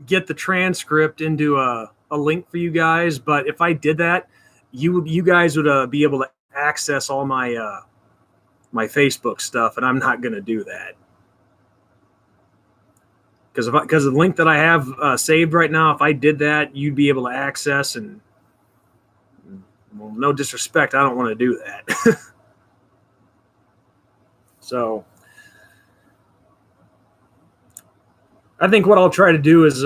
get the transcript into a link for you guys, but if I did that, you guys would be able to access all my Facebook stuff, and I'm not going to do that because the link that I have saved right now, if I did that, you'd be able to access. And well, no disrespect, I don't want to do that. So I think what I'll try to do is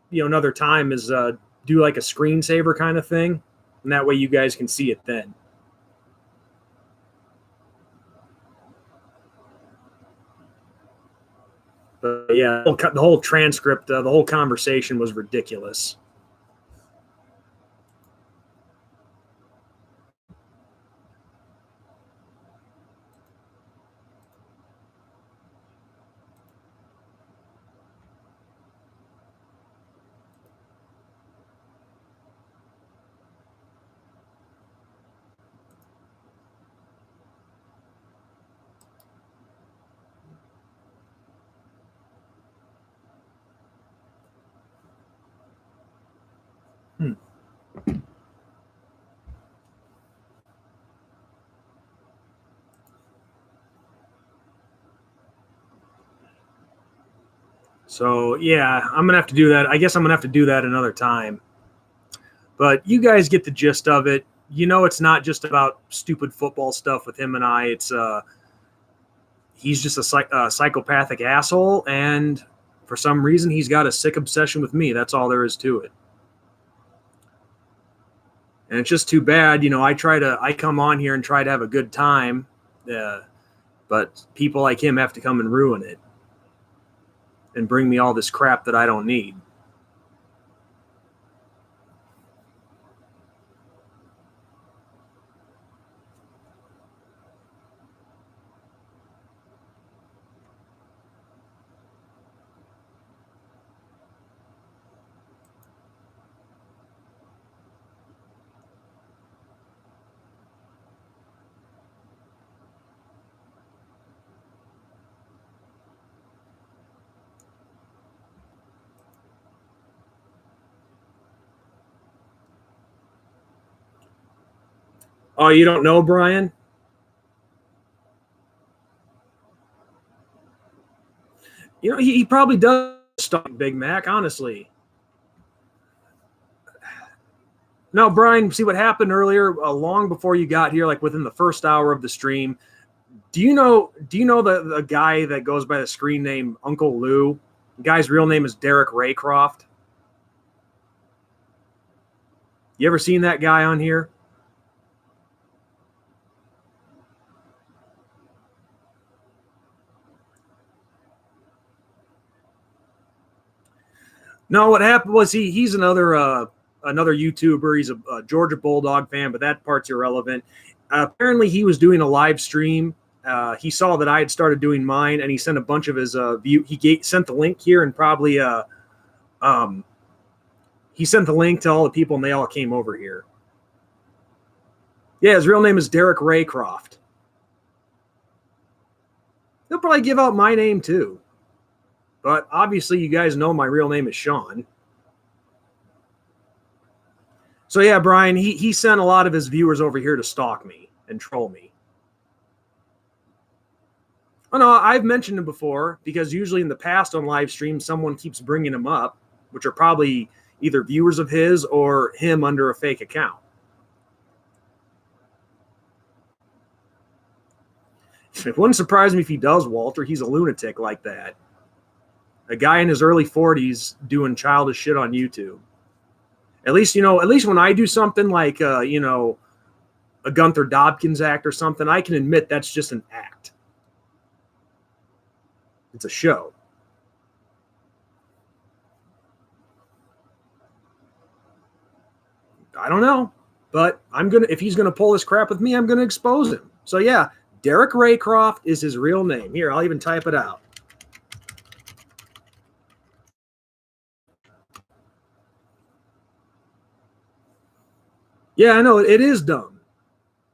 another time is do like a screensaver kind of thing, and that way you guys can see it then. But yeah, the whole transcript, the whole conversation was ridiculous. So yeah, I'm gonna have to do that. I guess I'm gonna have to do that another time. But you guys get the gist of it. You know, it's not just about stupid football stuff with him and I. It's he's just a psychopathic asshole, and for some reason, he's got a sick obsession with me. That's all there is to it. And it's just too bad. I come on here and try to have a good time, but people like him have to come and ruin it and bring me all this crap that I don't need. Oh, you don't know Brian? You know, he probably does stalk Big Mac, honestly. Now, Brian, see what happened earlier, long before you got here, like within the first hour of the stream. Do you know the guy that goes by the screen name Uncle Lou? The guy's real name is Derek Raycroft. You ever seen that guy on here? No, what happened was he's another YouTuber. He's a Georgia Bulldog fan, but that part's irrelevant. Apparently, he was doing a live stream. He saw that I had started doing mine, and he sent a bunch of his view. Sent the link here, and probably um, he sent the link to all the people, and they all came over here. Yeah, his real name is Derek Raycroft. He'll probably give out my name too, but obviously, you guys know my real name is Sean. So yeah, Brian, he sent a lot of his viewers over here to stalk me and troll me. Oh no, I've mentioned him before because usually in the past on live streams, someone keeps bringing him up, which are probably either viewers of his or him under a fake account. It wouldn't surprise me if he does, Walter. He's a lunatic like that. A guy in his early 40s doing childish shit on YouTube. At least when I do something like a Gunther Dobkins act or something, I can admit that's just an act. It's a show. I don't know, but if he's gonna pull this crap with me, I'm gonna expose him. So yeah, Derek Raycroft is his real name. Here, I'll even type it out. Yeah, I know it is dumb.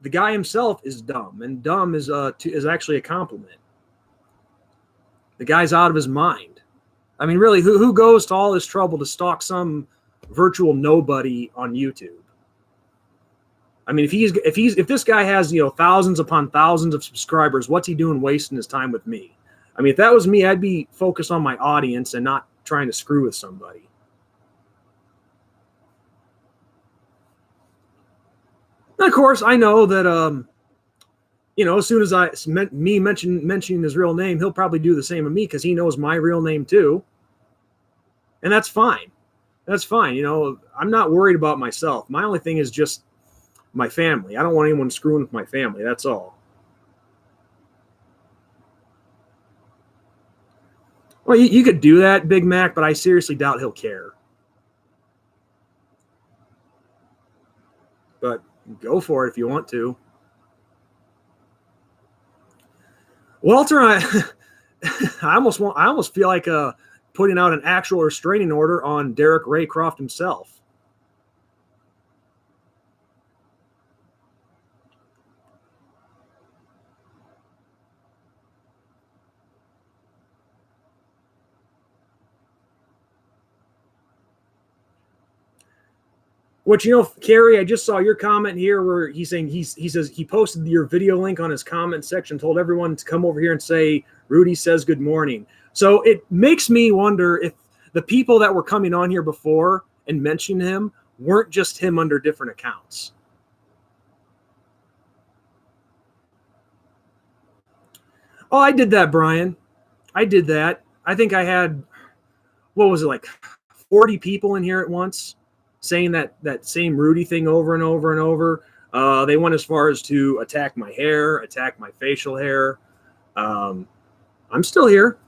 The guy himself is dumb, and dumb is actually a compliment. The guy's out of his mind. I mean, really, who goes to all this trouble to stalk some virtual nobody on YouTube? I mean, if this guy has thousands upon thousands of subscribers, what's he doing wasting his time with me? I mean, if that was me, I'd be focused on my audience and not trying to screw with somebody. And of course, I know that as soon as mentioning his real name, he'll probably do the same to me because he knows my real name too, and that's fine. That's fine. I'm not worried about myself. My only thing is just my family. I don't want anyone screwing with my family. That's all. Well, you could do that, Big Mac, but I seriously doubt he'll care. But go for it if you want to. Walter, I almost feel like putting out an actual restraining order on Derek Raycroft himself. Which, Carrie, I just saw your comment here where he's saying he says he posted your video link on his comment section, told everyone to come over here and say Rudy says good morning. So it makes me wonder if the people that were coming on here before and mentioning him weren't just him under different accounts. Oh, I did that, Brian. I did that. I think I had, what was it, like 40 people in here at once saying that same Rudy thing over and over and over. They went as far as to attack my hair, attack my facial hair. I'm still here.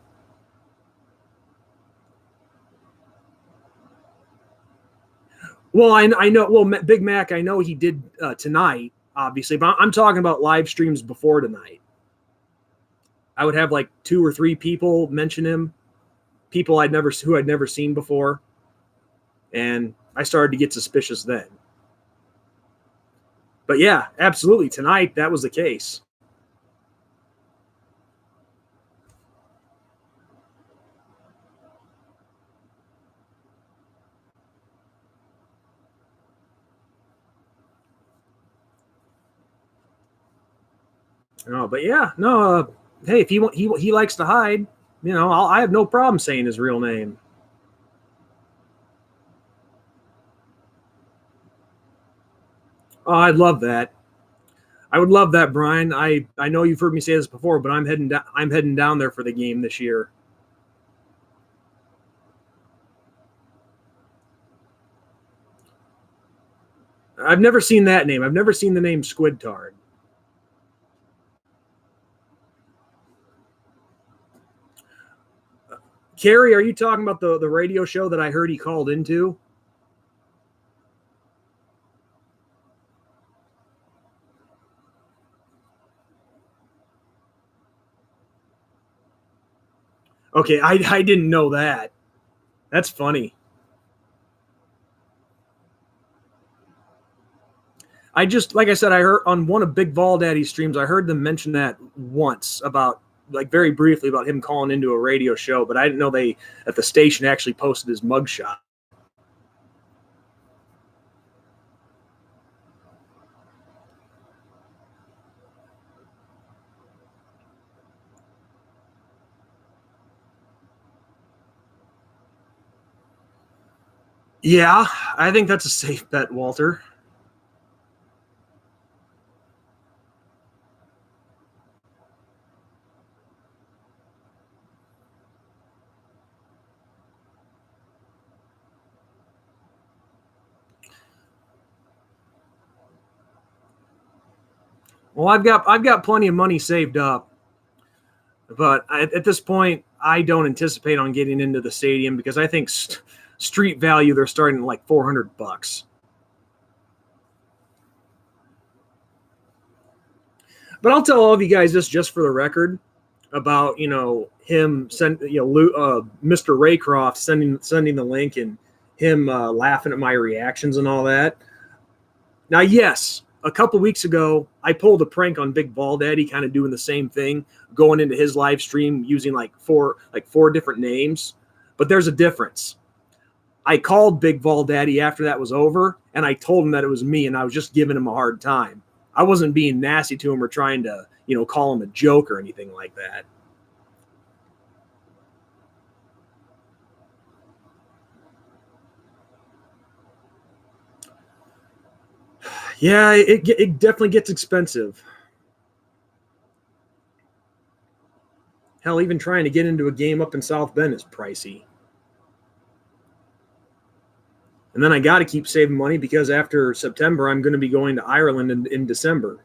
Well, I know. Well, Big Mac, I know he did tonight, obviously, but I'm talking about live streams before tonight. I would have like 2 or 3 people mention him, people I'd never seen before, and I started to get suspicious then. But yeah, absolutely, tonight that was the case. No, but yeah, no. Hey, if he likes to hide, I have no problem saying his real name. Oh, I'd love that. I would love that, Brian. I know you've heard me say this before, but I'm heading down there for the game this year. I've never seen that name. I've never seen the name Squidtard. Carrie, are you talking about the radio show that I heard he called into? Okay, I didn't know that. That's funny. I just, like I said, I heard on one of Big Vol Daddy's streams, I heard them mention that once about, like, very briefly about him calling into a radio show, but I didn't know they at the station actually posted his mugshot. Yeah, I think that's a safe bet, Walter. Well, I've got plenty of money saved up, but at this point, I don't anticipate on getting into the stadium because I think street value they're starting at like $400. But I'll tell all of you guys this just for the record about him Mr. Raycroft sending the link and him laughing at my reactions and all that. Now, yes, a couple weeks ago I pulled a prank on Big Ball Daddy, kind of doing the same thing, going into his live stream using four different names. But there's a difference. I called Big Ball Daddy after that was over, and I told him that it was me, and I was just giving him a hard time. I wasn't being nasty to him or trying to, call him a joke or anything like that. Yeah, it definitely gets expensive. Hell, even trying to get into a game up in South Bend is pricey. And then I got to keep saving money because after September, I'm going to be going to Ireland in December.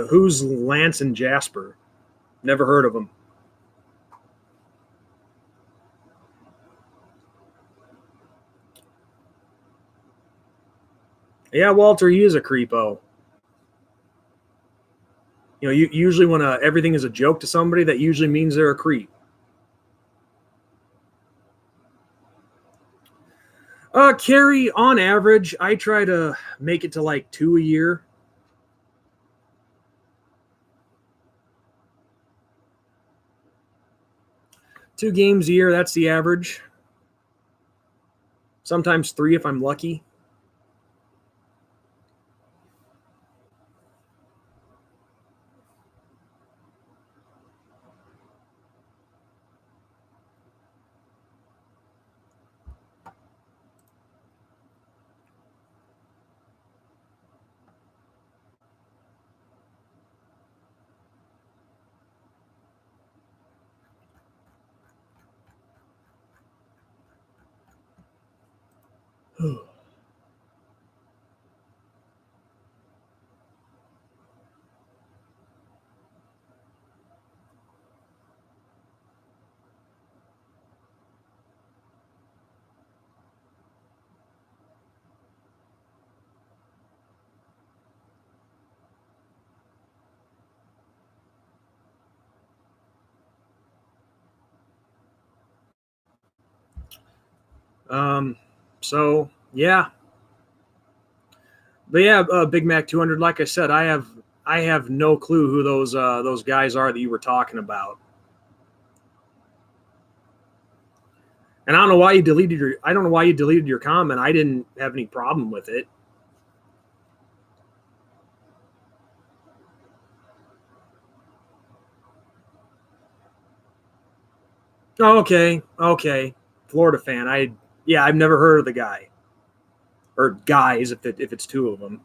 Who's Lance and Jasper? Never heard of them. Yeah, Walter, he is a creepo. Usually when everything is a joke to somebody, that usually means they're a creep. Carrie, on average, I try to make it to like 2 a year. 2 games a year, that's the average. Sometimes 3 if I'm lucky. So yeah, but yeah, Big Mac 200. Like I said, I have no clue who those guys are that you were talking about, and I don't know why you deleted your comment. I didn't have any problem with it. Oh, okay, Florida fan. I've never heard of the guy or guys if it's two of them.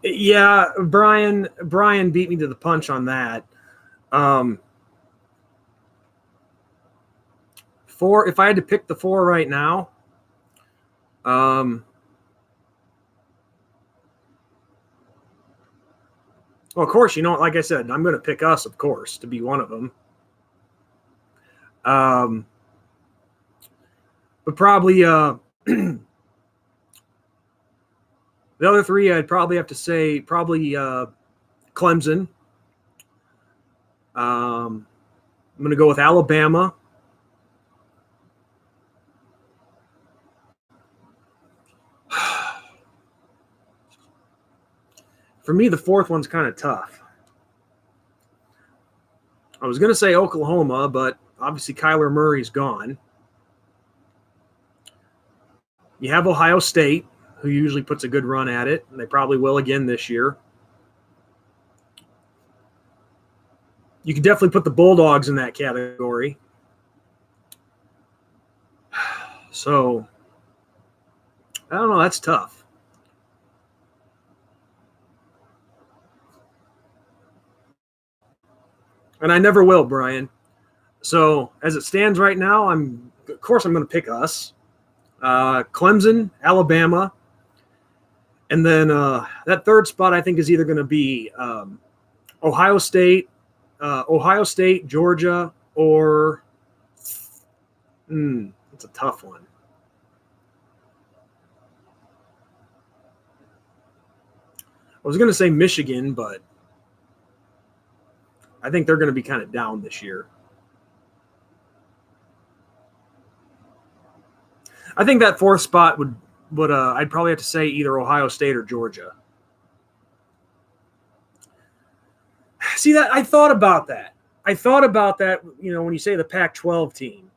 Yeah, Brian beat me to the punch on that. Um, four. If I had to pick the four right now, um, well, of course, like I said, I'm going to pick us, of course, to be one of them. But probably the other three, I'd probably have to say Clemson. I'm going to go with Alabama. For me, the fourth one's kind of tough. I was going to say Oklahoma, but obviously Kyler Murray's gone. You have Ohio State, who usually puts a good run at it, and they probably will again this year. You can definitely put the Bulldogs in that category. So, I don't know. That's tough. And I never will, Brian. So, as it stands right now, of course I'm going to pick us. Clemson, Alabama, and then that third spot I think is either going to be Ohio State, Georgia, or it's a tough one. I was going to say Michigan, but I think they're going to be kind of down this year. I think that fourth spot would I'd probably have to say either Ohio State or Georgia. See that I thought about that. When you say the Pac-12 team,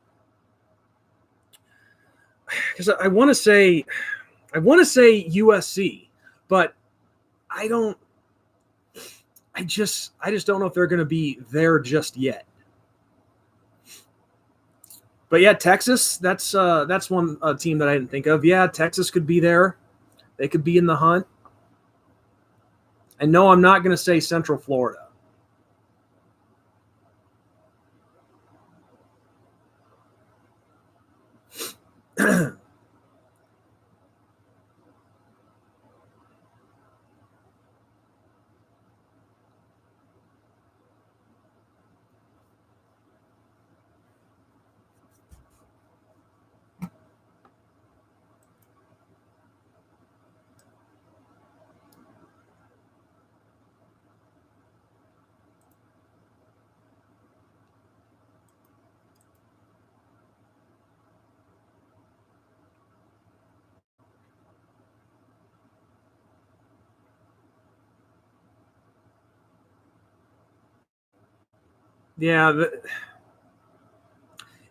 because I want to say USC, but I just don't know if they're going to be there just yet. But yeah, Texas, that's one team that I didn't think of. Yeah, Texas could be there. They could be in the hunt. And no, I'm not going to say Central Florida. Yeah,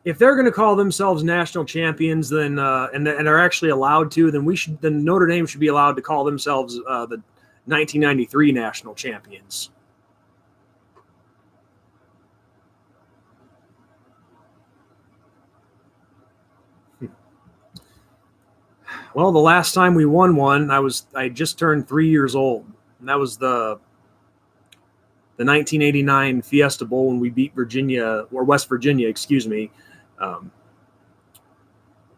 if they're going to call themselves national champions, then and are actually allowed to, then Notre Dame should be allowed to call themselves the 1993 national champions. Well, the last time we won one, I just turned 3 years old, and that was the 1989 Fiesta Bowl when we beat West Virginia, excuse me.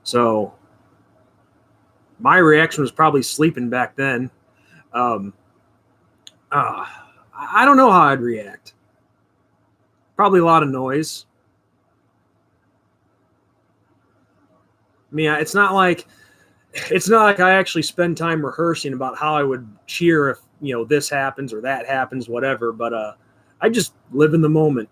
So my reaction was probably sleeping back then. I don't know how I'd react. Probably a lot of noise. I mean, it's not like I actually spend time rehearsing about how I would cheer if this happens or that happens, whatever. But I just live in the moment.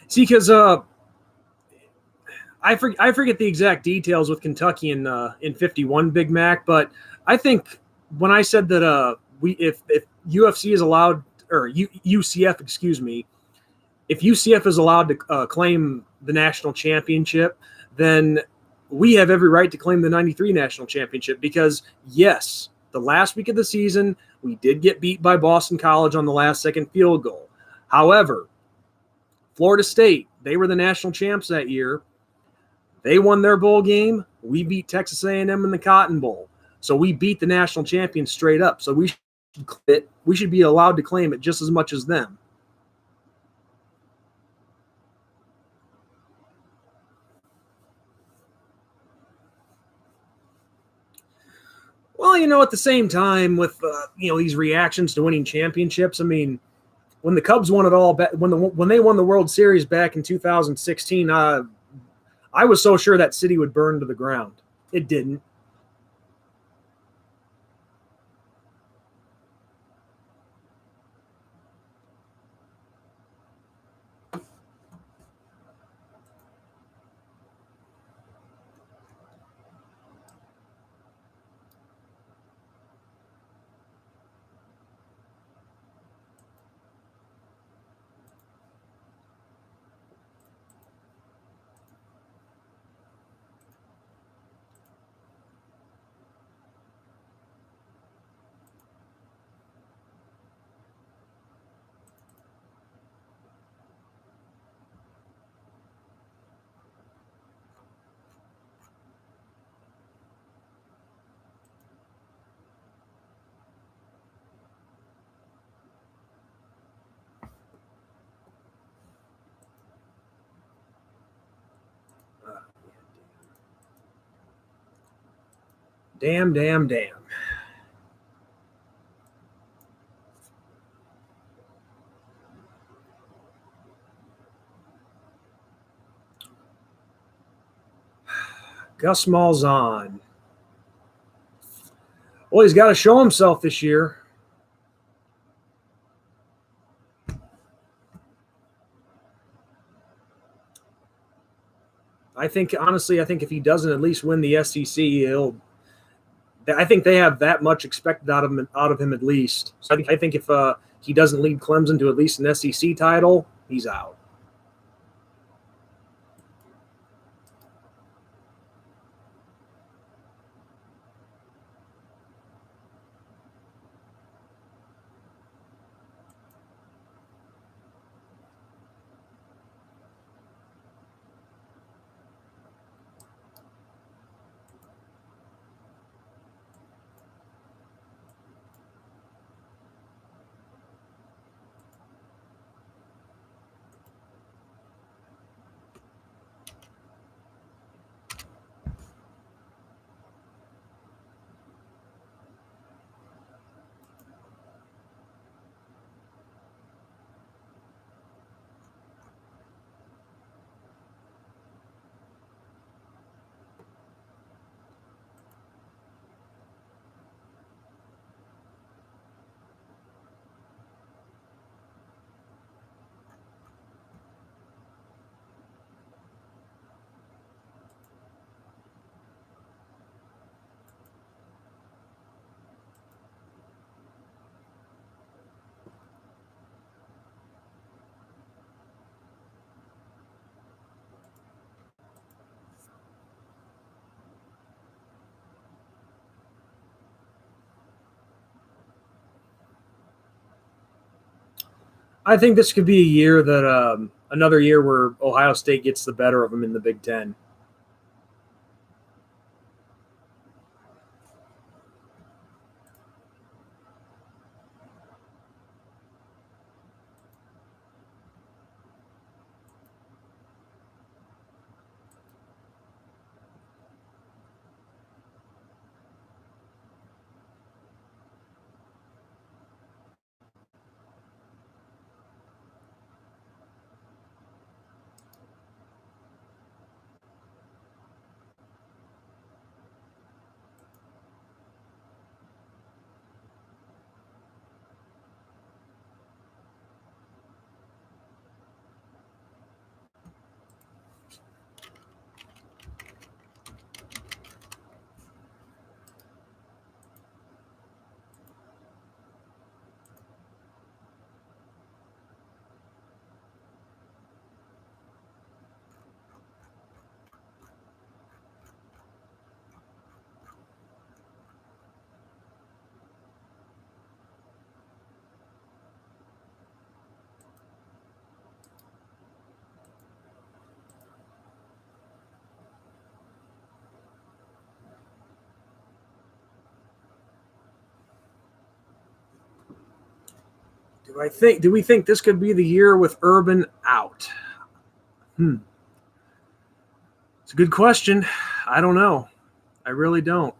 See, because I forget the exact details with Kentucky in 51 Big Mac, but I think when I said that we if UFC is allowed or UCF, excuse me, if UCF is allowed to claim the national championship, then we have every right to claim the 93 national championship because, yes, the last week of the season, we did get beat by Boston College on the last second field goal. However, Florida State, they were the national champs that year. They won their bowl game. We beat Texas A&M in the Cotton Bowl. So we beat the national champions straight up. So we should be allowed to claim it just as much as them. Well, at the same time, with these reactions to winning championships, I mean, when the Cubs won it all, when they won the World Series back in 2016, I was so sure that city would burn to the ground. It didn't. Damn, damn, damn. Gus Malzahn. Well, he's got to show himself this year. Honestly, I think if he doesn't at least win the SEC, I think they have that much expected out of him at least. So I think if he doesn't lead Clemson to at least an SEC title, he's out. I think this could be a year that another year where Ohio State gets the better of them in the Big Ten. Do we think this could be the year with Urban out? It's a good question. I don't know. I really don't.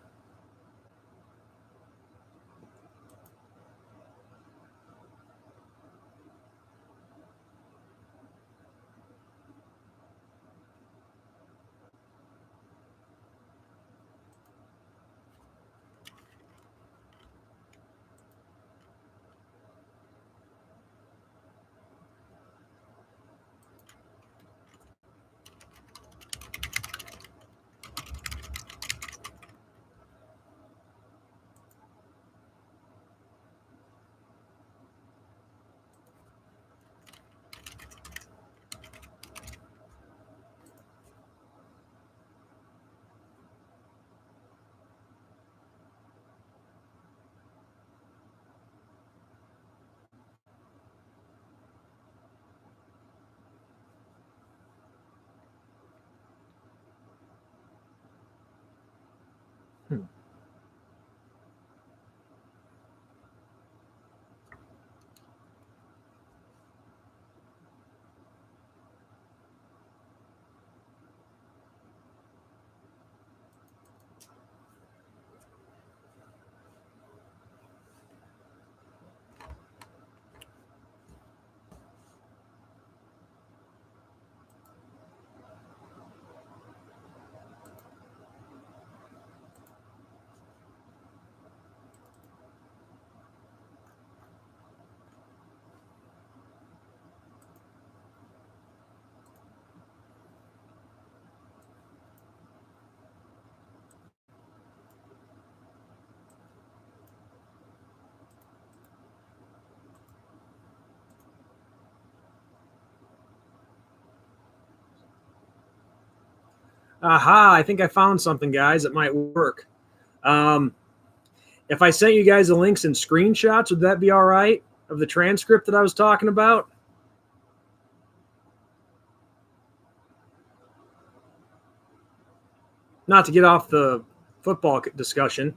Aha, I think I found something, guys. It might work. If I sent you guys the links and screenshots, would that be all right of the transcript that I was talking about? Not to get off the football discussion.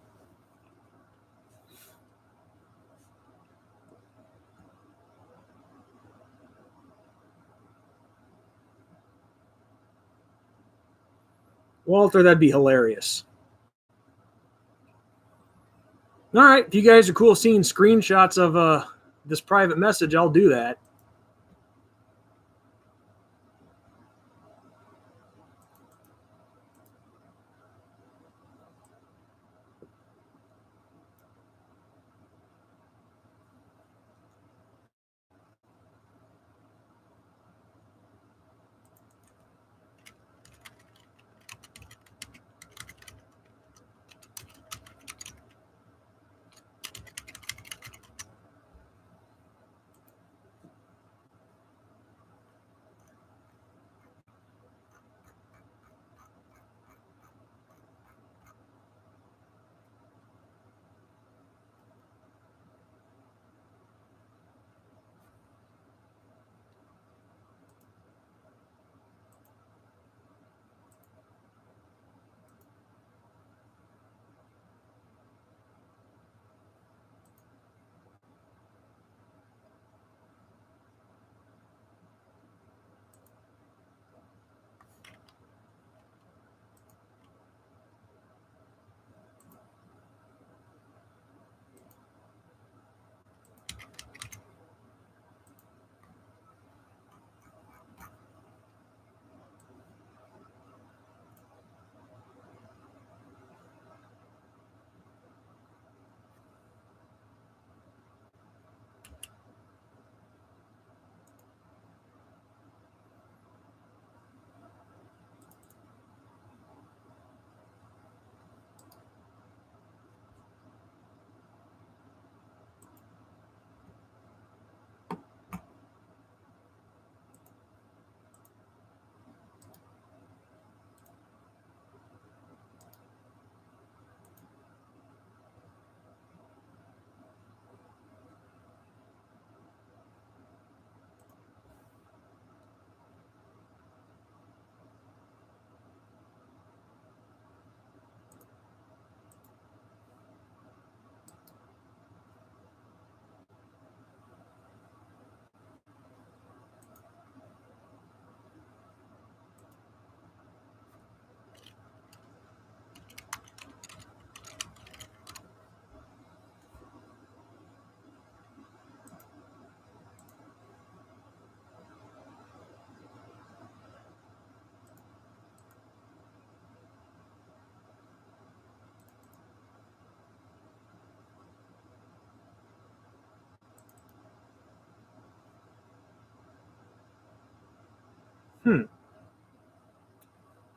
Walter, that'd be hilarious. All right, if you guys are cool seeing screenshots of this private message, I'll do that.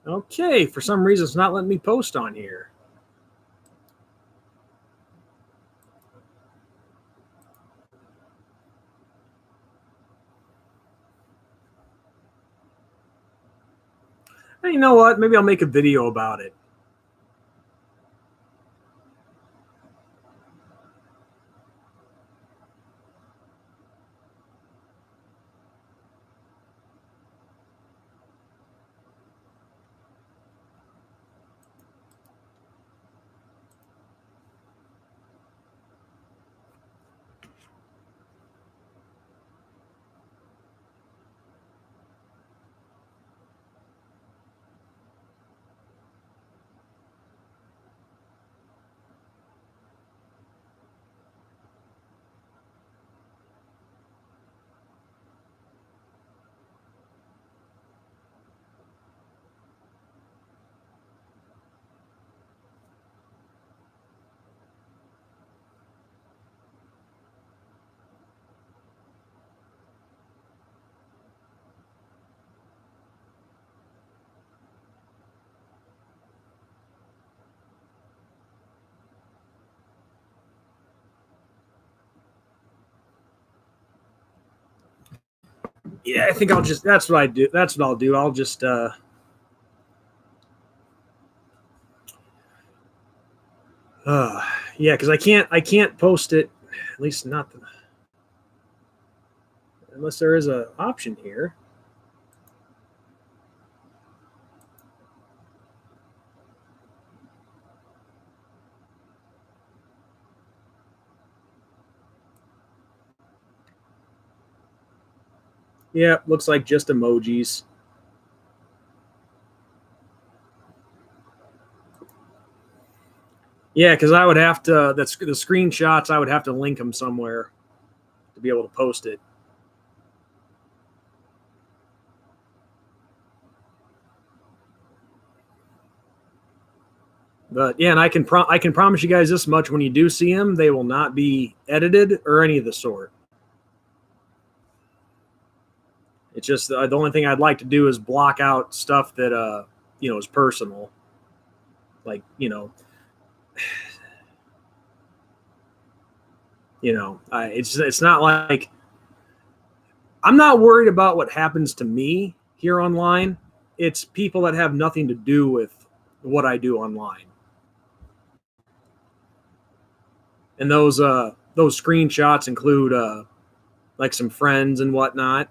Okay, for some reason it's not letting me post on here. Hey, you know what? Maybe I'll make a video about it. Yeah, I think I'll just, that's what I do. That's what I'll do. I'll just, yeah, because I can't post it, at least not the, unless there is an option here. Yeah, looks like just emojis. Yeah, because I would have to, that's the screenshots, I would have to link them somewhere to be able to post it. But yeah, and I can promise you guys this much: when you do see them, they will not be edited or any of the sort. It's just the only thing I'd like to do is block out stuff that is personal, like it's not like I'm not worried about what happens to me here online. It's people that have nothing to do with what I do online. And those screenshots include like some friends and whatnot.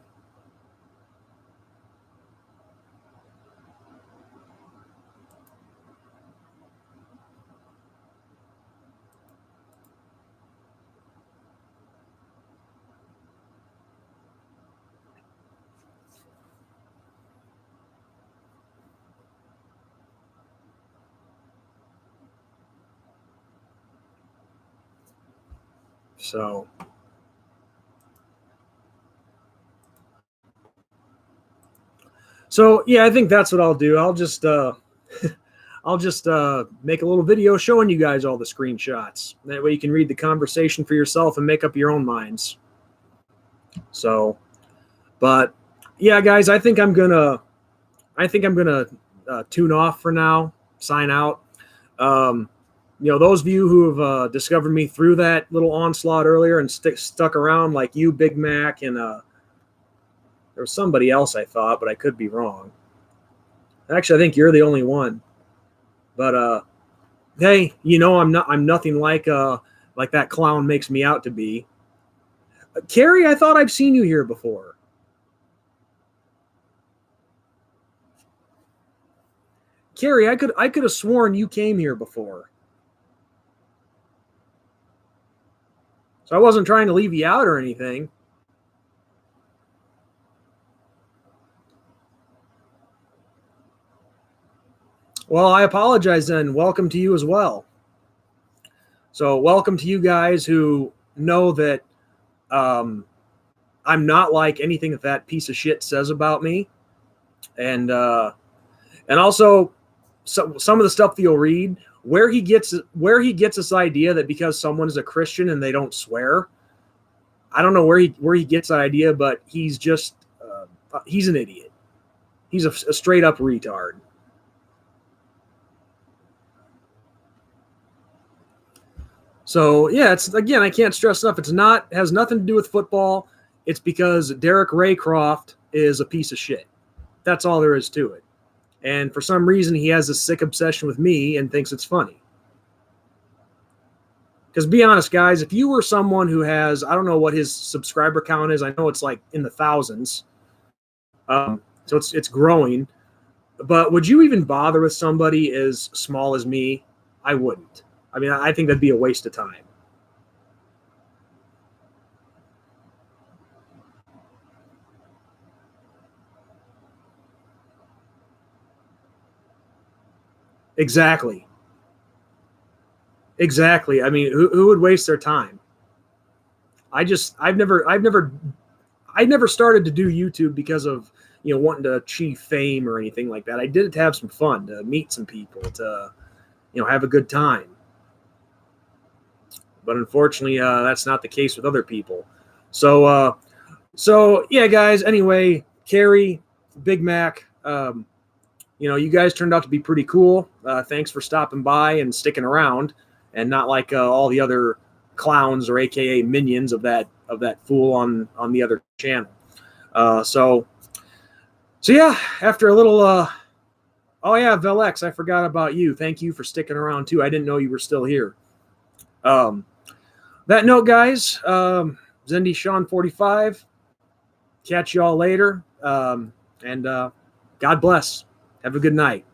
So yeah, I think that's what I'll do. I'll just make a little video showing you guys all the screenshots. That way you can read the conversation for yourself and make up your own minds. So, but yeah, guys, I think I'm gonna tune off for now. Sign out. Those of you who have discovered me through that little onslaught earlier and stuck around, like you, Big Mac, and there was somebody else I thought, but I could be wrong. Actually, I think you're the only one. But hey, I'm nothing like that clown makes me out to be. Carrie, I thought I've seen you here before. Carrie, I could have sworn you came here before. So I wasn't trying to leave you out or anything. Well, I apologize then. Welcome to you as well. So welcome to you guys who know that I'm not like anything that piece of shit says about me. And also some of the stuff that you'll read, where he gets this idea that because someone is a Christian and they don't swear. I don't know where he gets that idea, but he's just he's an idiot. He's a straight up retard. So yeah, it's, again, I can't stress enough. Has nothing to do with football. It's because Derek Raycroft is a piece of shit. That's all there is to it. And for some reason, he has a sick obsession with me and thinks it's funny. Because be honest, guys, if you were someone who has, I don't know what his subscriber count is. I know it's like in the thousands. So it's growing. But would you even bother with somebody as small as me? I wouldn't. I mean, I think that'd be a waste of time. Exactly. Exactly. I mean, who would waste their time? I've never started to do YouTube because of, wanting to achieve fame or anything like that. I did it to have some fun, to meet some people, to, have a good time. But unfortunately, that's not the case with other people. So yeah, guys. Anyway, Carrie, Big Mac, you guys turned out to be pretty cool. Thanks for stopping by and sticking around, and not like all the other clowns, or AKA minions of that fool on the other channel. So yeah, after a little, oh yeah, Velex, I forgot about you. Thank you for sticking around too. I didn't know you were still here. That note, guys, NDSean45. Catch y'all later, and God bless. Have a good night.